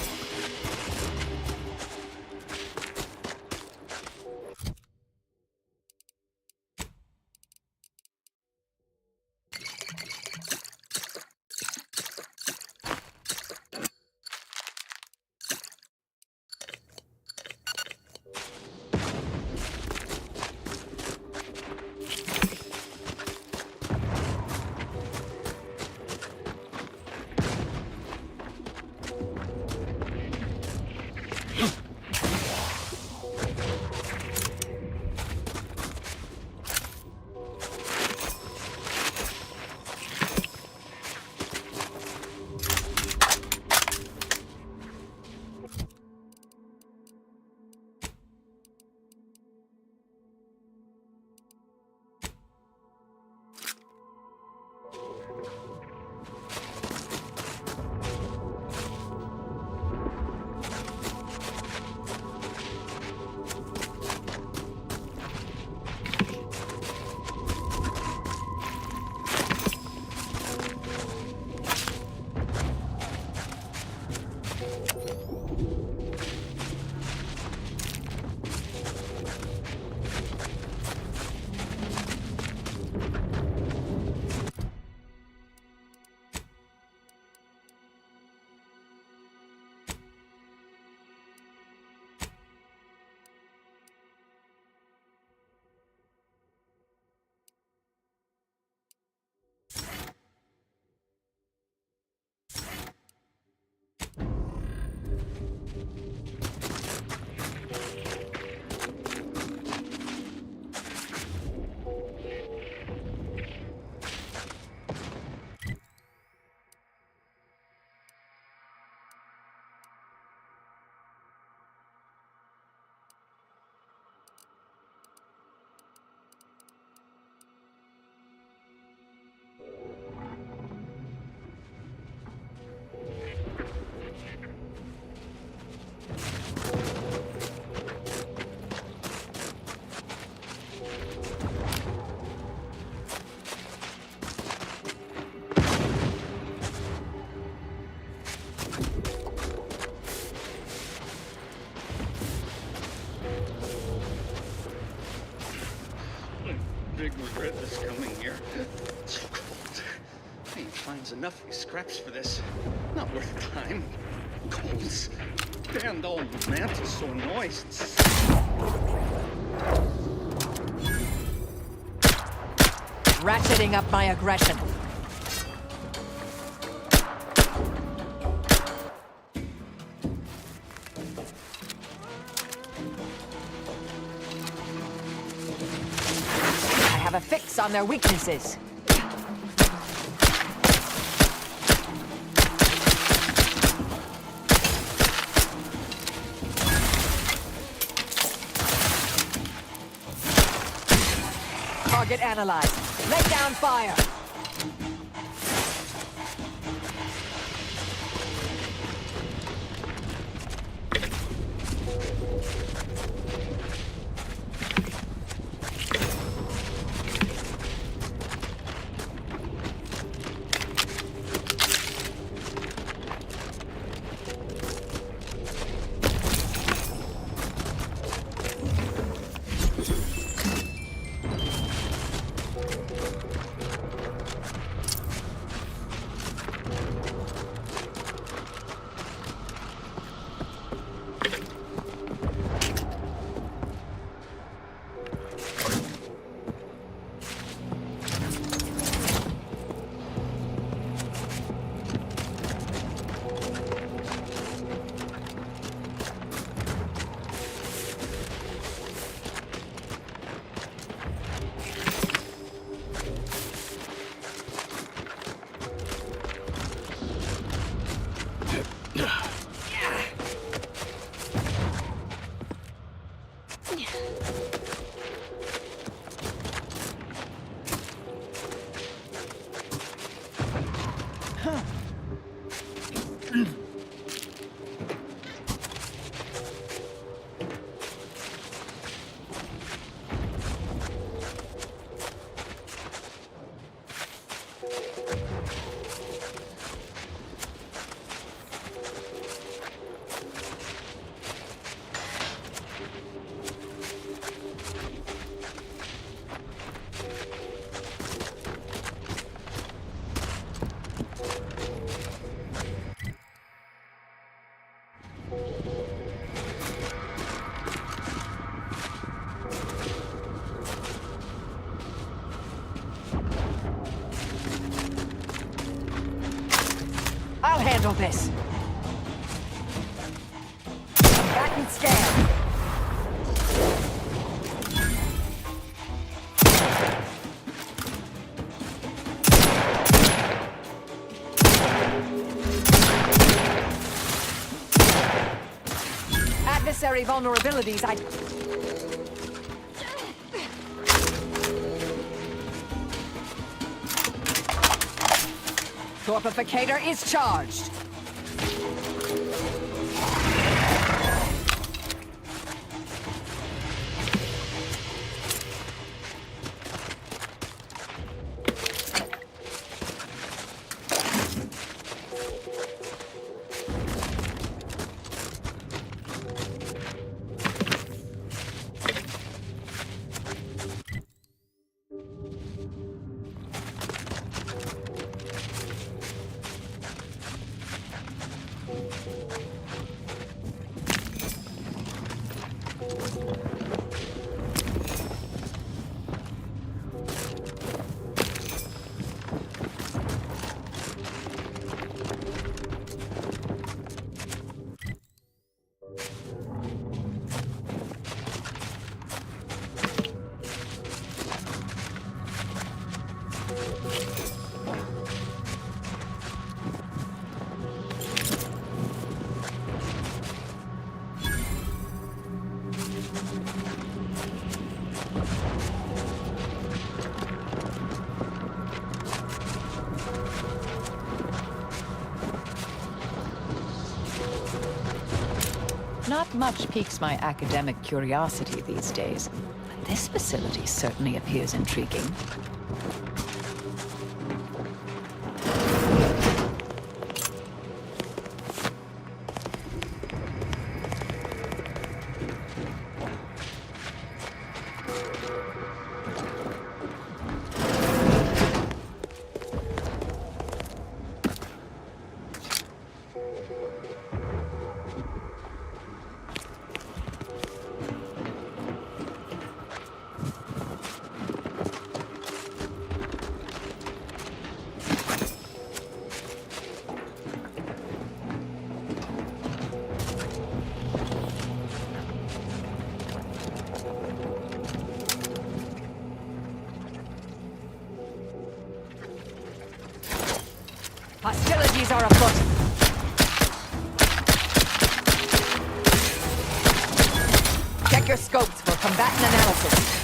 S12: Big regret this coming here. It's so cold. He finds enough of these scraps for this. Not worth the time. Coals. Damned old mantle so noisy.
S10: Ratcheting up my aggression. I have a fix on their weaknesses. Target analyzed. Let down fire. I'll handle this. Back and stand. Adversary vulnerabilities, Torpificator is charged.
S2: Not much piques my academic curiosity these days, but this facility certainly appears intriguing. Hostilities are afoot. Check your scopes for combatant analysis.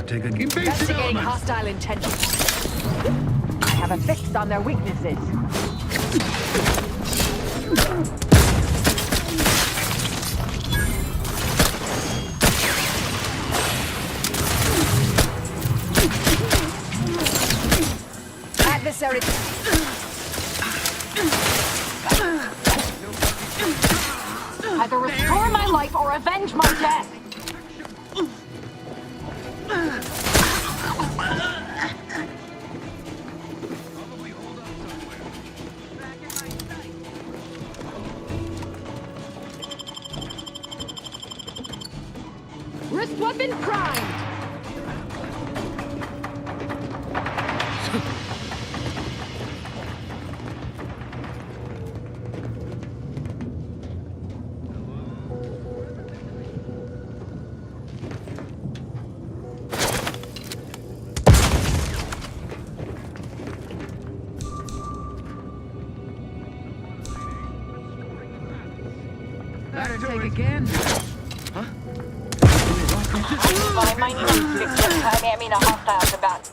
S11: Take a
S10: investigating hostile intentions. I have a fix on their weaknesses. Adversary. Either restore my life or avenge my death. Newest weapon primed!
S2: Better take again.
S7: My mighty fix the time aiming a hostiles about.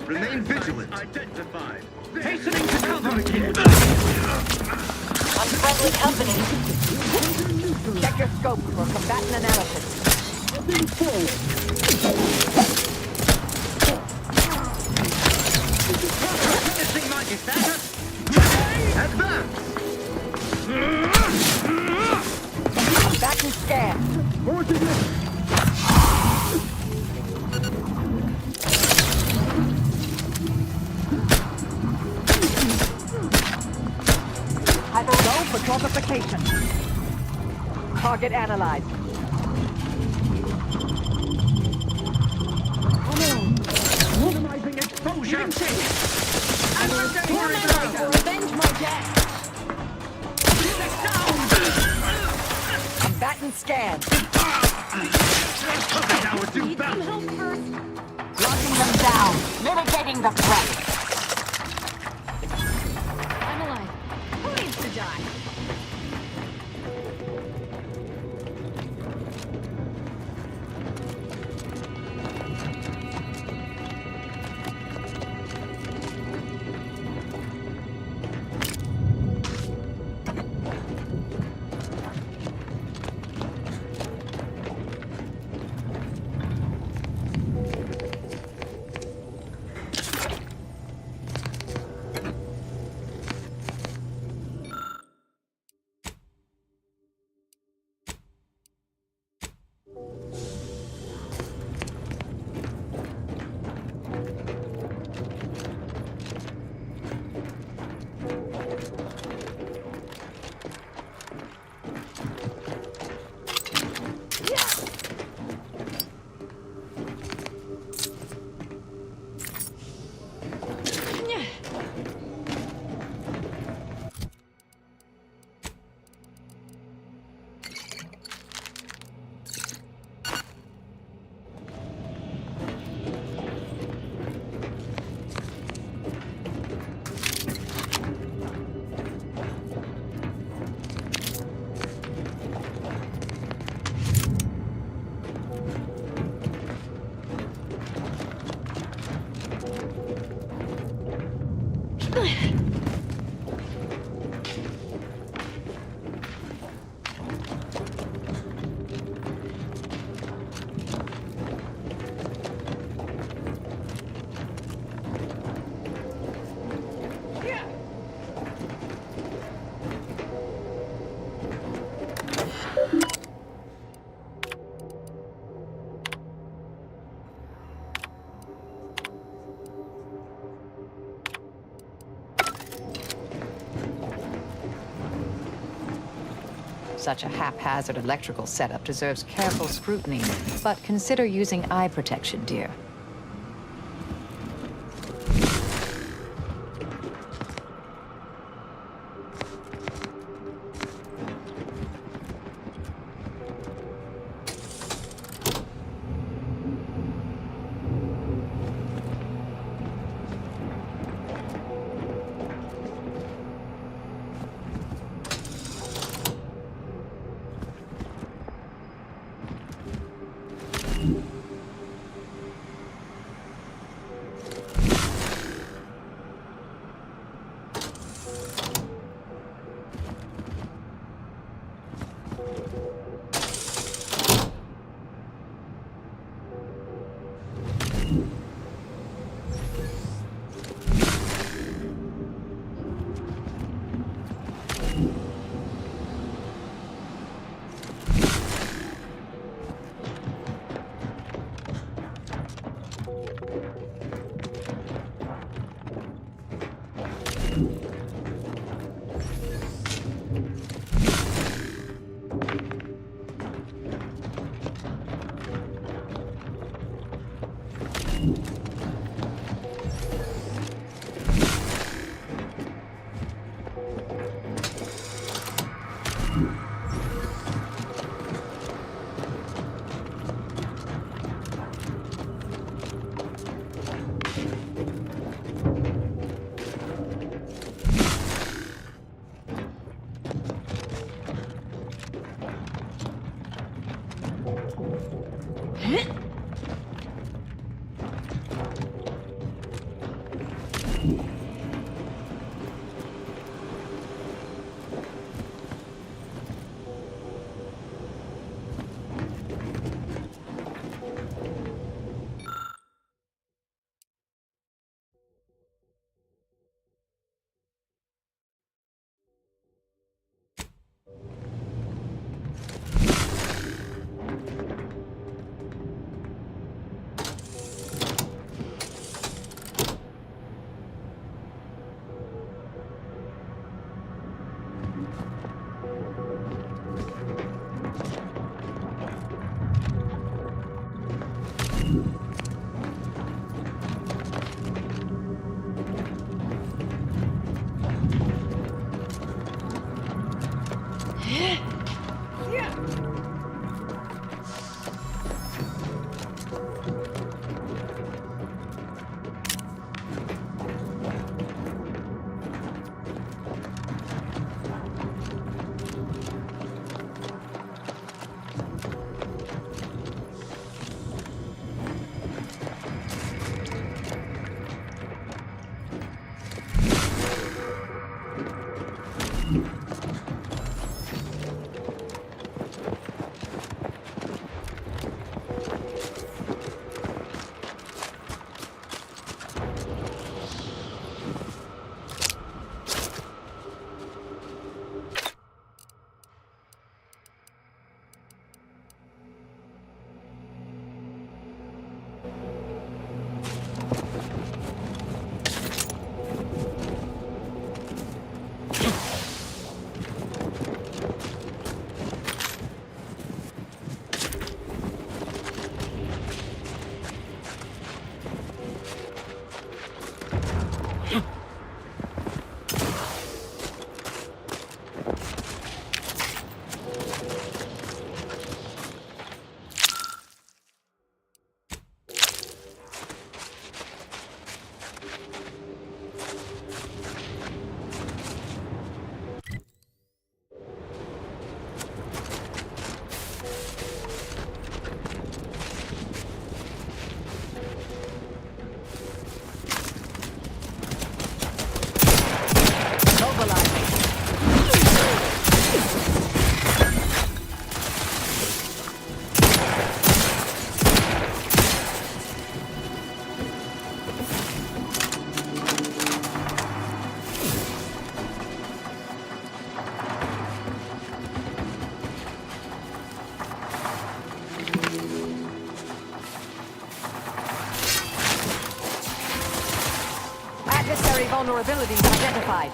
S17: Remain vigilant.
S12: Identified.
S17: Hastening to cover again.
S7: Unfriendly company.
S10: Check your scope for combatant analysis.
S17: Finishing my defender. Advance.
S10: Back and scan. Go for torpification. Target analyzed.
S17: Minimizing exposure.
S10: Revenge my death. Combatant scan.
S7: Need some help first. Locking them down. Mitigating the threat.
S3: I'm alive. Who needs to die?
S2: Such a haphazard electrical setup deserves careful scrutiny, but consider using eye protection, dear.
S10: Vulnerabilities identified.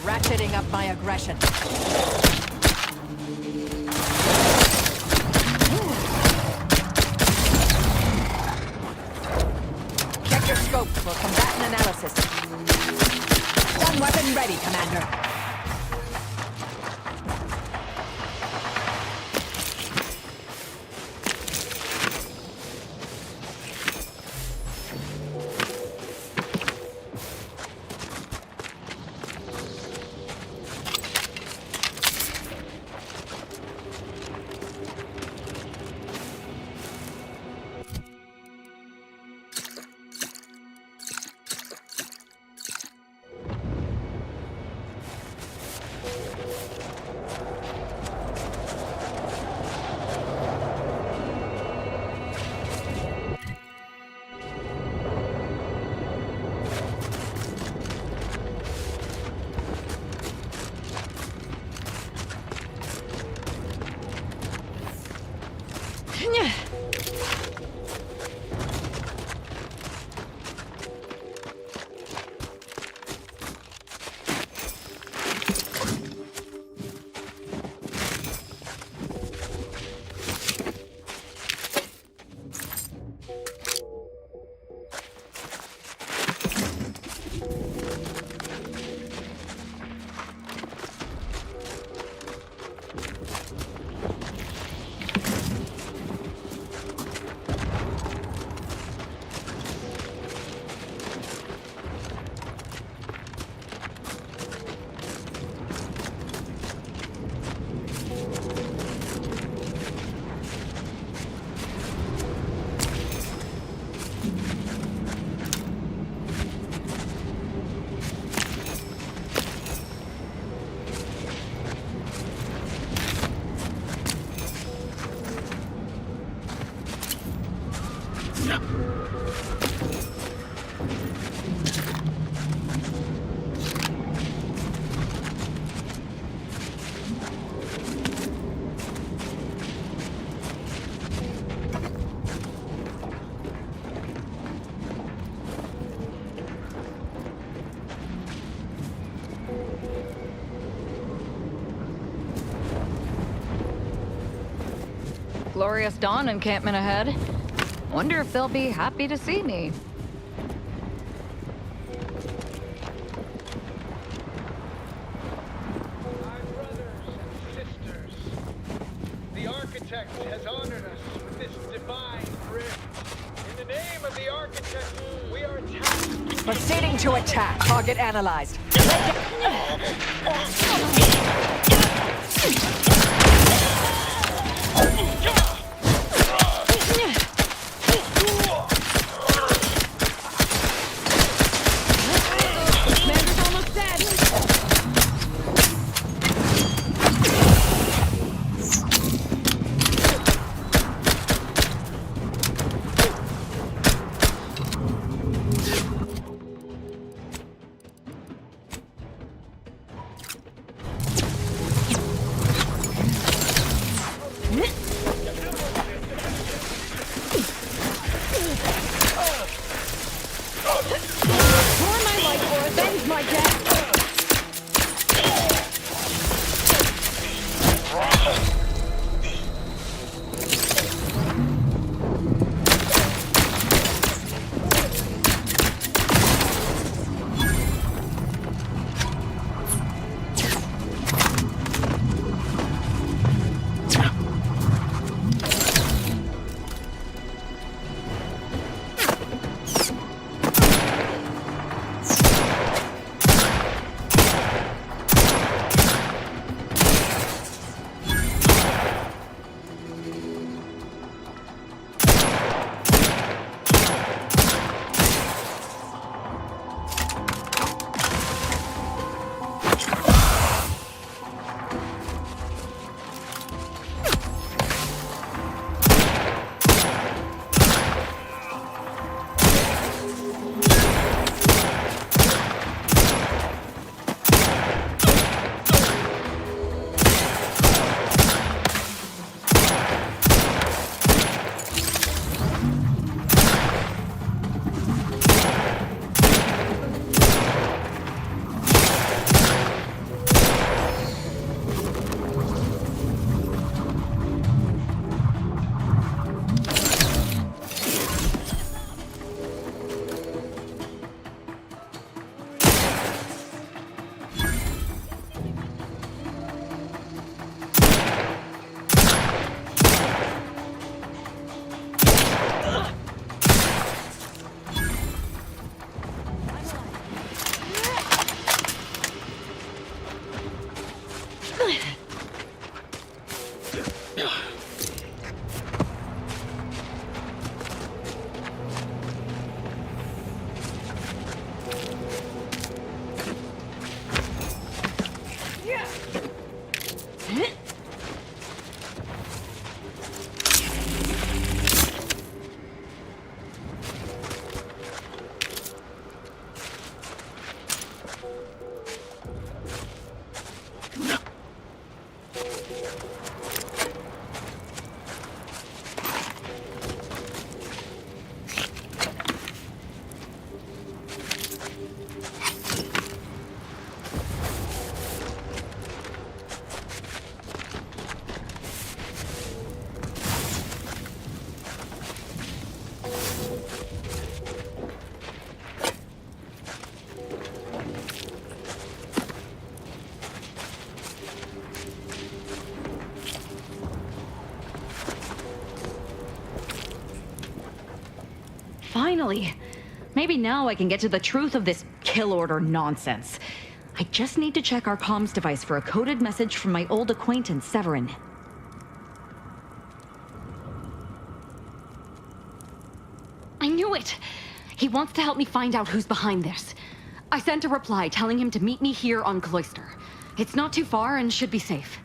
S10: Ratcheting up my aggression. Scope for combatant analysis. Stun weapon ready, Commander.
S3: Glorious dawn encampment ahead. Wonder if they'll be happy to see me.
S6: The architect has honored us with this divine rift. In the name of the
S10: Proceeding to attack. Target analyzed.
S13: Commander's almost dead. Pour my life or avenge my death.
S3: Finally. Maybe now I can get to the truth of this kill order nonsense. I just need to check our comms device for a coded message from my old acquaintance, Severin. I knew it! He wants to help me find out who's behind this. I sent a reply telling him to meet me here on Cloister. It's not too far and should be safe.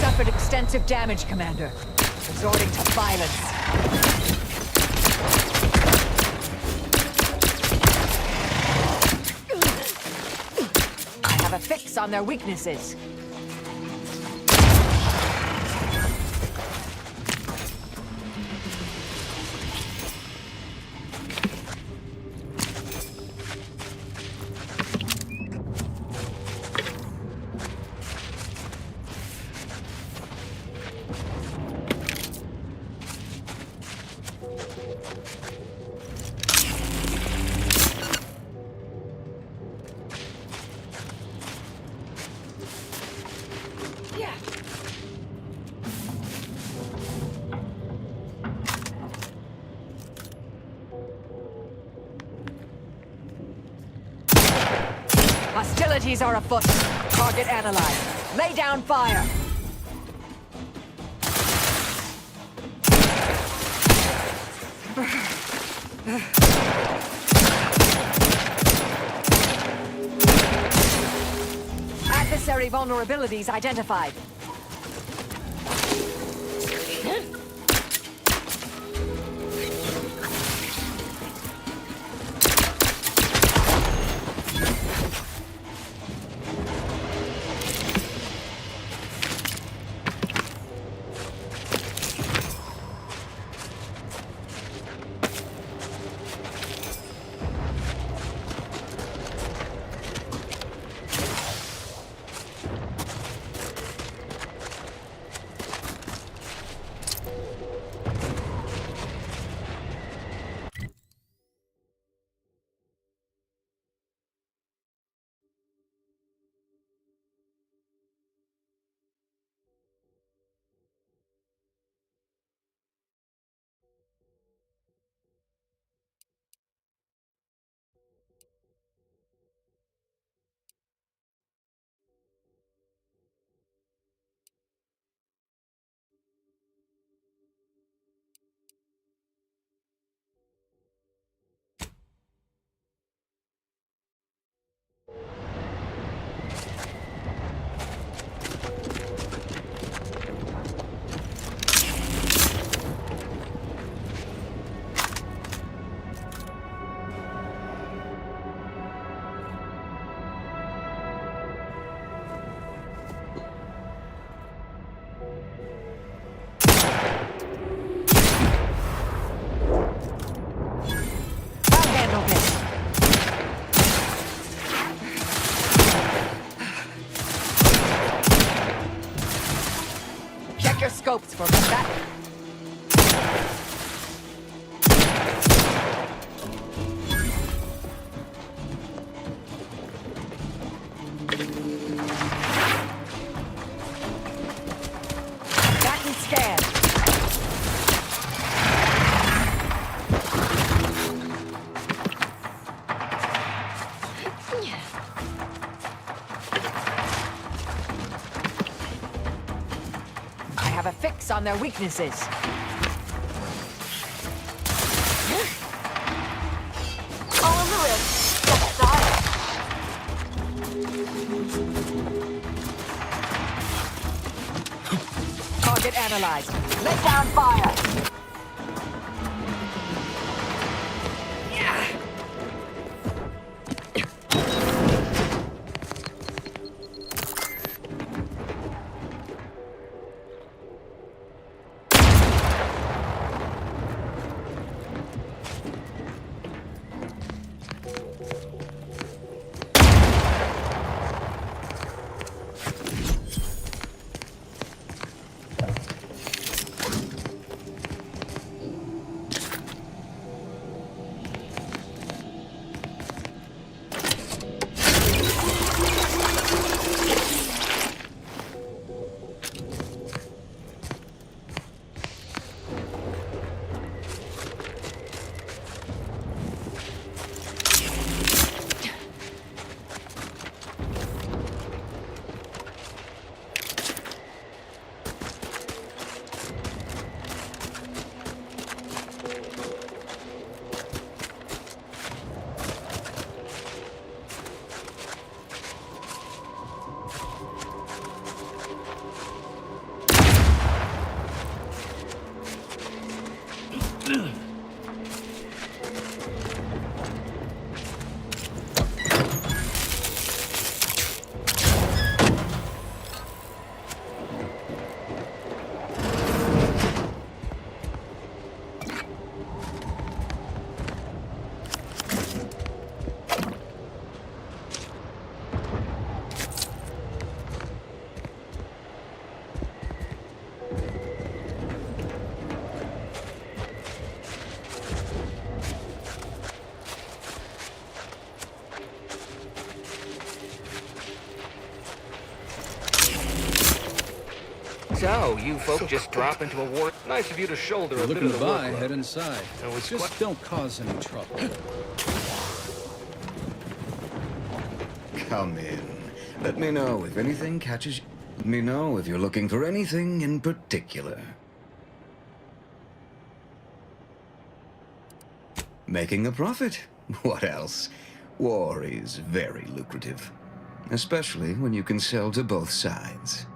S10: Suffered extensive damage, Commander. Resorting to violence. I have a fix on their weaknesses. Hostilities are afoot. Target analyzed. Lay down fire. Adversary vulnerabilities identified. Your scopes for that. scan. I have a fix on their weaknesses.
S7: Follow the rift. Step aside.
S10: Target analyzed.
S7: Let down fire.
S4: So, you folk just drop into a war. Nice of you to shoulder a bit
S15: Looking
S4: of
S15: to
S4: the
S15: buy,
S4: workload.
S15: head inside. Just don't cause any trouble.
S18: Come in. Let me know if anything catches you. Let me know if you're looking for anything in particular. Making a profit? What else? War is very lucrative. Especially when you can sell to both sides.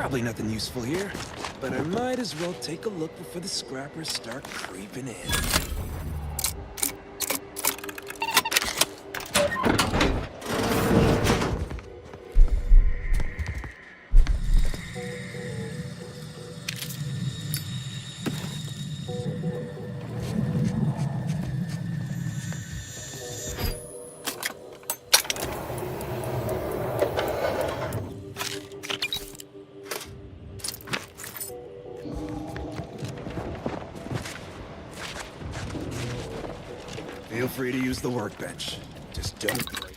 S5: Probably nothing useful here, but I might as well take a look before the scrappers start creeping in. Feel free to use the workbench. Just don't break.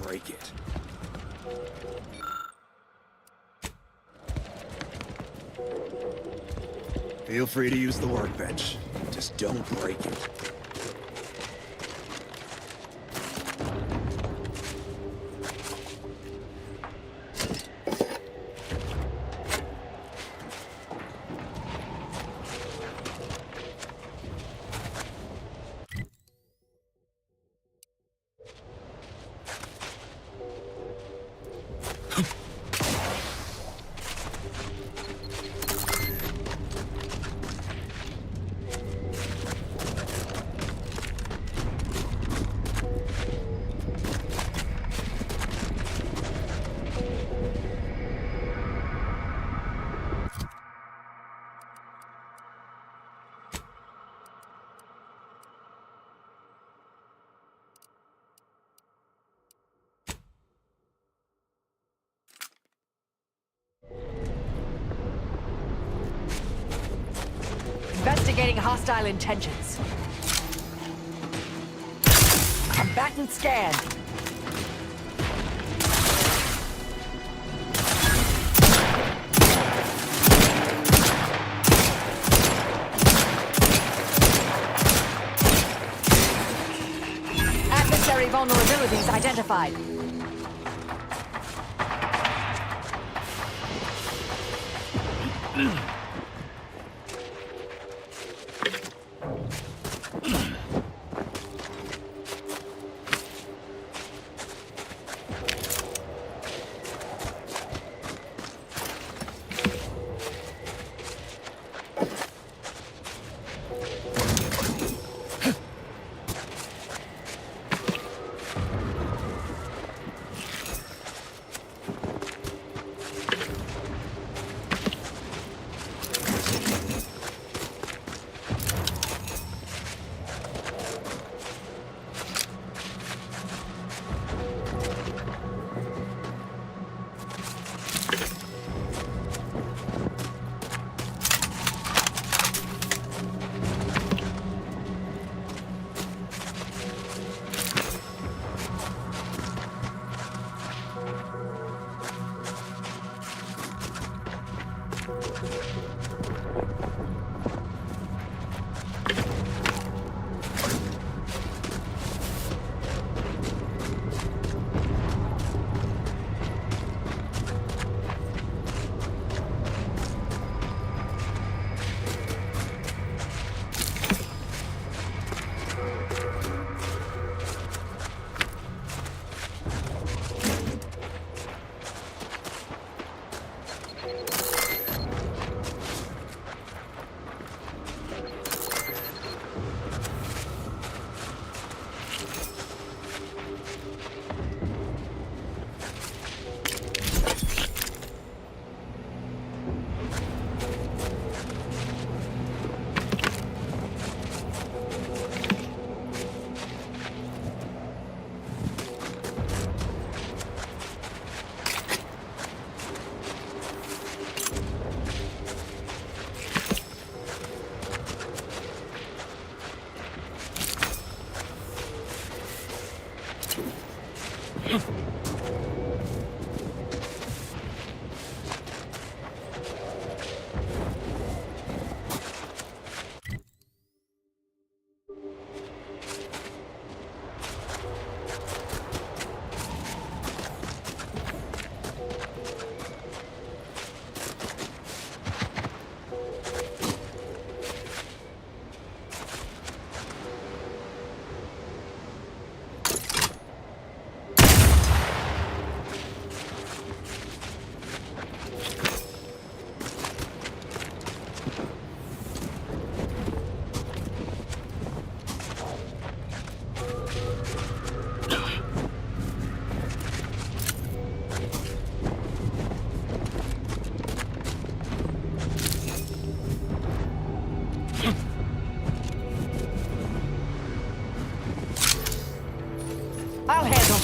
S5: Break it. Feel free to use the workbench. Just don't break it.
S10: Investigating hostile intentions. Combatant scanned. Adversary vulnerabilities identified.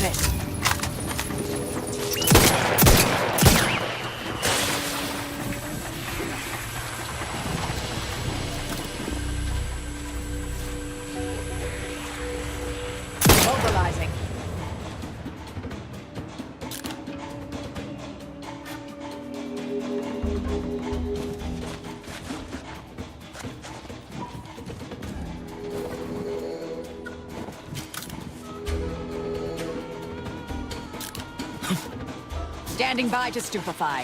S10: it. Mobilizing. Standing by to stupefy.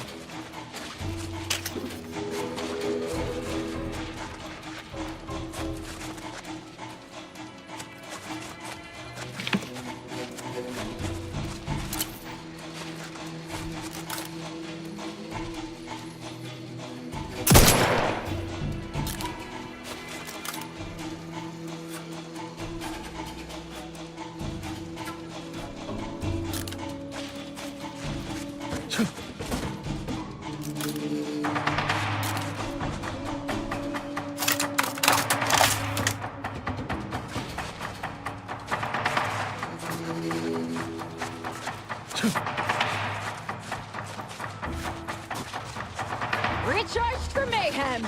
S10: Recharged for mayhem!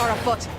S10: are afoot.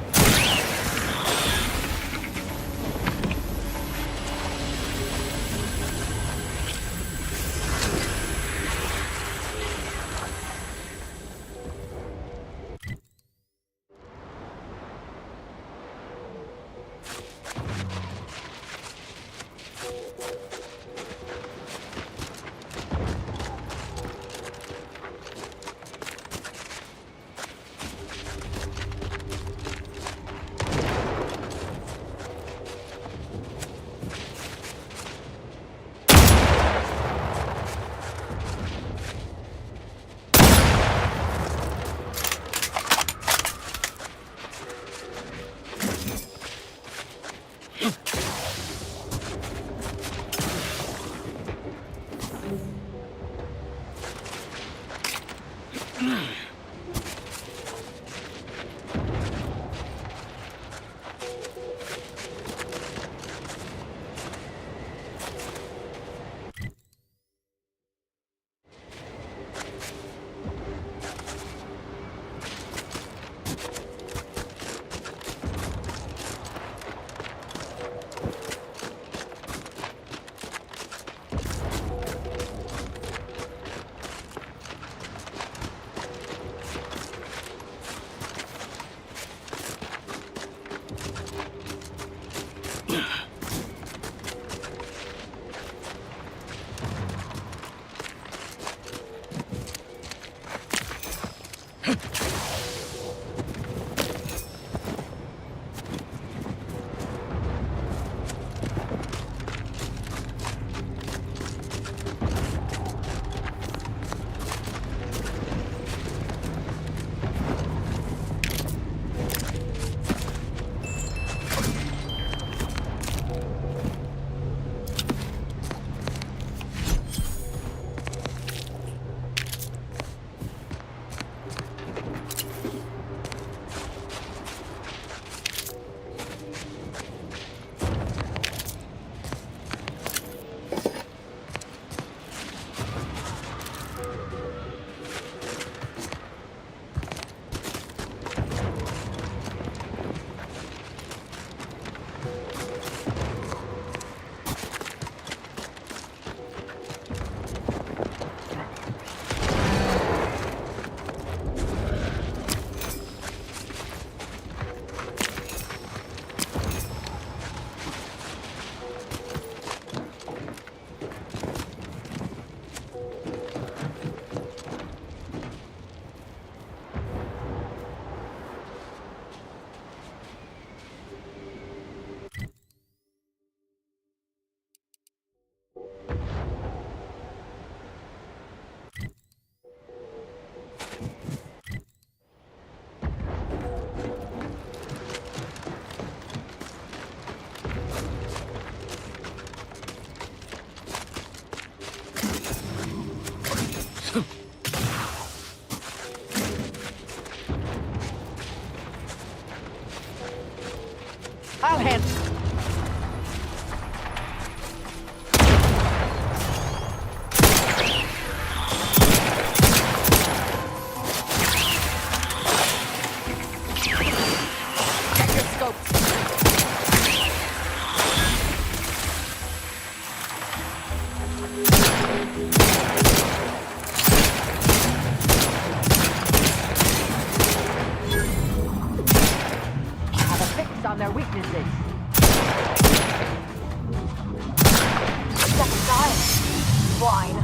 S7: swine.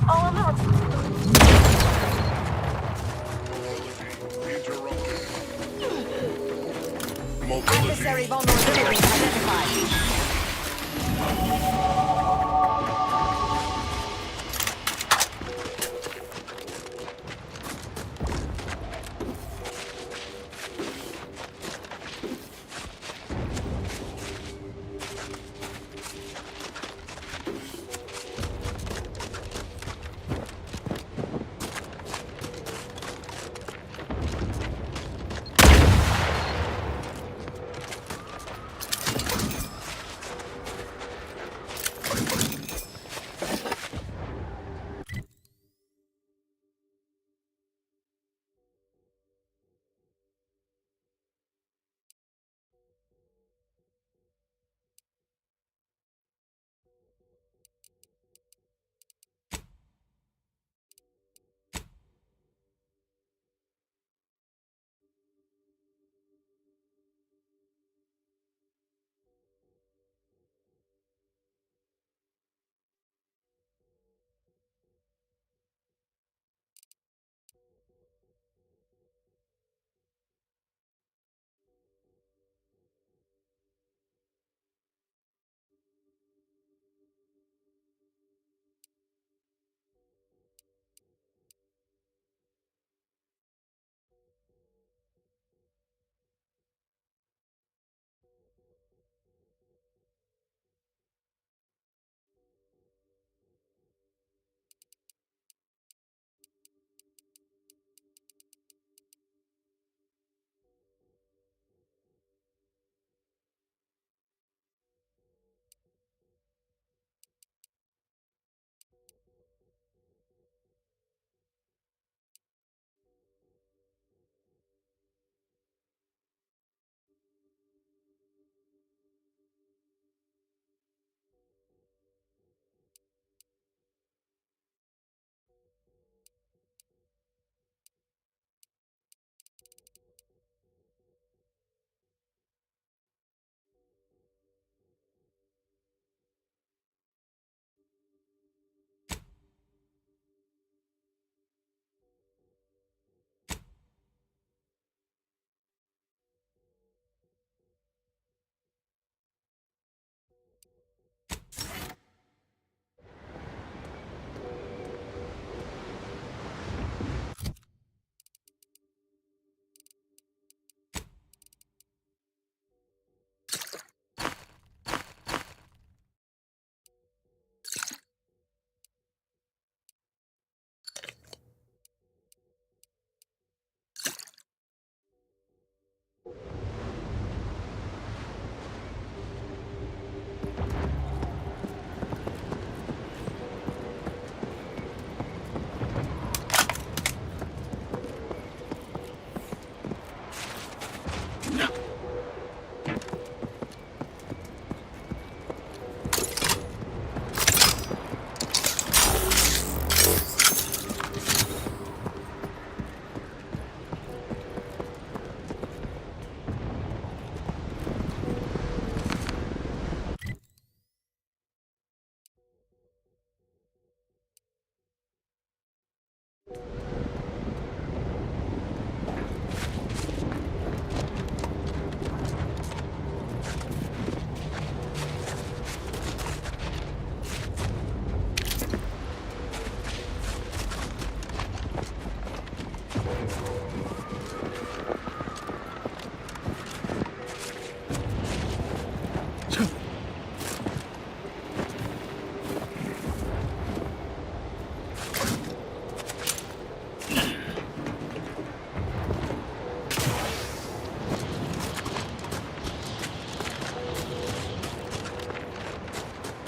S10: Adversary vulnerability identified.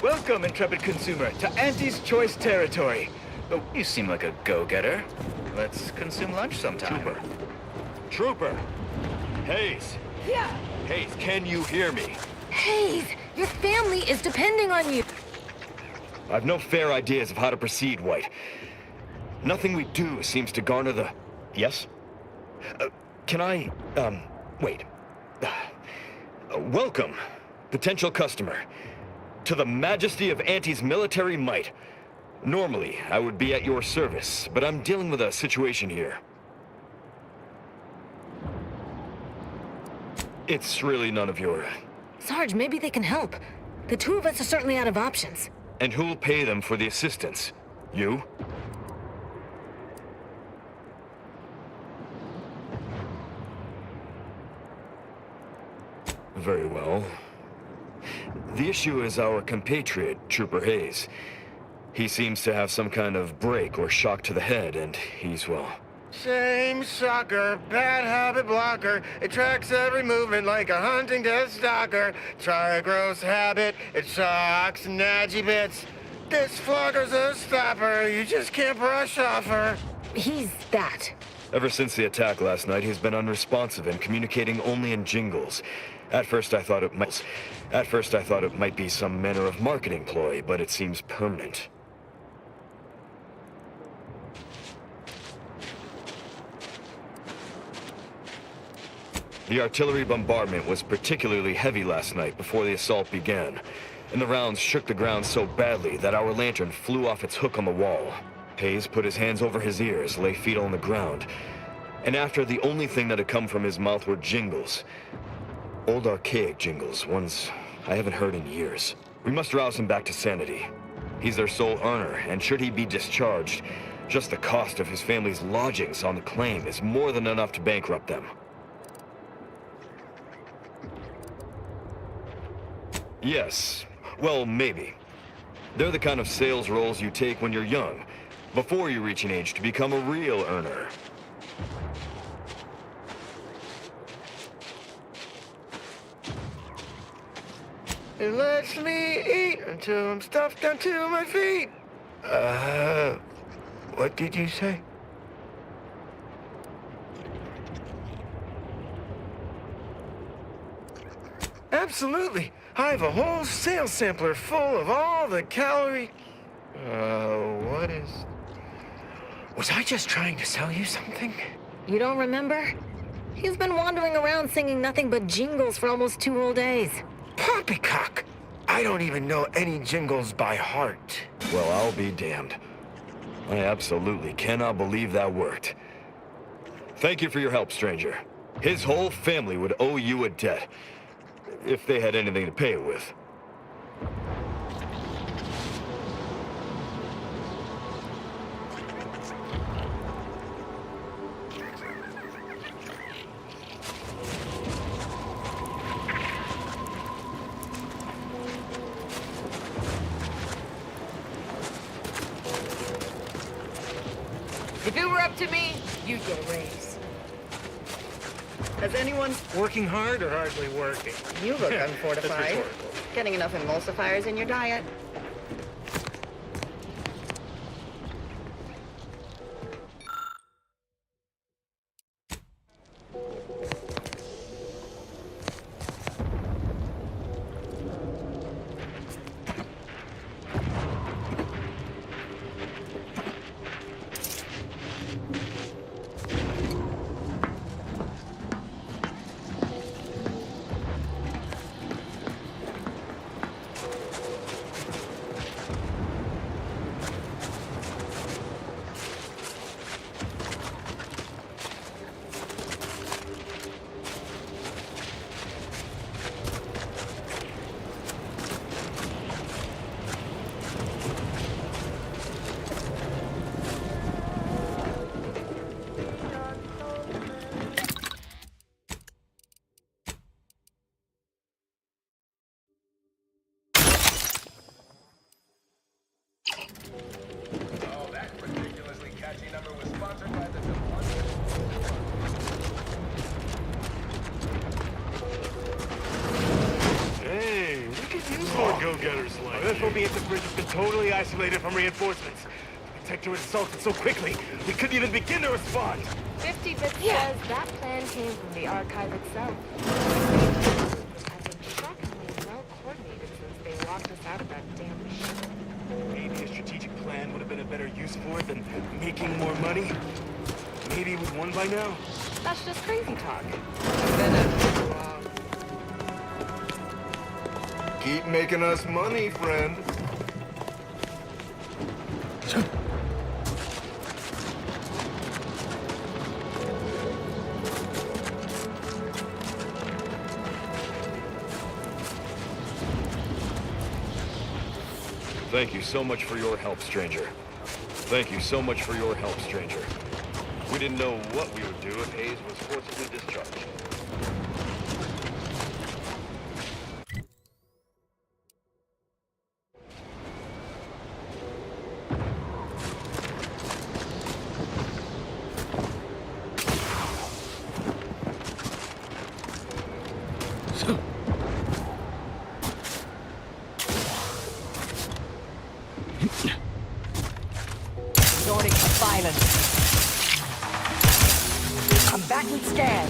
S1: Welcome, intrepid consumer, to Auntie's Choice territory. Oh, you seem like a go-getter. Let's consume lunch sometime.
S20: Trooper! Hayes!
S7: Yeah.
S20: Hayes, can you hear me?
S7: Hayes, your family is depending on you.
S20: I've no fair ideas of how to proceed, White. Nothing we do seems to garner the... Yes? Can I, wait. Welcome, potential customer, to the majesty of Auntie's military might. Normally, I would be at your service, but I'm dealing with a situation here. It's really none of your...
S8: Sarge, maybe they can help. The two of us are certainly out of options.
S20: And who'll pay them for the assistance? You? Very well. The issue is our compatriot, Trooper Hayes. He seems to have some kind of break or shock to the head, and he's, well...
S9: Same sucker, bad habit blocker. It tracks every movement like a hunting death stalker. Try a gross habit, it shocks nadgy bits. This flogger's a stopper, you just can't brush off her. He's that.
S20: Ever since the attack last night, he's been unresponsive and communicating only in jingles. At first I thought it might be some manner of marketing ploy, but it seems permanent. The artillery bombardment was particularly heavy last night before the assault began, and the rounds shook the ground so badly that our lantern flew off its hook on the wall. Hayes put his hands over his ears, lay feet on the ground, and after the only thing that had come from his mouth were jingles. Old archaic jingles, ones I haven't heard in years. We must rouse him back to sanity. He's their sole earner, and should he be discharged, just the cost of his family's lodgings on the claim is more than enough to bankrupt them. Yes. Well, maybe. They're the kind of sales roles you take when you're young, before you reach an age to become a real earner.
S9: It lets me eat until I'm stuffed down to my feet. What did you say? Absolutely. I have a whole sales sampler full of all the calorie... what is... Was I just trying to sell you something?
S8: You don't remember? He's been wandering around singing nothing but jingles for almost 2 whole days.
S9: Poppycock! I don't even know any jingles by heart.
S20: Well, I'll be damned. I absolutely cannot believe that worked. Thank you for your help, stranger. His whole family would owe you a debt, if they had anything to pay it with.
S19: If it were up to me, you'd get a raise.
S9: Has anyone working hard or hardly working?
S19: You look
S9: That's
S19: unfortified.
S9: rhetorical.
S19: Getting enough emulsifiers in your diet?
S9: Hey, we could use more go-getters like this. Will be at the bridge has been totally isolated from reinforcements. The Protectorate assaulted so quickly, we couldn't even begin to respond.
S22: 50 Bit says that plan came from the Archive itself. I've been shockingly well coordinated since they locked us out of that damn machine.
S9: Maybe a strategic plan would have been a better use for it than making more money. Maybe we'd won by now.
S22: That's just crazy talk.
S9: Keep making us money, friend.
S20: Thank you so much for your help, stranger. Thank you so much for your help, stranger. We didn't know what we would do if Hayes was forcibly discharged.
S10: Resorting to violence. Combatant scan.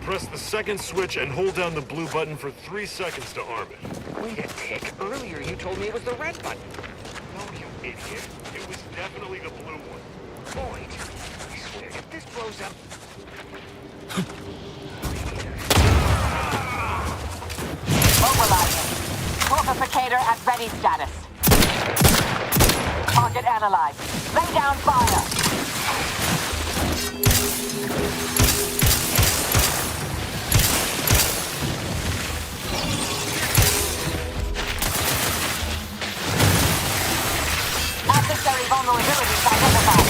S20: Press the second switch and hold down the blue button for 3 seconds to arm it.
S17: Wait a tick. Earlier you told me it was the red button.
S20: No, you idiot. It was definitely the blue one.
S17: Boyd, I swear, if this blows up...
S7: Mobilizing. Fortificator at ready status. Target analyzed. Lay down fire. Adversary vulnerabilities identified.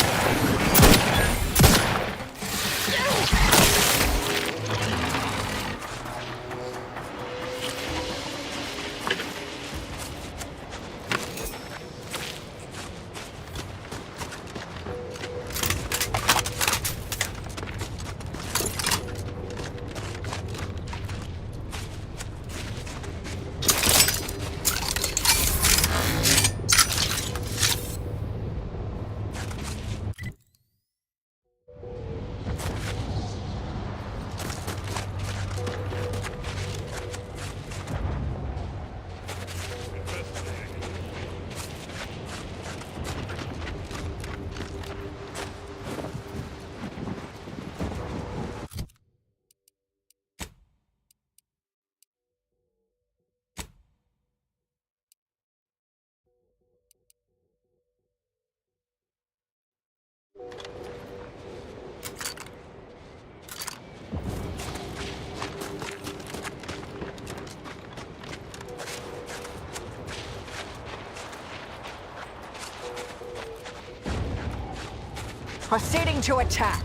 S10: Proceeding to attack.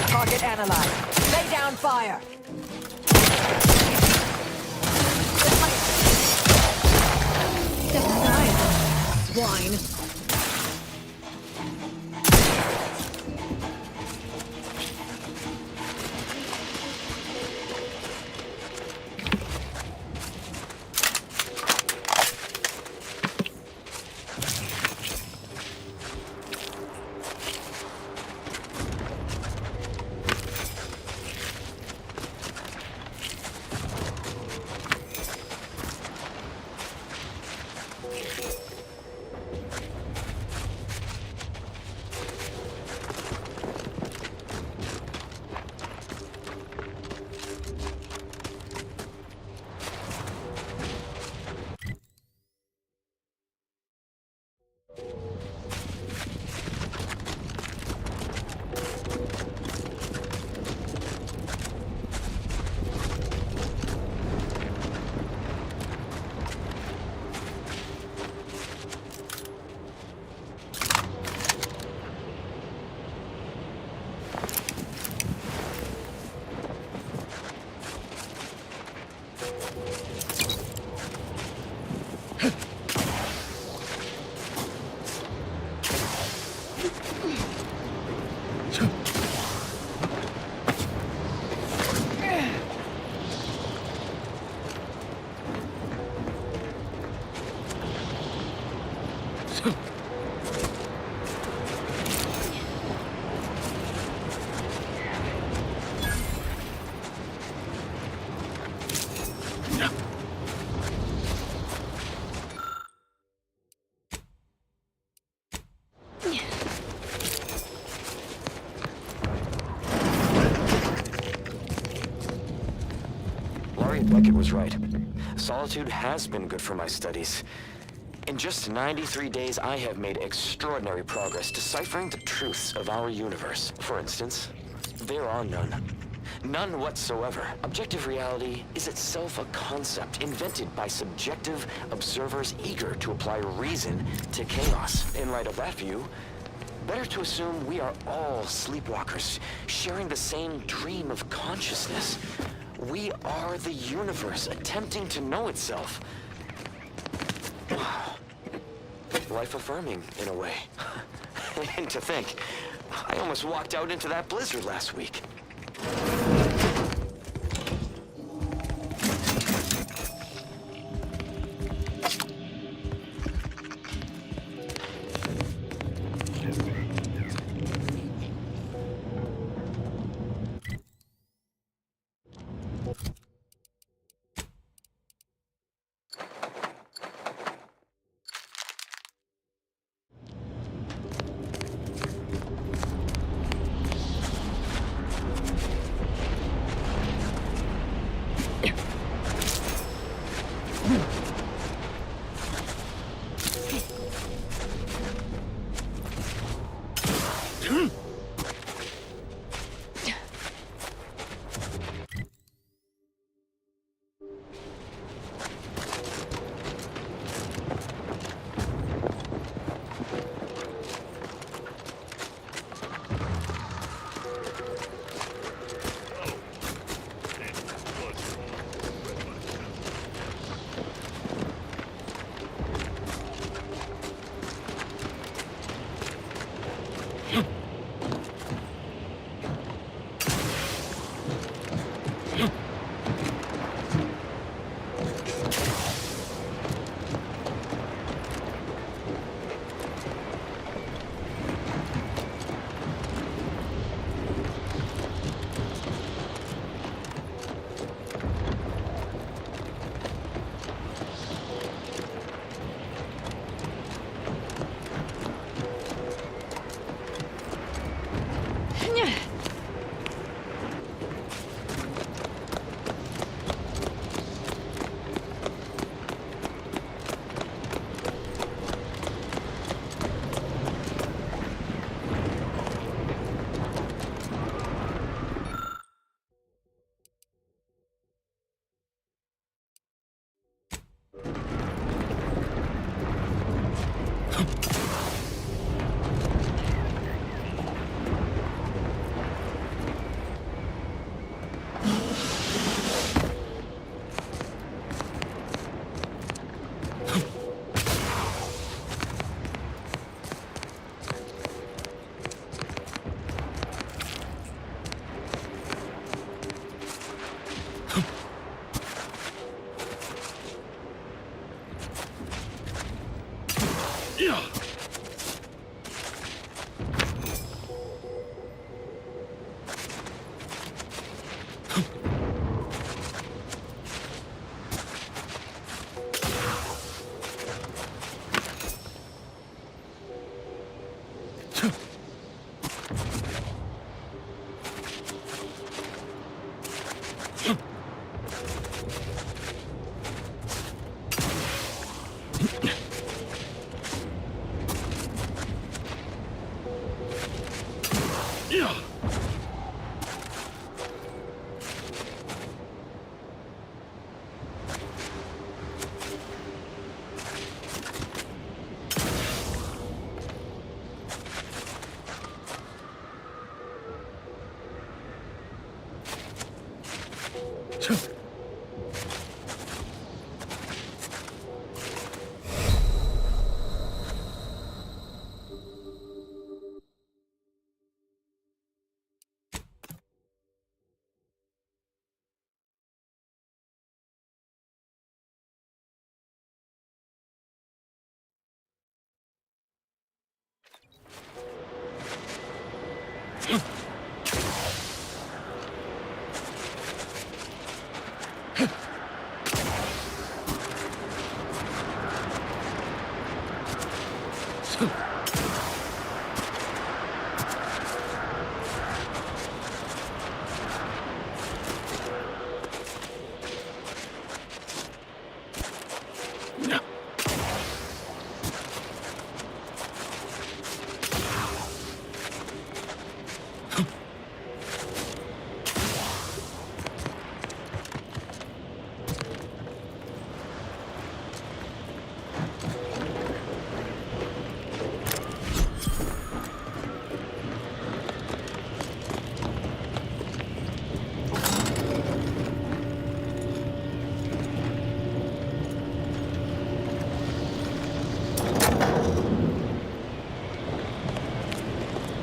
S10: Target analyzed. Lay down fire. Swine.
S16: Beckett was right. Solitude has been good for my studies. In just 93 days, I have made extraordinary progress deciphering the truths of our universe. For instance, there are none. None whatsoever. Objective reality is itself a concept invented by subjective observers eager to apply reason to chaos. In light of that view, better to assume we are all sleepwalkers, sharing the same dream of consciousness. We are the universe, attempting to know itself. Life-affirming, in a way. And to think, I almost walked out into that blizzard last week.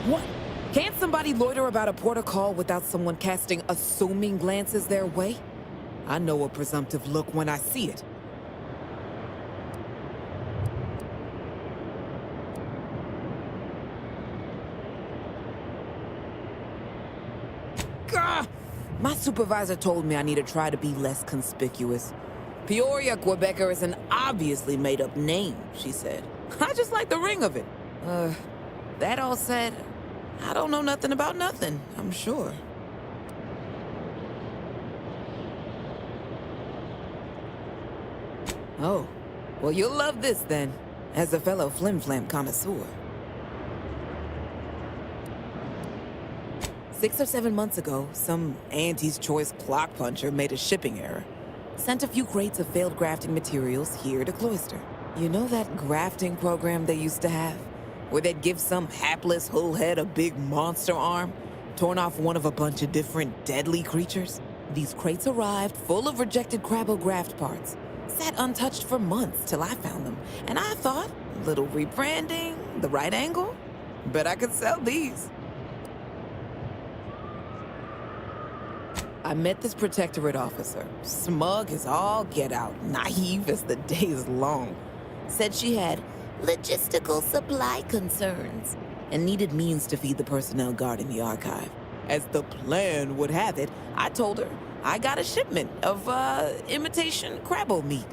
S14: What? Can't somebody loiter about a protocol without someone casting assuming glances their way? I know a presumptive look when I see it. Gah! My supervisor told me I need to try to be less conspicuous. Peoria Quebecer is an obviously made-up name, she said. I just like the ring of it. That all said, I don't know nothing about nothing, I'm sure. Oh, well, you'll love this then, as a fellow flim-flam connoisseur. 6 or 7 months ago, some Auntie's Choice clock puncher made a shipping error. Sent a few crates of failed grafting materials here to Cloister. You know that grafting program they used to have? Where they'd give some hapless hullhead a big monster arm, torn off one of a bunch of different deadly creatures? These crates arrived full of rejected Crabbo-Graft parts. Sat untouched for months till I found them, and I thought, little rebranding, the right angle? Bet I could sell these. I met this Protectorate officer, smug as all get out, naive as the day is long. Said she had logistical supply concerns and needed means to feed the personnel guarding the archive. As the plan would have it, I told her I got a shipment of, imitation Crabbo meat.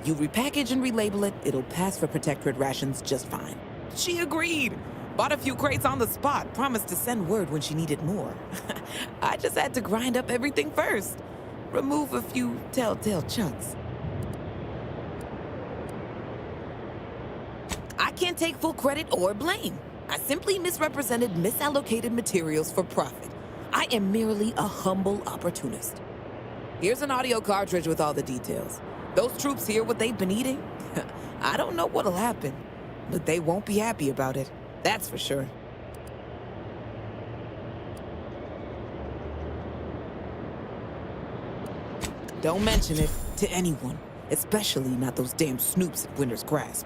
S14: You repackage and relabel it, it'll pass for Protectorate rations just fine. She agreed. Bought a few crates on the spot, promised to send word when she needed more. I just had to grind up everything first. Remove a few telltale chunks. I can't take full credit or blame. I simply misrepresented misallocated materials for profit. I am merely a humble opportunist. Here's an audio cartridge with all the details. Those troops hear what they've been eating? I don't know what'll happen, but they won't be happy about it. That's for sure. Don't mention it to anyone, especially not those damn snoops at Winter's Grasp.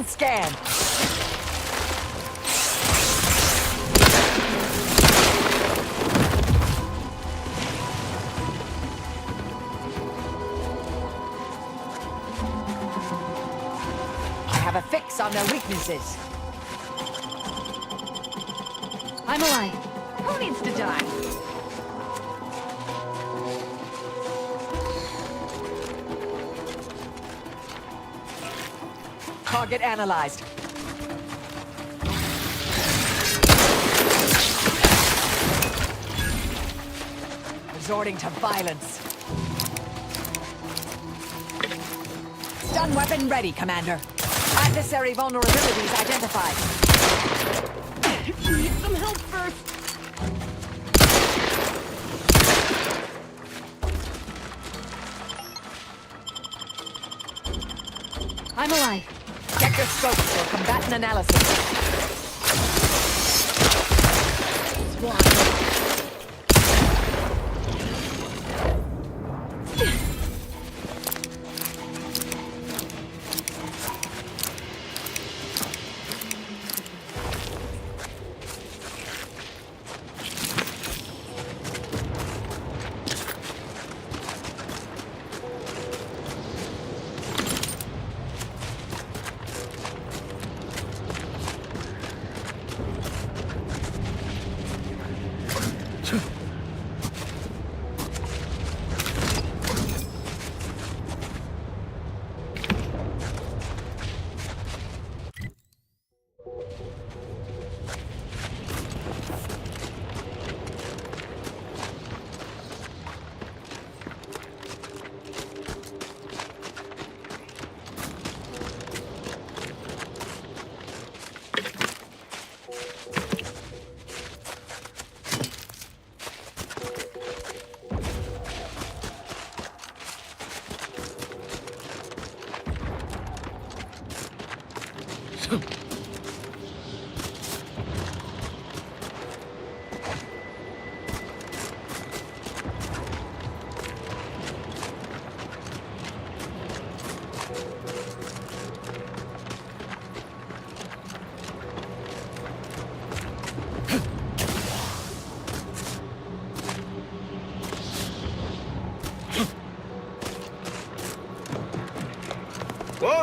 S10: scan. I have a fix on their weaknesses.
S3: I'm alive. Who needs to die?
S10: Target analyzed. Resorting to violence. Stun weapon ready, Commander. Adversary vulnerabilities identified.
S13: Need some help first.
S3: I'm alive.
S10: Check your scopes for combatant analysis.
S1: Whoa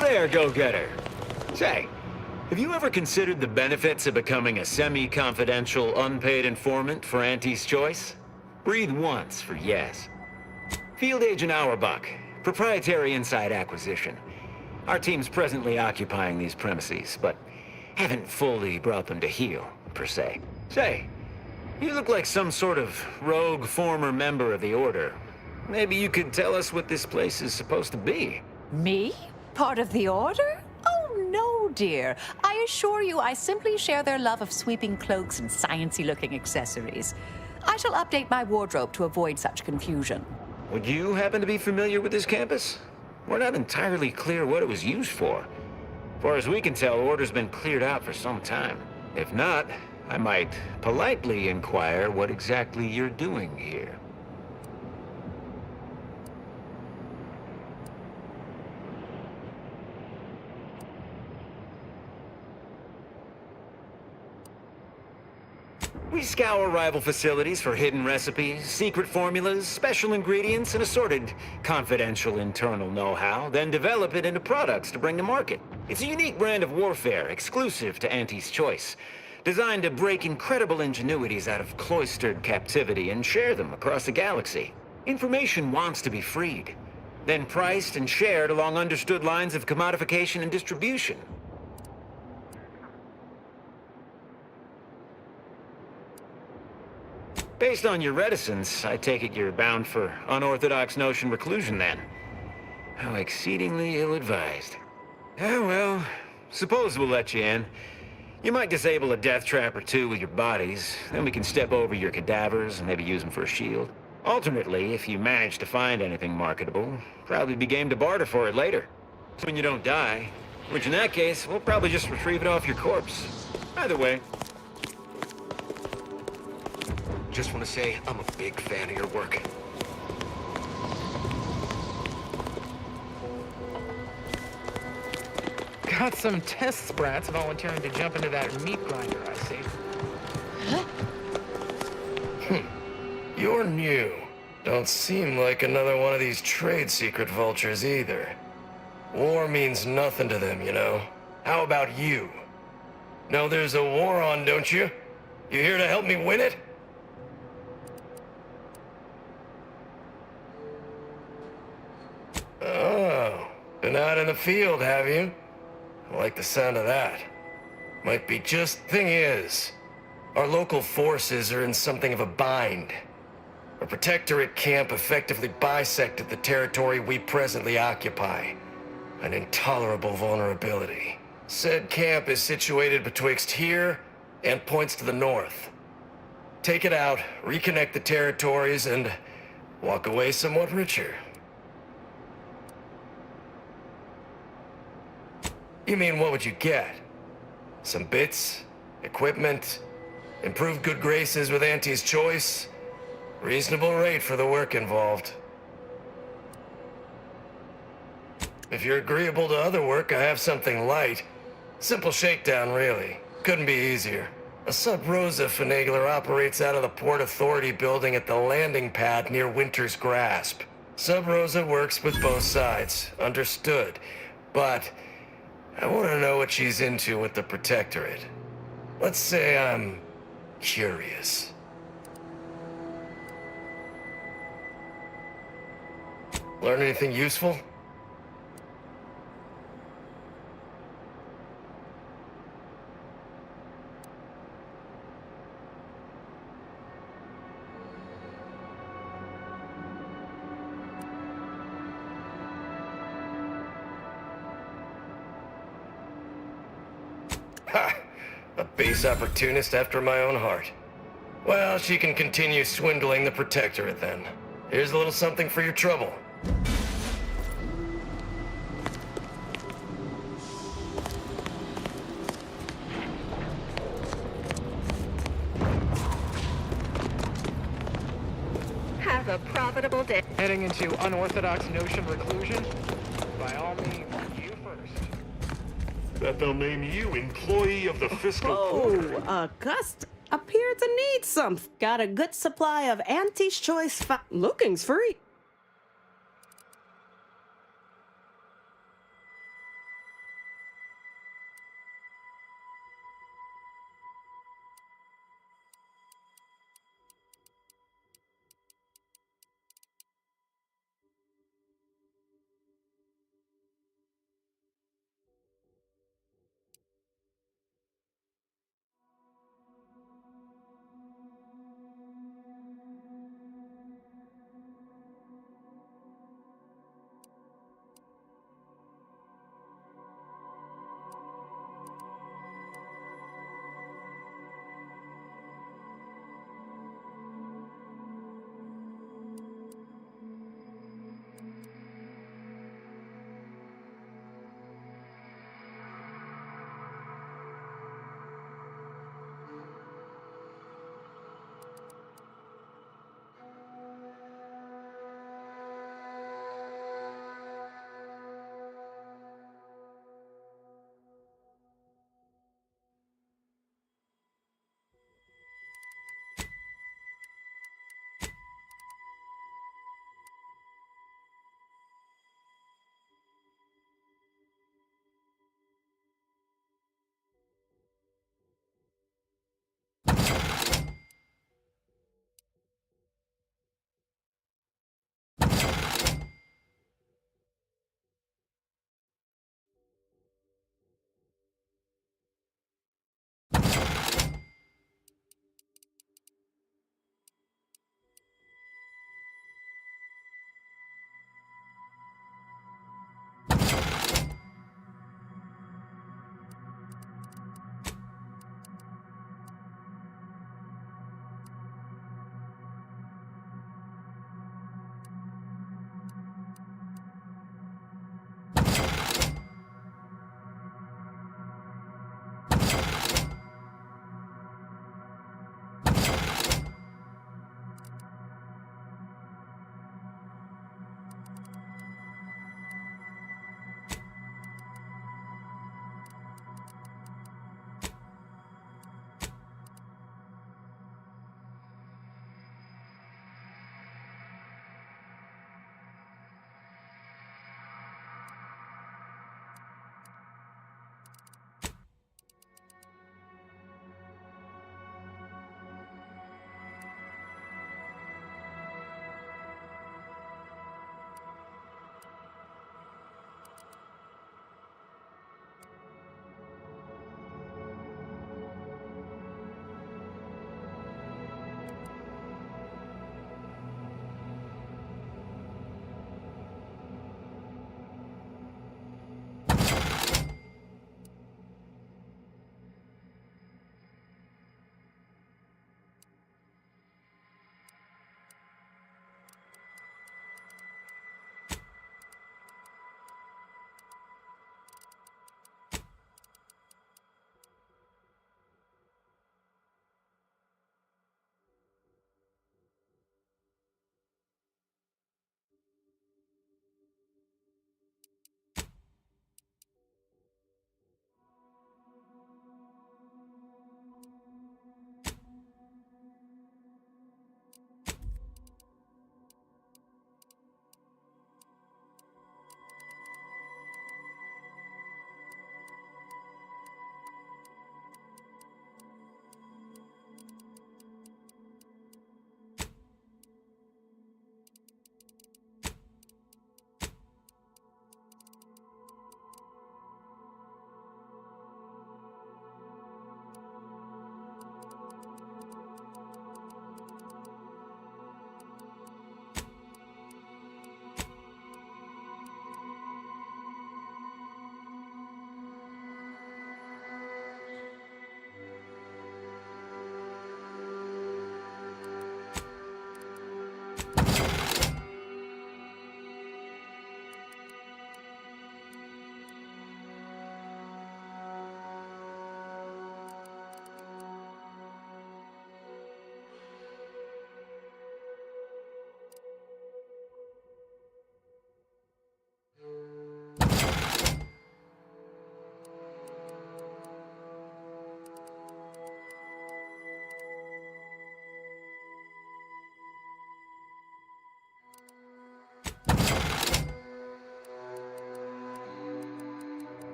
S1: there, go-getter. Say, have you ever considered the benefits of becoming a semi-confidential, unpaid informant for Auntie's Choice? Breathe once for yes. Field Agent Auerbach, proprietary inside acquisition. Our team's presently occupying these premises, but haven't fully brought them to heel, per se. Say, you look like some sort of rogue former member of the Order. Maybe you could tell us what this place is supposed to be.
S10: Me? Part of the Order? Oh, no, dear. I assure you I simply share their love of sweeping cloaks and sciencey-looking accessories. I shall update my wardrobe to avoid such confusion.
S1: Would you happen to be familiar with this campus? We're not entirely clear what it was used for. As far as we can tell, Order's been cleared out for some time. If not, I might politely inquire what exactly you're doing here. We scour rival facilities for hidden recipes, secret formulas, special ingredients, and assorted confidential internal know-how, then develop it into products to bring to market. It's a unique brand of warfare, exclusive to Auntie's Choice, designed to break incredible ingenuities out of cloistered captivity and share them across the galaxy. Information wants to be freed, then priced and shared along understood lines of commodification and distribution. Based on your reticence, I take it you're bound for unorthodox notion reclusion then. How exceedingly ill-advised. Oh well, suppose we'll let you in. You might disable a death trap or two with your bodies, then we can step over your cadavers and maybe use them for a shield. Alternately, if you manage to find anything marketable, probably be game to barter for it later. When you don't die, which in that case, we'll probably just retrieve it off your corpse. Either way.
S17: Just want to say I'm a big fan of your work.
S11: Got some test sprats volunteering to jump into that meat grinder, I see.
S21: You're new. Don't seem like another one of these trade secret vultures either. War means nothing to them, you know. How about you? Know there's a war on, don't you? You here to help me win it? Oh, been out in the field, have you? I like the sound of that. Might be just... Thing is, our local forces are in something of a bind. A protectorate camp effectively bisected the territory we presently occupy. An intolerable vulnerability. Said camp is situated betwixt here and points to the north. Take it out, reconnect the territories, and walk away somewhat richer. You mean, what would you get? Some bits? Equipment? Improved good graces with Auntie's choice? Reasonable rate for the work involved. If you're agreeable to other work, I have something light. Simple shakedown, really. Couldn't be easier. A Sub Rosa finagler operates out of the Port Authority building at the landing pad near Winter's Grasp. Sub Rosa works with both sides, understood. But I want to know what she's into with the Protectorate. Let's say I'm curious. Learn anything useful? Ha! A base opportunist after my own heart. Well, she can continue swindling the Protectorate then. Here's a little something for your trouble.
S22: Have a profitable day.
S11: Heading into unorthodox notion reclusion? By all means, you first.
S20: That they'll name you employee of the fiscal
S23: Oh,
S20: quarter.
S23: Gust appear to need some. Got a good supply of Auntie's Choice looking's free.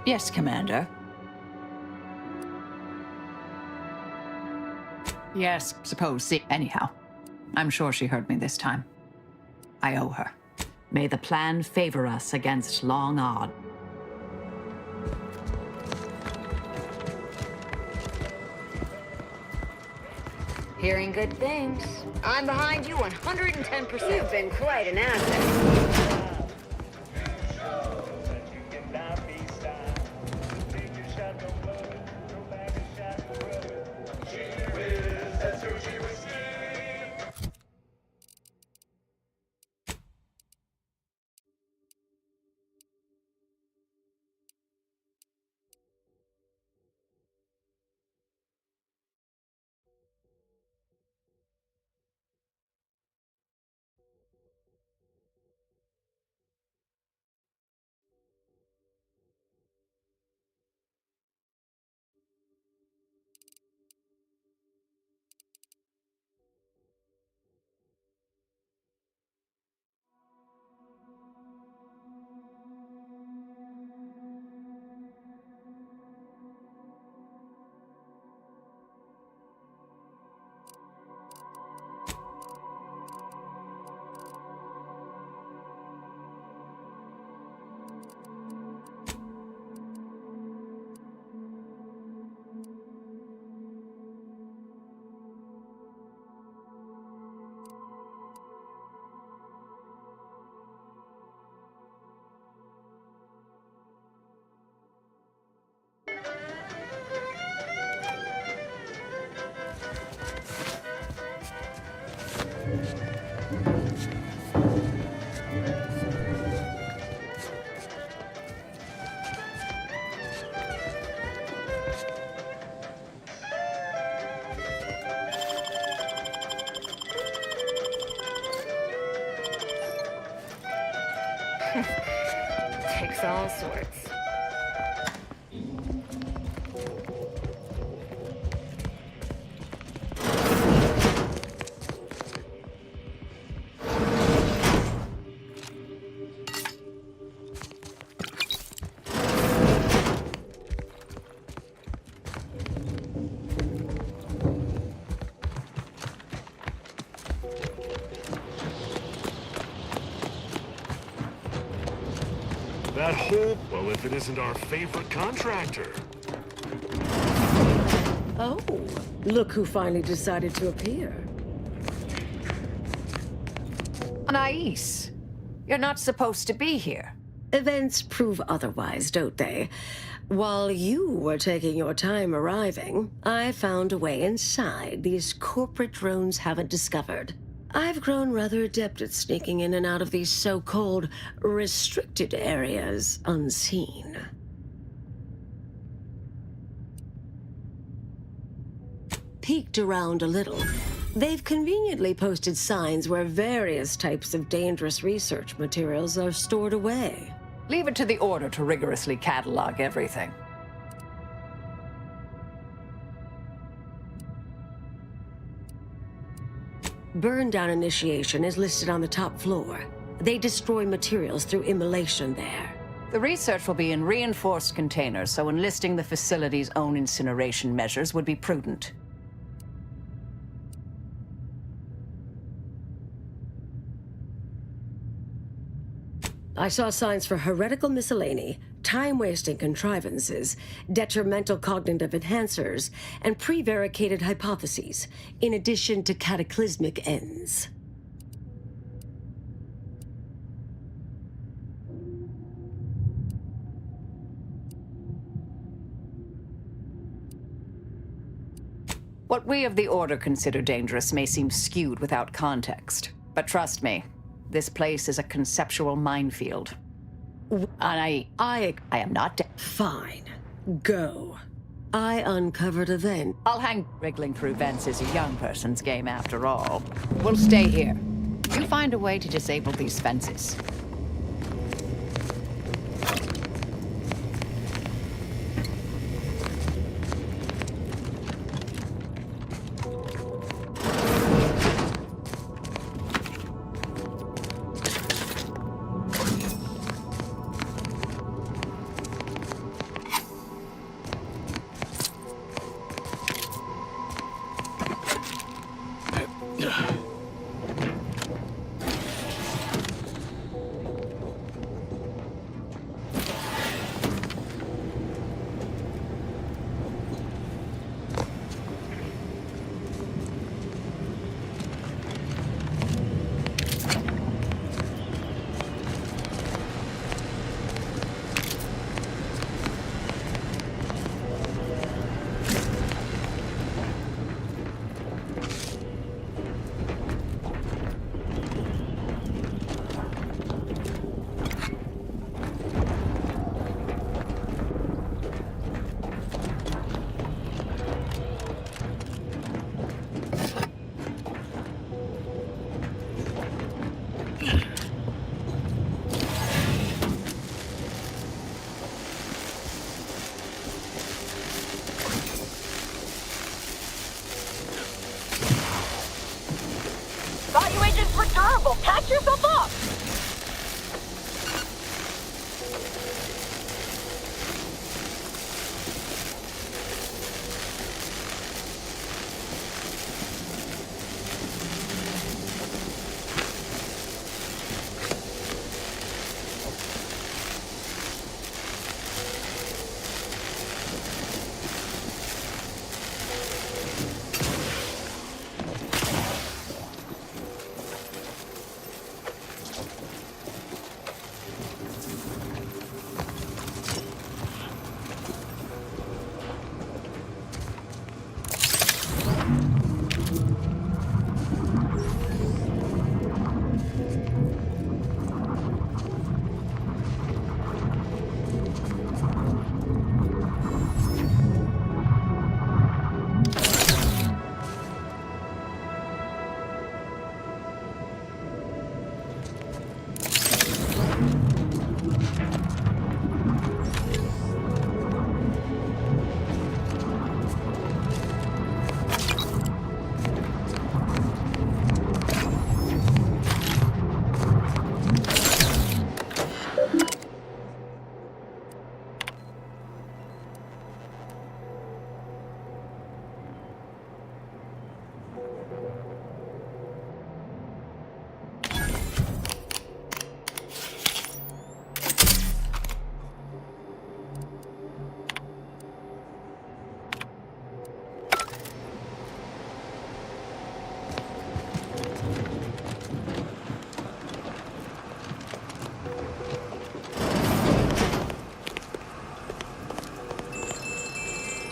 S10: Yes, Commander. Yes, suppose. See, anyhow, I'm sure she heard me this time. I owe her. May the plan favor us against long odds.
S19: Hearing good things. I'm behind you 110%. You've been quite an asset. Takes all sorts.
S2: That whole... Well, if it isn't our favorite contractor.
S6: Oh, look who finally decided to appear.
S10: Anais, you're not supposed to be here.
S6: Events prove otherwise, don't they? While you were taking your time arriving, I found a way inside these corporate drones haven't discovered. I've grown rather adept at sneaking in and out of these so-called restricted areas unseen. Peeked around a little. They've conveniently posted signs where various types of dangerous research materials are stored away.
S10: Leave it to the Order to rigorously catalog everything.
S6: Burn down initiation is listed on the top floor. They destroy materials through immolation there.
S10: The research will be in reinforced containers, so enlisting the facility's own incineration measures would be prudent.
S6: I saw signs for heretical miscellany, time-wasting contrivances, detrimental cognitive enhancers, and prevaricated hypotheses, in addition to cataclysmic ends.
S10: What we of the Order consider dangerous may seem skewed without context. But trust me, this place is a conceptual minefield. And I am not dead.
S6: Fine. Go. I uncovered a vent.
S10: I'll hang. Wriggling through vents is a young person's game after all. We'll stay here. You find a way to disable these fences.
S7: Watch yourself up!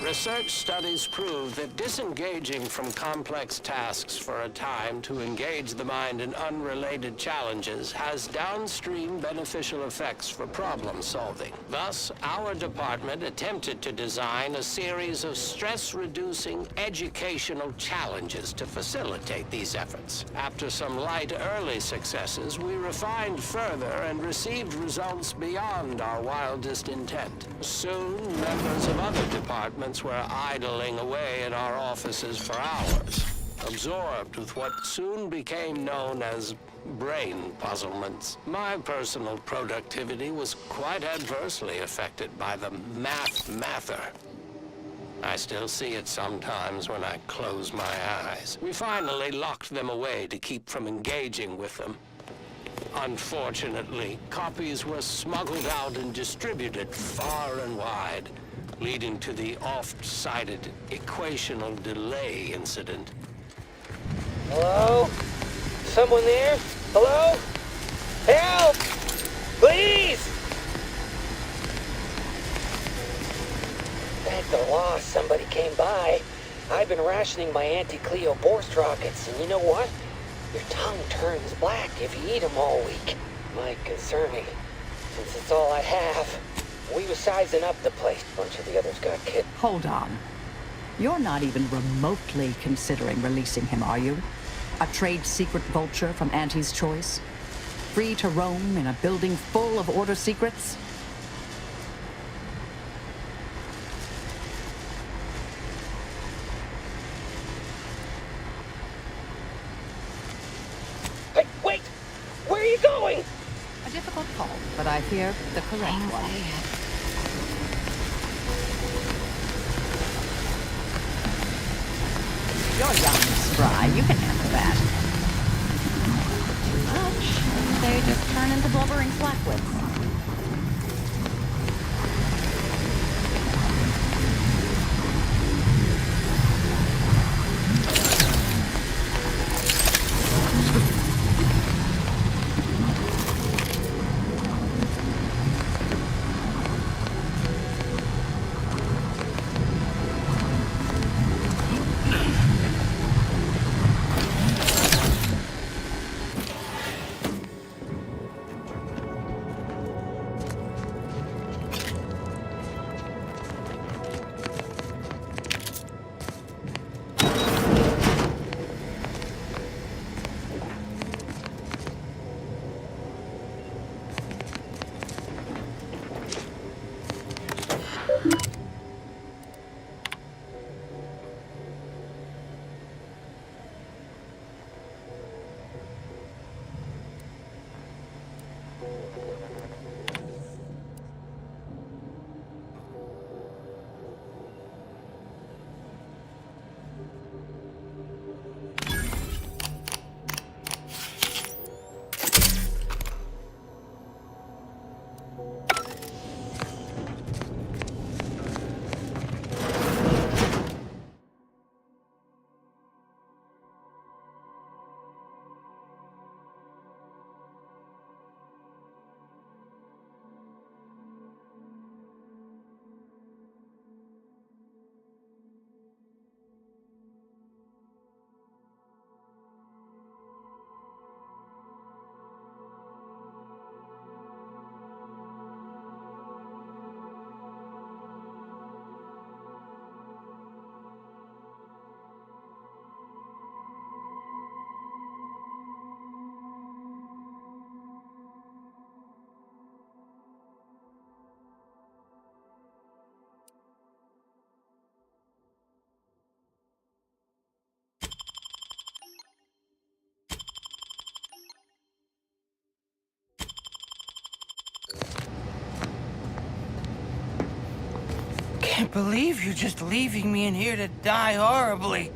S4: Research studies prove that disengaging from complex tasks for a time to engage the mind in unrelated challenges has downstream beneficial effects for problem solving. Thus, our department attempted to design a series of stress-reducing educational challenges to facilitate these efforts. After some light early successes, we refined further and received results beyond our wildest intent. Soon, members of other departments were idling away in our offices for hours, absorbed with what soon became known as brain puzzlements. My personal productivity was quite adversely affected by the mather. I still see it sometimes when I close my eyes. We finally locked them away to keep from engaging with them. Unfortunately, copies were smuggled out and distributed far and wide, leading to the oft-cited equational delay incident.
S12: Hello? Someone there? Hello? Help! Please! Thank the law somebody came by. I've been rationing my anti-Cleo Borst rockets, and you know what? Your tongue turns black if you eat them all week. Might concern me, since it's all I have. We were sizing up the place. A bunch of the others got killed.
S10: Hold on. You're not even remotely considering releasing him, are you? A trade secret vulture from Auntie's Choice? Free to roam in a building full of Order secrets?
S12: Hey, wait! Where are you going?
S10: A difficult call, but I fear the correct one. You're young and spry. You can handle that.
S3: Too much. They just turn into blubbering flackwits.
S5: can't believe you're just leaving me in here to die horribly.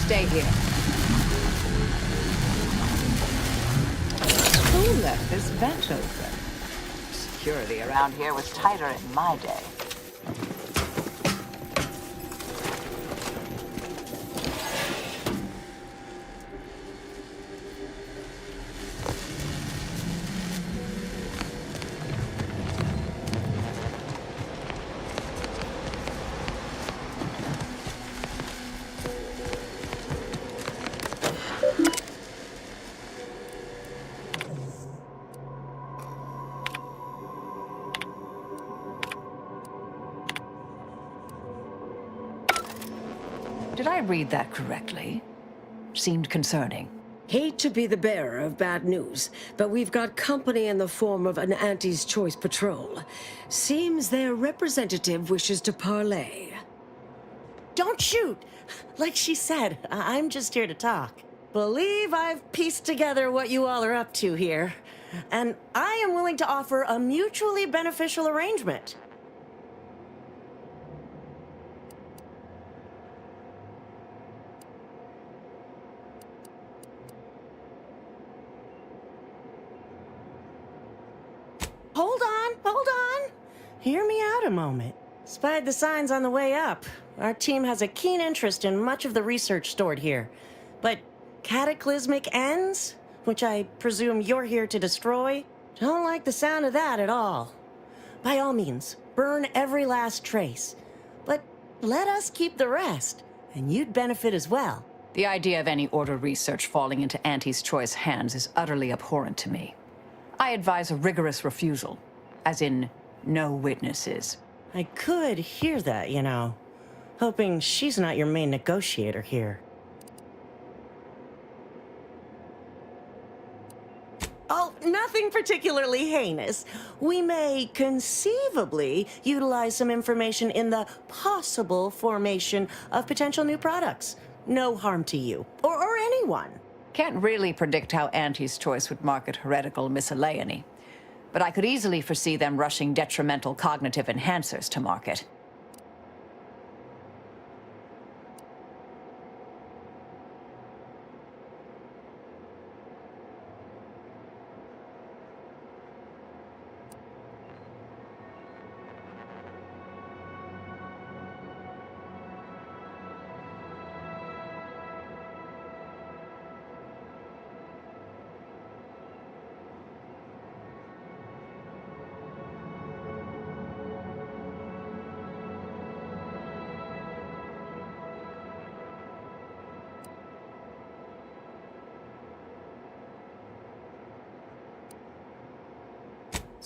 S10: Stay here. Who left this vent open? Security around here was tighter in my day. Did I read that correctly? Seemed concerning.
S6: Hate to be the bearer of bad news, but we've got company in the form of an Auntie's Choice patrol. Seems their representative wishes to parley.
S23: Don't shoot! Like she said, I'm just here to talk. Believe I've pieced together what you all are up to here. And I am willing to offer a mutually beneficial arrangement. Hold on. Hear me out a moment. Spied the signs on the way up. Our team has a keen interest in much of the research stored here. But cataclysmic ends, which I presume you're here to destroy, don't like the sound of that at all. By all means, burn every last trace. But let us keep the rest, and you'd benefit as well.
S10: The idea of any Order research falling into Auntie's Choice hands is utterly abhorrent to me. I advise a rigorous refusal, as in no witnesses.
S23: I could hear that, you know. Hoping she's not your main negotiator here. Oh, nothing particularly heinous. We may conceivably utilize some information in the possible formation of potential new products. No harm to you, or anyone.
S10: Can't really predict how Auntie's Choice would market heretical miscellany, but I could easily foresee them rushing detrimental cognitive enhancers to market.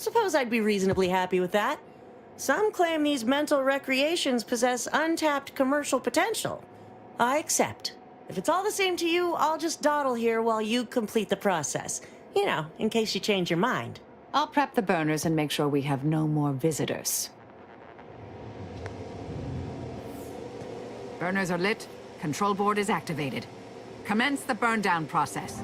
S23: Suppose I'd be reasonably happy with that. Some claim these mental recreations possess untapped commercial potential. I accept. If it's all the same to you, I'll just dawdle here while you complete the process. You know, in case you change your mind.
S10: I'll prep the burners and make sure we have no more visitors. Burners are lit. Control board is activated. Commence the burn down process.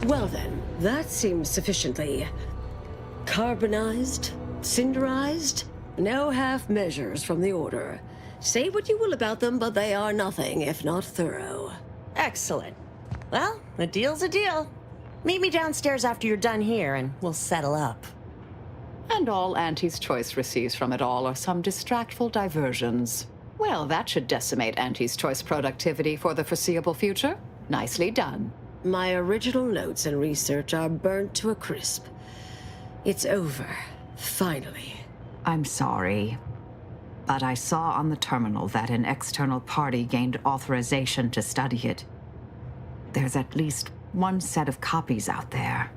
S6: Well then, that seems sufficiently carbonized, cinderized. No half measures from the Order. Say what you will about them, but they are nothing if not thorough.
S23: Excellent. Well, a deal's a deal. Meet me downstairs after you're done here, and we'll settle up.
S10: And all Auntie's Choice receives from it all are some distractful diversions. Well, that should decimate Auntie's Choice productivity for the foreseeable future. Nicely done.
S6: My original notes and research are burnt to a crisp. It's over, finally.
S10: I'm sorry, but I saw on the terminal that an external party gained authorization to study it. There's at least one set of copies out there.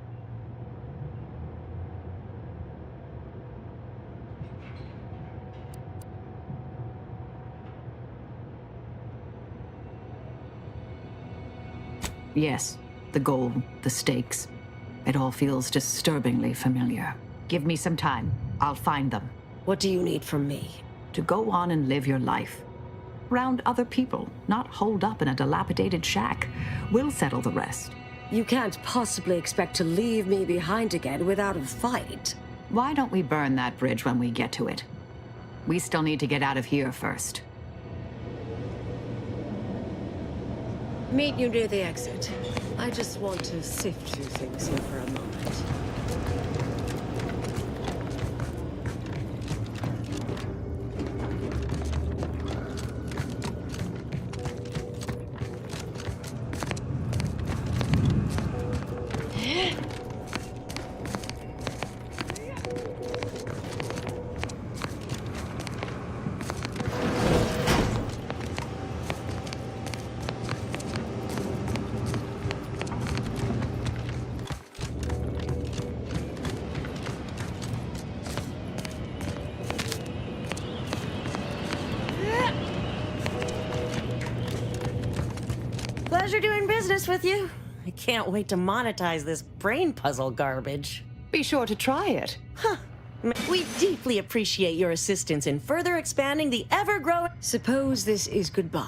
S10: Yes, the goal, the stakes. It all feels disturbingly familiar. Give me some time. I'll find them.
S6: What do you need from me?
S10: To go on and live your life. Around other people, not holed up in a dilapidated shack. We'll settle the rest.
S6: You can't possibly expect to leave me behind again without a fight.
S10: Why don't we burn that bridge when we get to it? We still need to get out of here first.
S6: Meet you near the exit. I just want to sift through things here for a moment.
S23: Pleasure doing business with you. I can't wait to monetize this brain puzzle garbage.
S10: Be sure to try it.
S23: Huh. We deeply appreciate your assistance in further expanding the ever-growing...
S6: Suppose this is goodbye.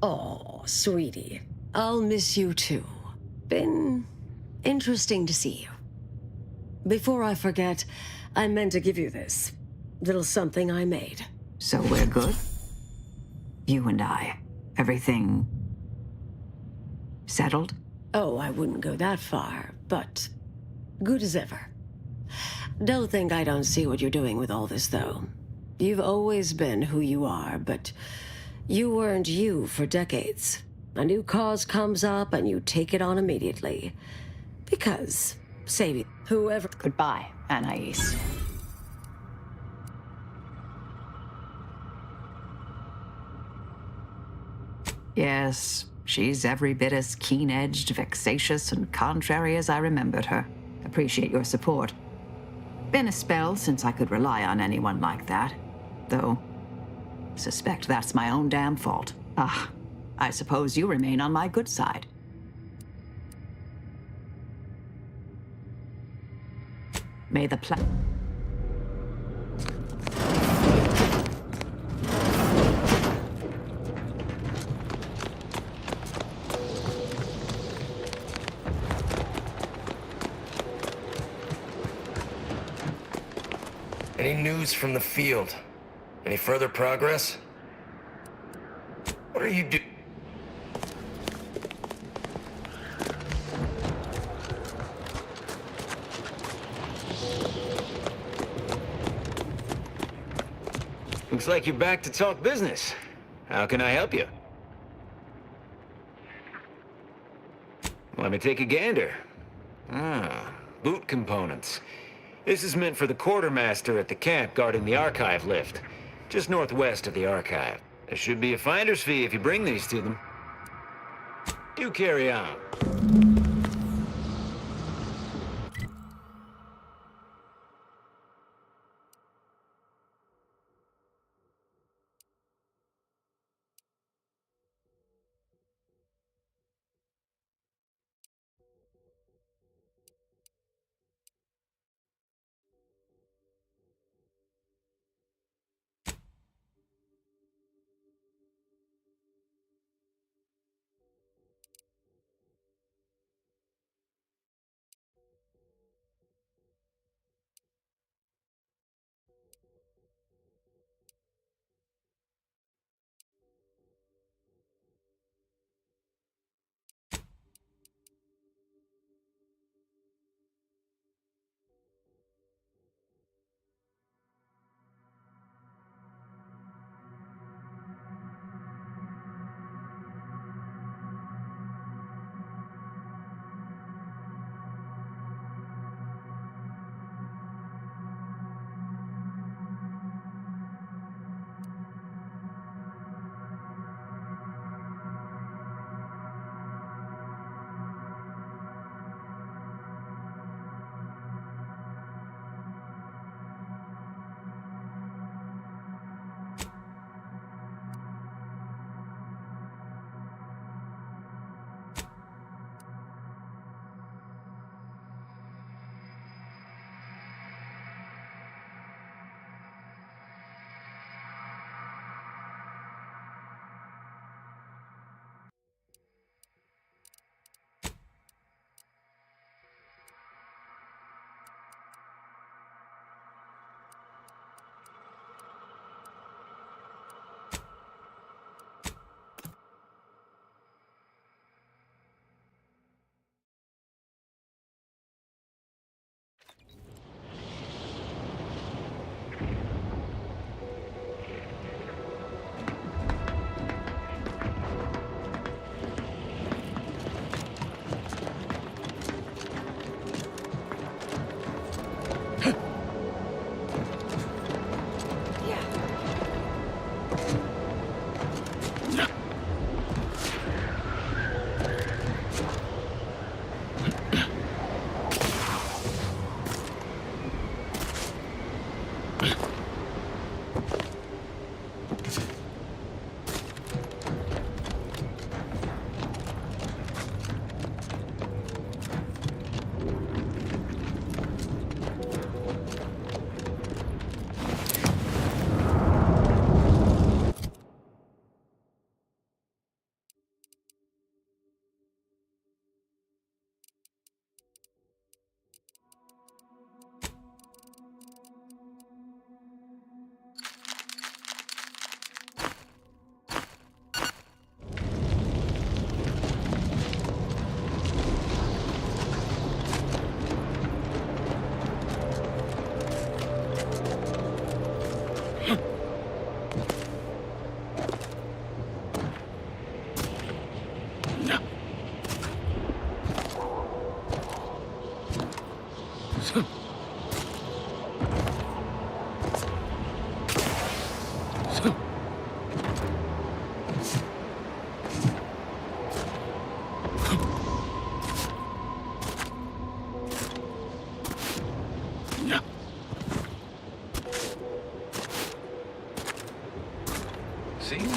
S6: Oh, sweetie. I'll miss you too. Been interesting to see you. Before I forget, I meant to give you this. Little something I made.
S10: So we're good? You and I. Everything... settled?
S6: Oh, I wouldn't go that far, but good as ever. Don't think I don't see what you're doing with all this, though. You've always been who you are, but you weren't you for decades. A new cause comes up and you take it on immediately. Because, say, whoever...
S10: Goodbye, Anais. Yes, she's every bit as keen-edged, vexatious, and contrary as I remembered her. Appreciate your support. Been a spell since I could rely on anyone like that. Though, suspect that's my own damn fault. Ah, I suppose you remain on my good side. May the
S21: Any news from the field? Any further progress? What are you doing?
S1: Looks like you're back to talk business. How can I help you? Let me take a gander. Boot components. This is meant for the quartermaster at the camp guarding the archive lift, just northwest of the archive. There should be a finder's fee if you bring these to them. You carry on.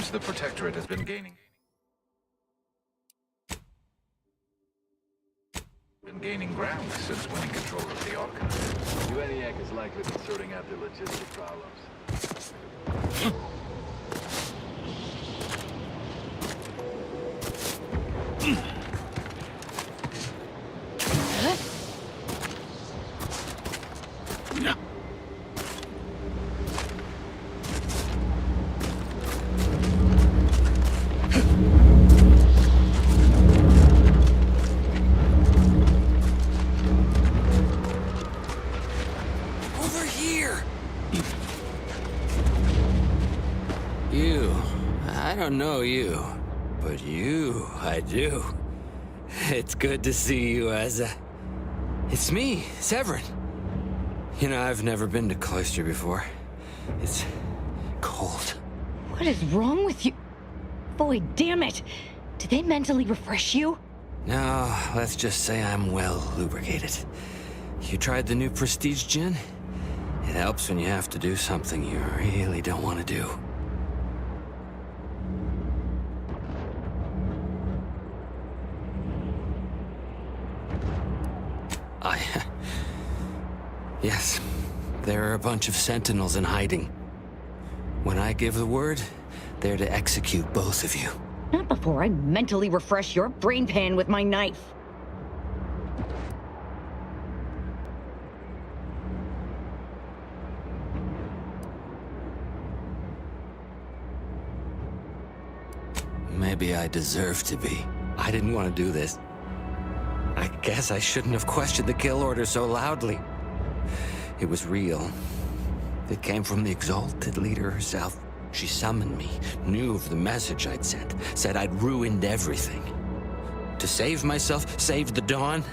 S8: Seems the Protectorate has been gaining ground since winning control of the Archive. UNEAC is likely to be sorting out their logistic problems.
S4: Over here! You. I don't know you. But you, I do. It's good to see you, Asa. It's me, Severin. You know, I've never been to Cloister before. It's cold.
S3: What is wrong with you? Boy, damn it! Did they mentally refresh you?
S4: No, let's just say I'm well lubricated. You tried the new Prestige gin? It helps when you have to do something you really don't want to do. Yes, there are a bunch of sentinels in hiding. When I give the word, they're to execute both of you.
S3: Not before I mentally refresh your brain pan with my knife.
S4: Maybe I deserve to be. I didn't want to do this. I guess I shouldn't have questioned the kill order so loudly. It was real. It came from the Exalted Leader herself. She summoned me, knew of the message I'd sent, said I'd ruined everything. To save myself, save the Dawn,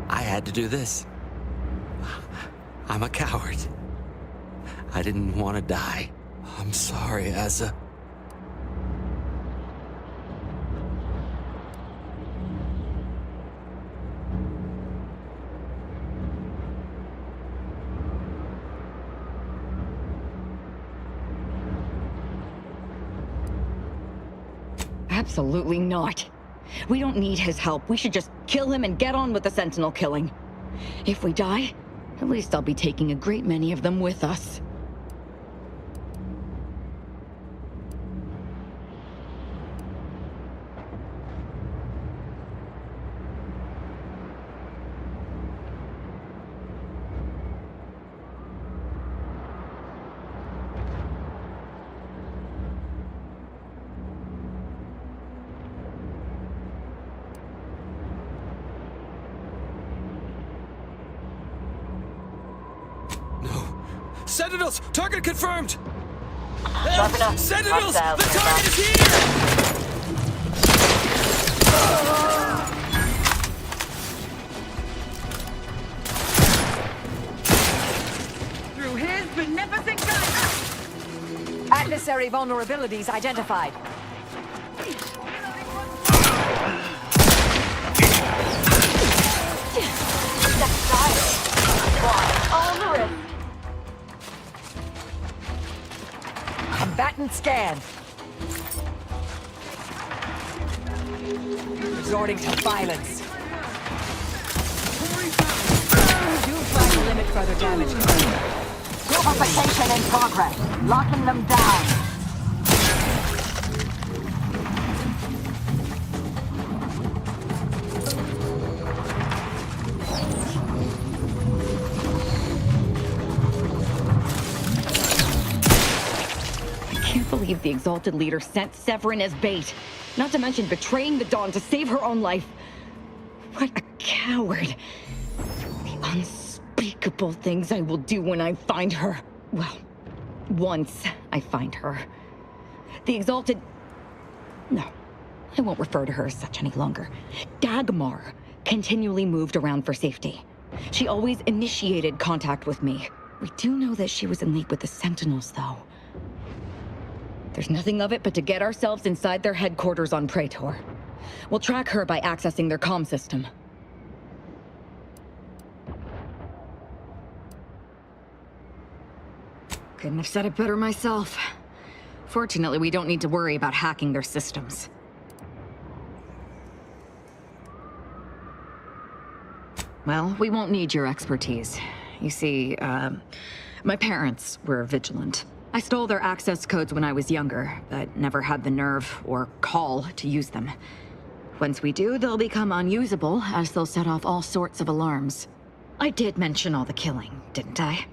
S4: I had to do this. I'm a coward. I didn't want to die. I'm sorry, Asa.
S3: Absolutely not. We don't need his help. We should just kill him and get on with the Sentinel killing. If we die, at least I'll be taking a great many of them with us.
S4: Sentinels! Target confirmed!
S7: Sharp enough.
S4: Sentinels!
S7: Hostiles
S4: The target is here!
S10: Through his beneficent guidance! Adversary vulnerabilities identified.
S7: On the wrist.
S10: Combatant scanned. Resorting to violence. Do try to limit further damage.
S7: Purification in progress. Locking them down.
S3: I can't believe the Exalted Leader sent Severin as bait. Not to mention betraying the Dawn to save her own life. What a coward. The unspeakable things I will do when I find her. Well, once I find her. The Exalted... No, I won't refer to her as such any longer. Dagmar continually moved around for safety. She always initiated contact with me. We do know that she was in league with the Sentinels, though. There's nothing of it but to get ourselves inside their headquarters on Praetor. We'll track her by accessing their comm system. Couldn't have said it better myself. Fortunately, we don't need to worry about hacking their systems. Well, we won't need your expertise. You see, my parents were vigilant. I stole their access codes when I was younger, but never had the nerve or call to use them. Once we do, they'll become unusable, as they'll set off all sorts of alarms. I did mention all the killing, didn't I?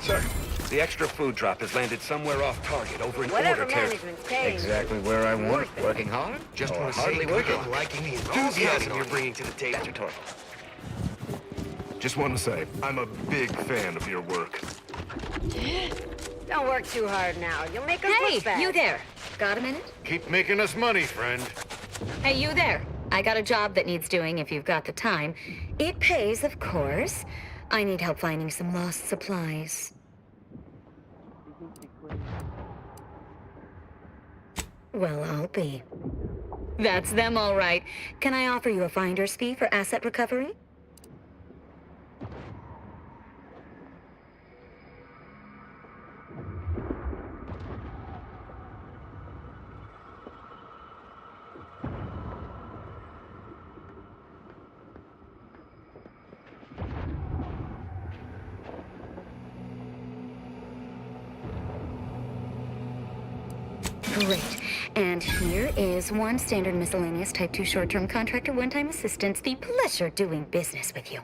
S17: Sir, the extra food drop has landed somewhere off target over in
S19: Whatever
S17: order territory.
S19: management's paying.
S17: Exactly where I want it.
S19: Working
S17: hard?
S11: Just want to
S17: hardly
S11: say
S17: working.
S11: I'm
S17: Liking the
S11: enthusiasm you're bringing to the table.
S17: That's rhetorical.
S2: Just want to say, I'm a big fan of your work.
S19: Don't work too hard now. You'll make us look bad.
S7: Hey, you there. Got a minute?
S2: Keep making us money, friend.
S7: Hey, you there. I got a job that needs doing if you've got the time. It pays, of course. I need help finding some lost supplies. Well, I'll be. That's them, all right. Can I offer you a finder's fee for asset recovery? Great. And here is one standard miscellaneous Type 2 short-term contractor one-time assistance fee. Pleasure doing business with you.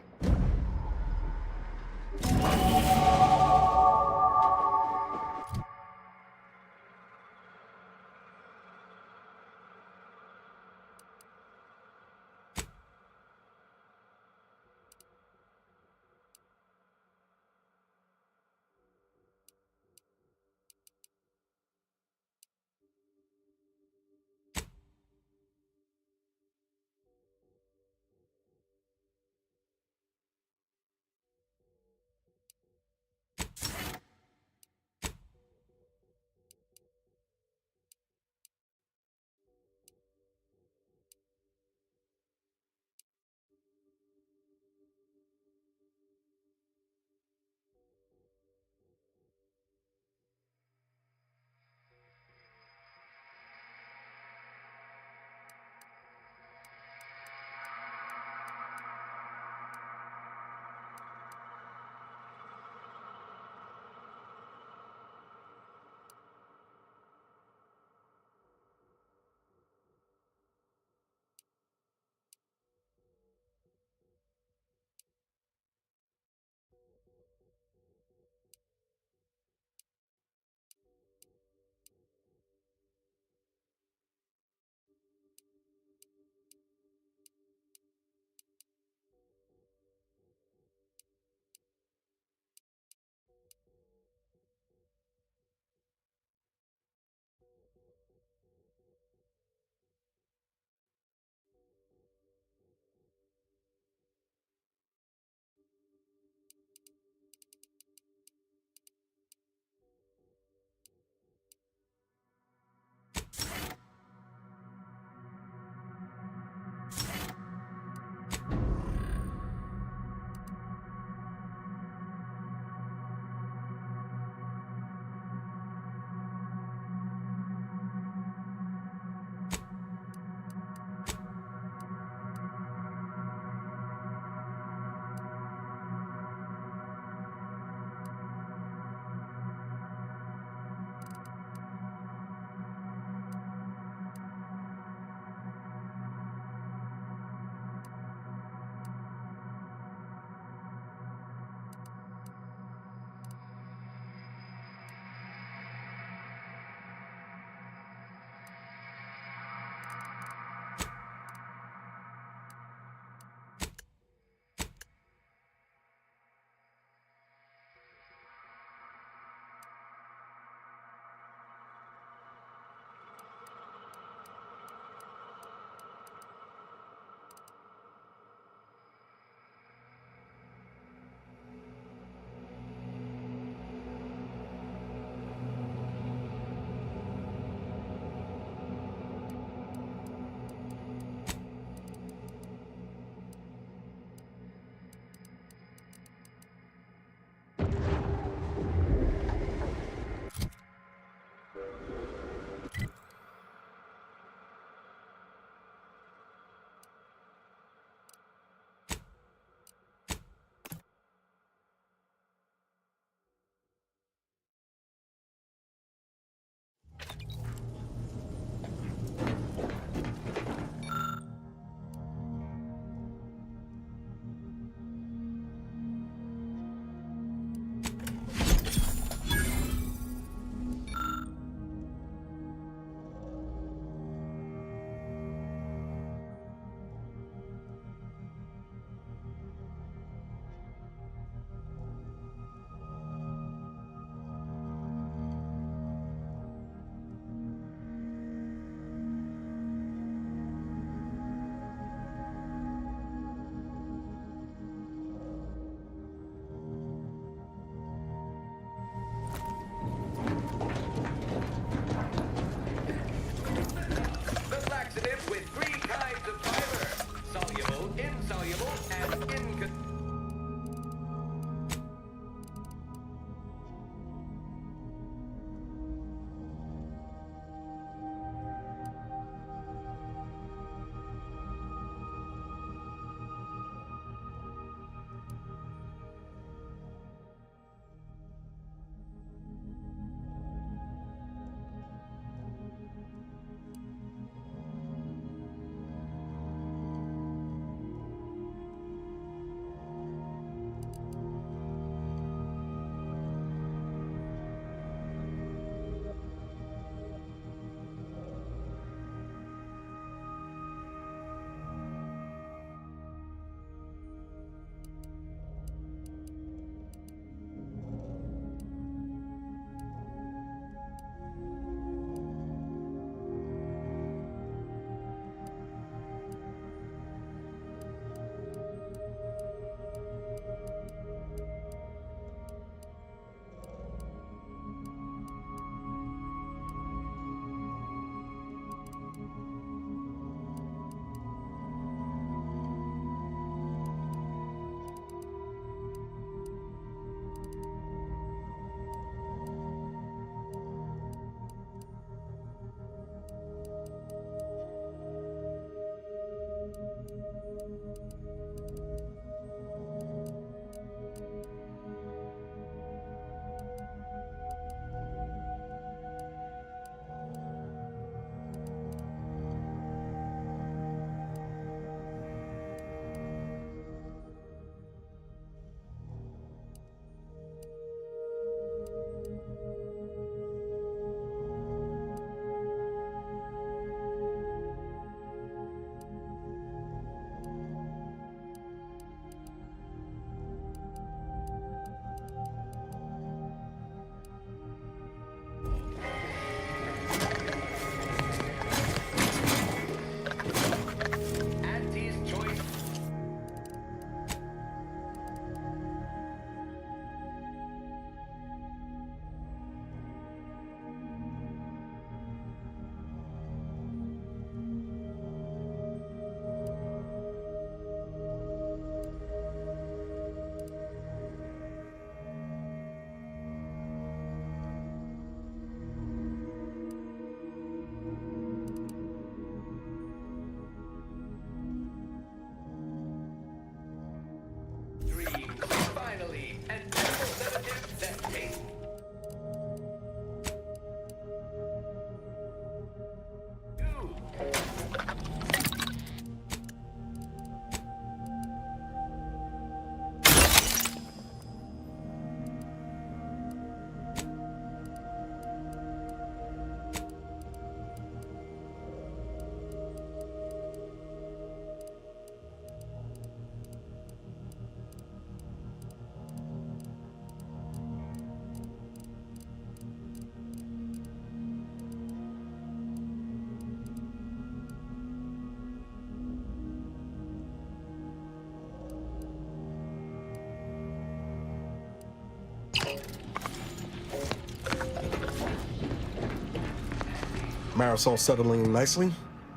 S9: Marisol settling nicely?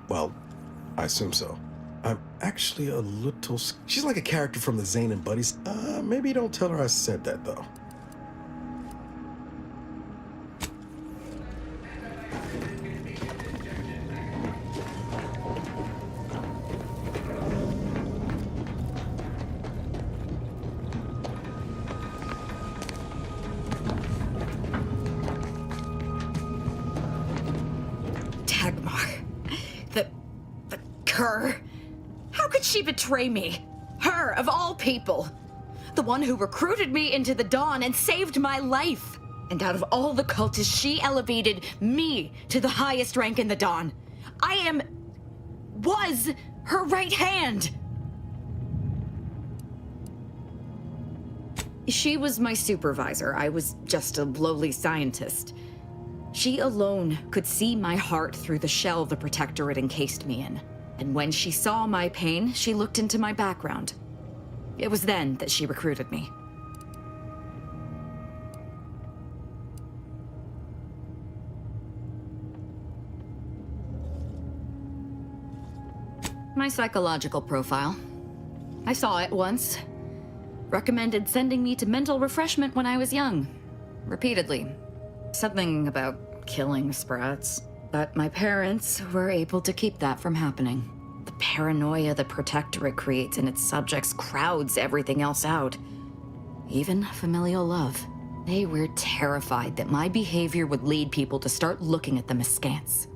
S9: Well, I assume so. I'm actually a little... She's like a character from the Zane and Buddies. Maybe don't tell her I said that, though.
S3: Dagmar. The cur. How could she betray me? Her, of all people. The one who recruited me into the Dawn and saved my life. And out of all the cultists, she elevated me to the highest rank in the Dawn. Was her right hand. She was my supervisor. I was just a lowly scientist. She alone could see my heart through the shell the Protectorate encased me in. And when she saw my pain, she looked into my background. It was then that she recruited me. My psychological profile. I saw it once. Recommended sending me to mental refreshment when I was young. Repeatedly. Something about killing sprats. But my parents were able to keep that from happening. The paranoia the Protectorate creates in its subjects crowds everything else out. Even familial love. They were terrified that my behavior would lead people to start looking at them askance.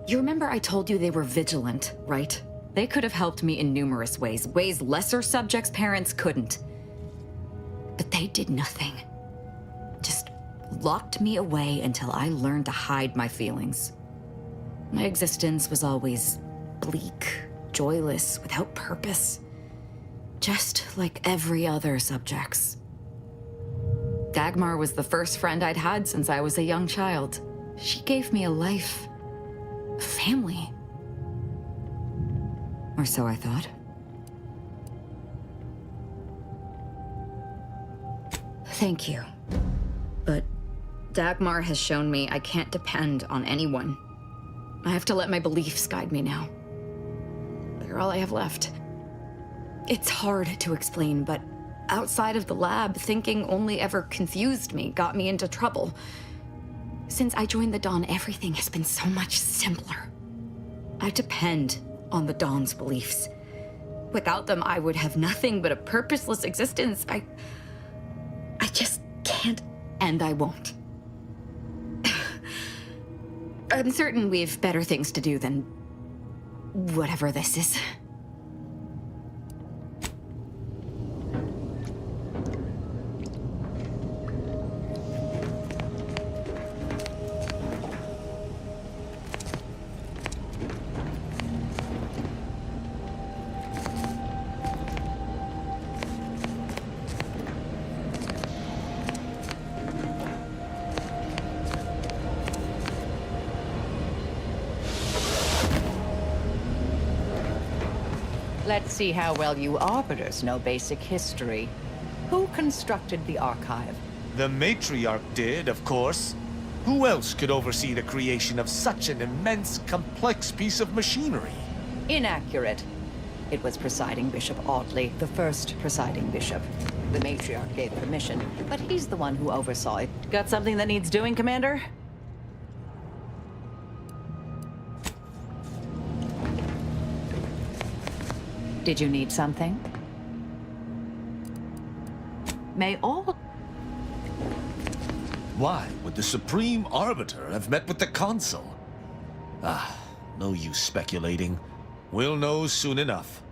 S3: You remember I told you they were vigilant, right? They could have helped me in numerous ways, ways lesser subjects' parents couldn't. But they did nothing. Just locked me away until I learned to hide my feelings. My existence was always bleak, joyless, without purpose. Just like every other subject's. Dagmar was the first friend I'd had since I was a young child. She gave me a life. A family. Or so I thought. Thank you. But Dagmar has shown me I can't depend on anyone. I have to let my beliefs guide me now. They're all I have left. It's hard to explain, but outside of the lab, thinking only ever confused me, got me into trouble. Since I joined the Dawn, everything has been so much simpler. I depend on the Dawn's beliefs. Without them, I would have nothing but a purposeless existence. I just can't, and I won't. I'm certain we've better things to do than whatever this is.
S10: Let's see how well you Arbiters know basic history. Who constructed the Archive?
S15: The Matriarch did, of course. Who else could oversee the creation of such an immense, complex piece of machinery?
S10: Inaccurate. It was Presiding Bishop Audley, the first Presiding Bishop. The Matriarch gave permission, but he's the one who oversaw it. Got something that needs doing, Commander? Did you need something? May all...
S15: Why would the Supreme Arbiter have met with the Consul? No use speculating. We'll know soon enough.